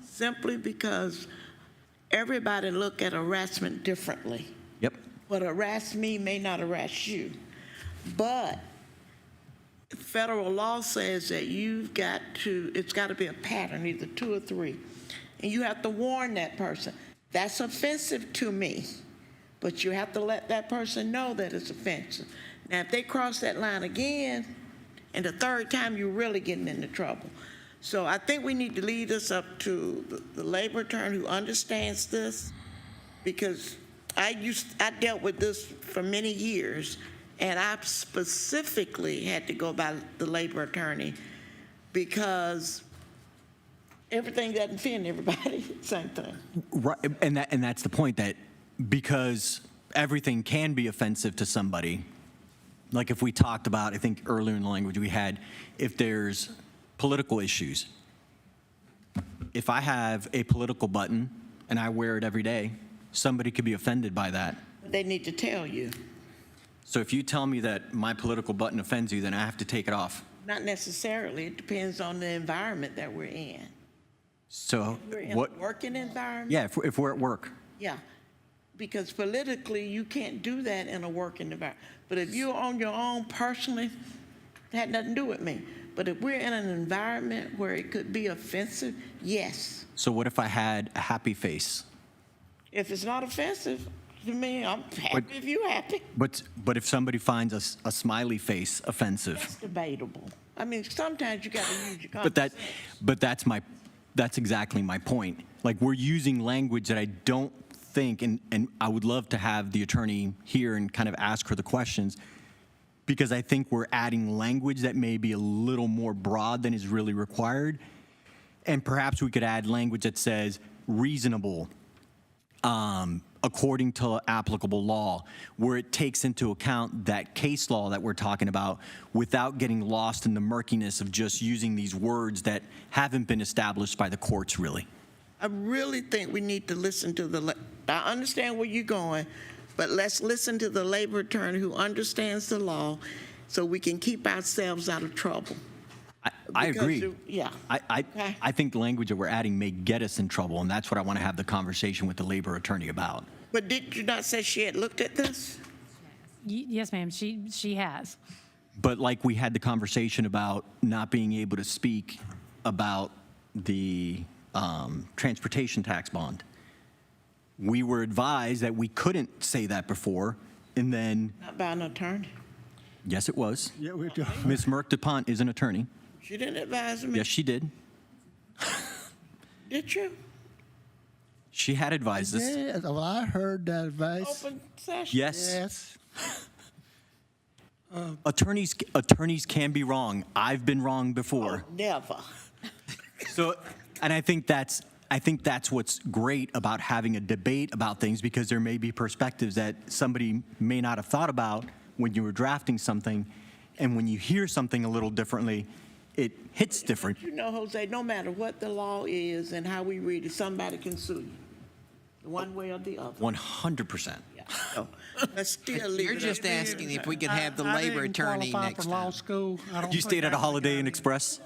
simply because everybody look at harassment differently. Yep. What harass me may not harass you. But federal law says that it's got to be a pattern, either 2 or 3. And you have to warn that person. That's offensive to me. but you have to let that person know that it's offensive. Now, if they cross that line again, and the third time, you're really getting into trouble. So I think we need to lead this up to the labor attorney who understands this, because I dealt with this for many years, and I specifically had to go by the labor attorney because everything doesn't fit everybody. Same thing. Right, and that's the point, that because everything can be offensive to somebody, like if we talked about, I think earlier in the language we had, if there's political issues. If I have a political button and I wear it every day, somebody could be offended by that. They need to tell you. So if you tell me that my political button offends you, then I have to take it off. Not necessarily. It depends on the environment that we're in. So We're in what? a working environment. Yeah, if we're at work. Yeah, because politically, you can't do that in a working environment. But if you're on your own personally, it had nothing to do with me. But if we're in an environment where it could be offensive, yes. So what if I had a happy face? If it's not offensive to me, I'm happy if you're happy. But if somebody finds a smiley face offensive, That's debatable. I mean, sometimes you got to use your common sense. but that's exactly my point. Like, we're using language that I don't think, and I would love to have the attorney here and kind of ask her the questions, because I think we're adding language that may be a little more broad than is really required. And perhaps we could add language that says reasonable, according to applicable law, where it takes into account that case law that we're talking about without getting lost in the murkiness of just using these words that haven't been established by the courts, really. I really think we need to listen to I understand where you're going, but let's listen to the labor attorney who understands the law so we can keep ourselves out of trouble. I agree. Yeah. I think the language that we're adding may get us in trouble, and that's what I want to have the conversation with the labor attorney about. But did you not say she had looked at this? Yes, ma'am, she has. But like we had the conversation about not being able to speak about the transportation tax bond. We were advised that we couldn't say that before, and then... Not by an attorney. Yes, it was. Yeah, we do. Ms. Merck DuPont is an attorney. She didn't advise me. Yes, she did. Did you? She had advised us. Yeah, well, I heard that advice. Open session. Yes. Yes. Attorneys can be wrong. I've been wrong before. Oh, never. So, and I think that's what's great about having a debate about things, because there may be perspectives that somebody may not have thought about when you were drafting something, and when you hear something a little differently, it hits different. You know, Jose, no matter what the law is and how we read it, somebody can sue you, one way or the other. 100%. Yeah. So, let's still leave You're it just up. asking if we could have the I labor didn't attorney qualify next for law time. school. I don't You stayed at a Holiday Inn Express?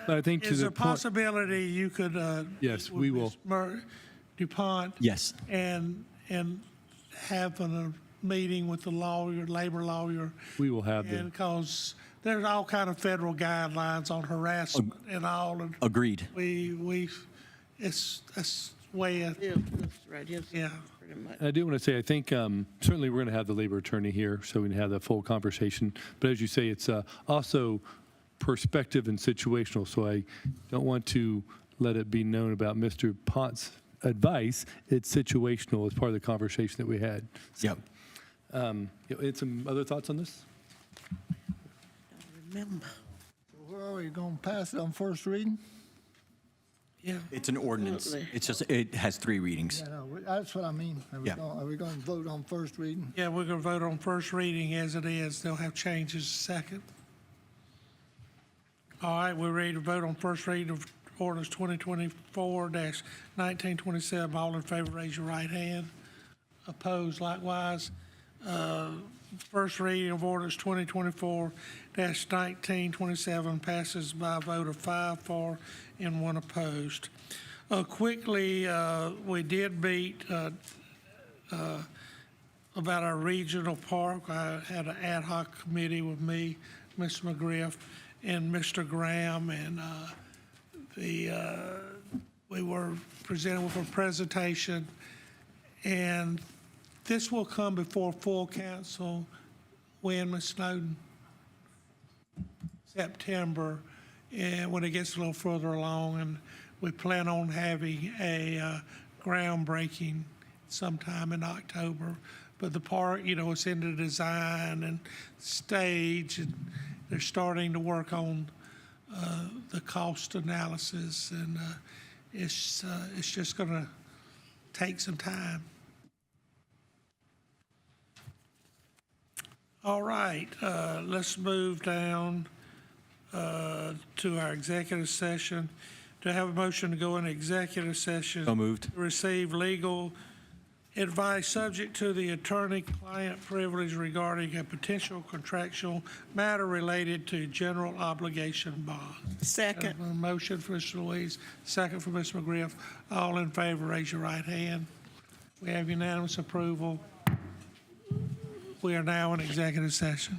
But I think to Is there the a point, possibility you could? Yes, with we will. Ms. DuPont. Yes. And have a meeting with the labor lawyer. we will have And them. because there's all kind of federal guidelines on harassment and all, and Agreed. it's way, Yeah, that's right. Yes, yeah. pretty much. I do want to say, I think certainly we're going to have the labor attorney here, so we can have that full conversation. But as you say, it's also perspective and situational, so I don't want to let it be known about Mr. Pott's advice. It's situational as part of the conversation that we had. Yep. And some other thoughts on this? Remember. Where are we going to pass it on first reading? Yeah. It's an ordinance. Absolutely. It's just, it has 3 readings. Yeah, no, that's what I mean. Are we going to vote on first reading? Yeah, we're going to vote on first reading as it is. They'll have changes second. All right, we're ready to vote on first reading of ordinance 2024-1927. All in favor, raise your right hand. Opposed likewise. First reading of ordinance 2024-1927 passes by a vote of 5 for and 1 opposed. Quickly, we did meet about our regional park. I had an ad hoc committee with me, Mr. McGriff, and Mr. Graham, and we were presented with a presentation, and This will come before full council when, Ms. Snowden? September, and when it gets a little further along, and we plan on having a groundbreaking sometime in October. But the park, it's in the design and stage, and they're starting to work on the cost analysis, and it's just going to take some time. All right, let's move down to our executive session. Do I have a motion to go into executive session? So moved. To receive legal advice subject to the attorney-client privilege regarding a potential contractual matter related to general obligation bond. Second. A motion for Mr. Louise, second for Ms. McGriff. All in favor, raise your right hand. We have unanimous approval. We are now in executive session.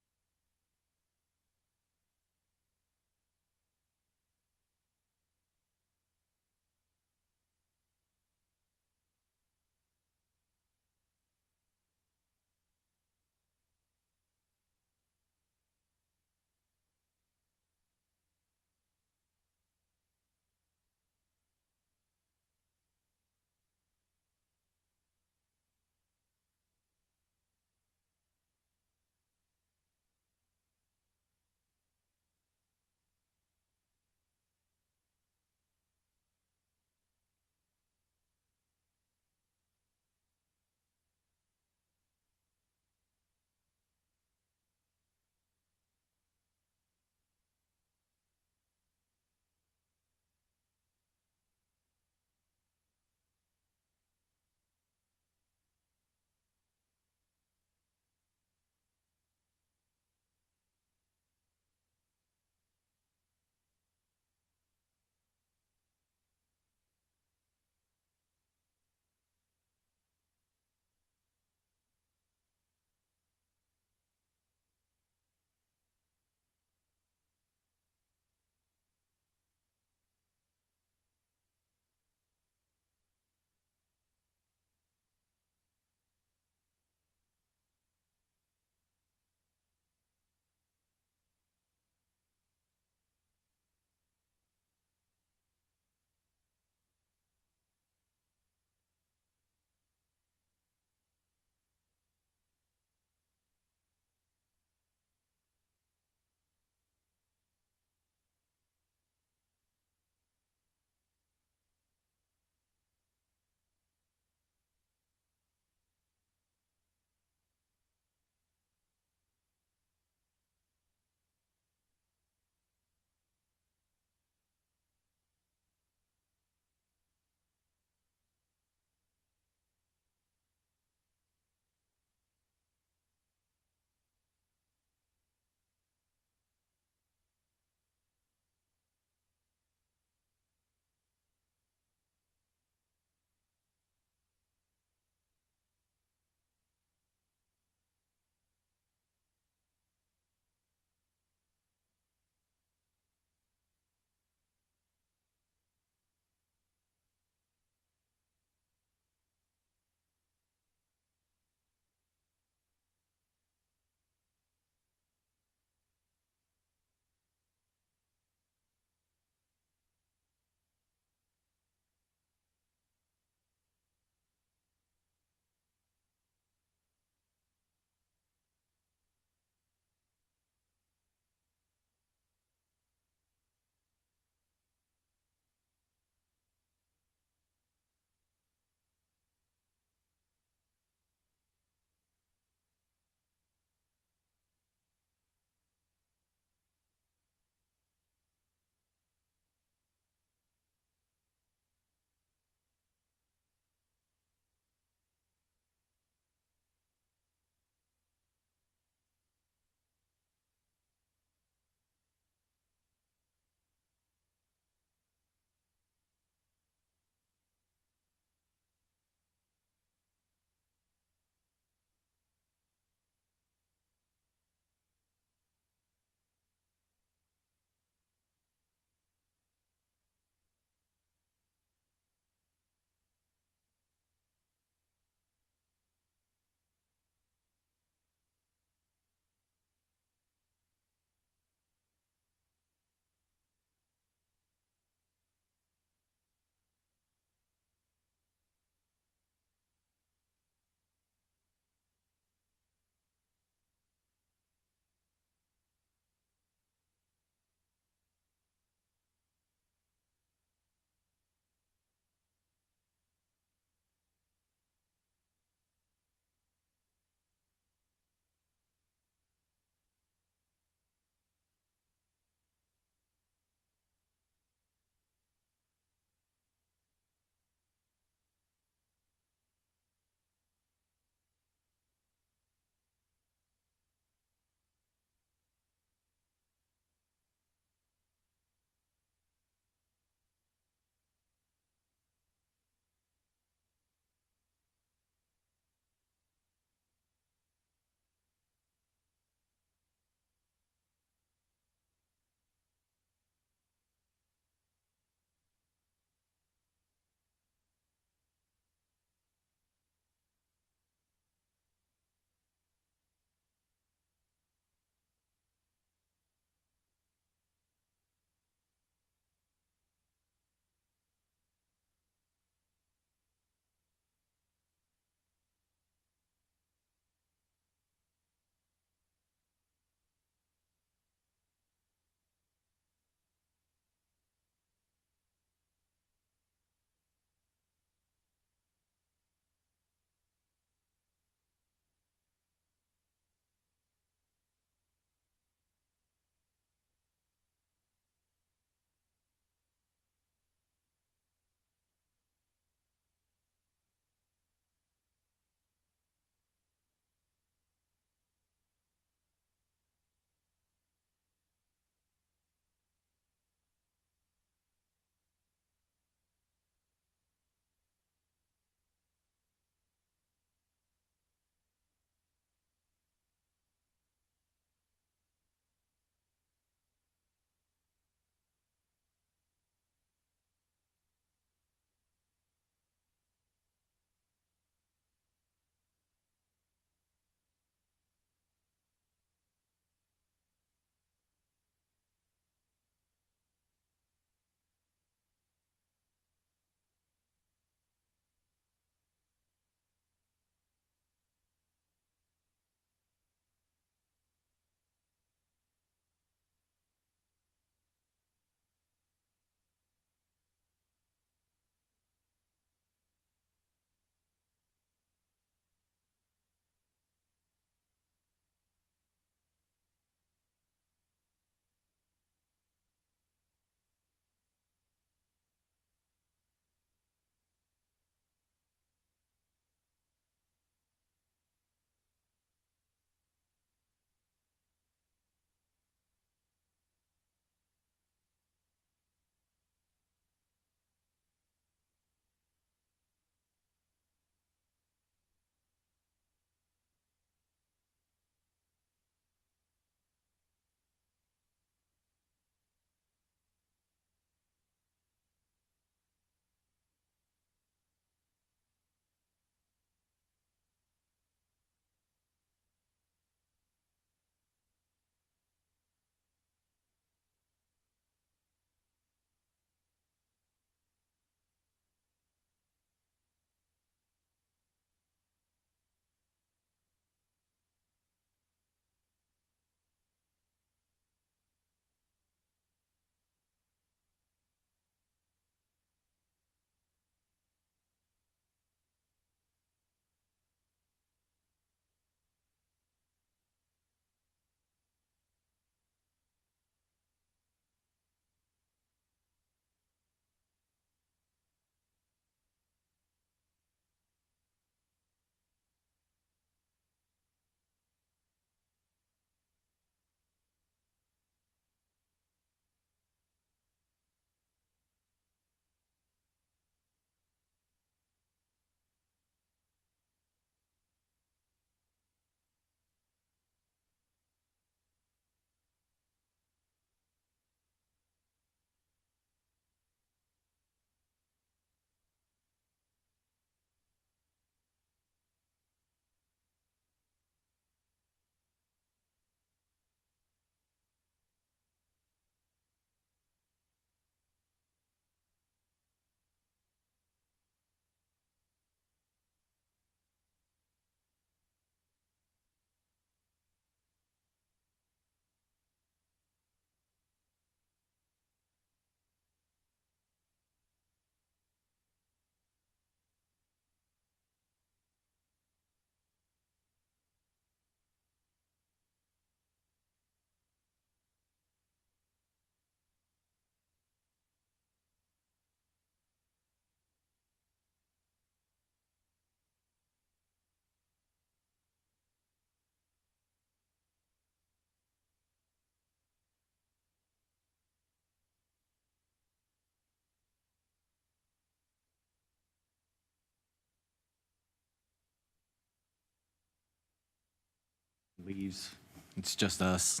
leaves. It's just us.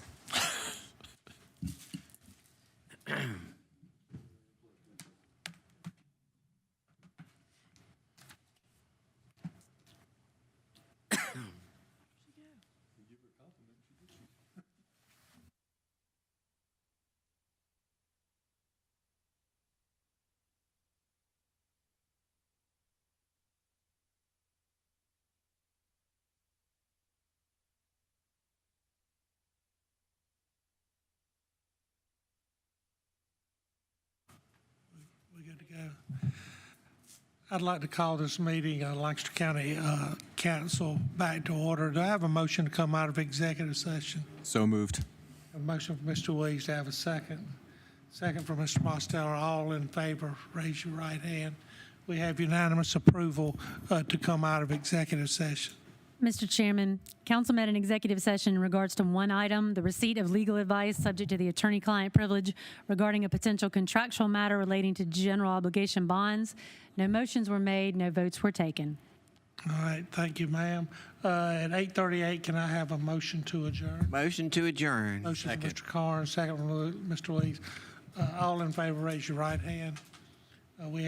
We good to go? I'd like to call this meeting, Lancaster County Council back to order. Do I have a motion to come out of executive session? So moved. A motion for Mr. Williams to have a second. Second for Mr. Mosteller. All in favor, raise your right hand. We have unanimous approval to come out of executive session. Mr. Chairman, council met in executive session in regards to one item, the receipt of legal advice subject to the attorney-client privilege regarding a potential contractual matter relating to general obligation bonds. No motions were made, no votes were taken. All right, thank you, ma'am. At 8:38, can I have a motion to adjourn? Motion to adjourn. Motion for Mr. Carr, second for Mr. Lees. All in favor, raise your right hand. We have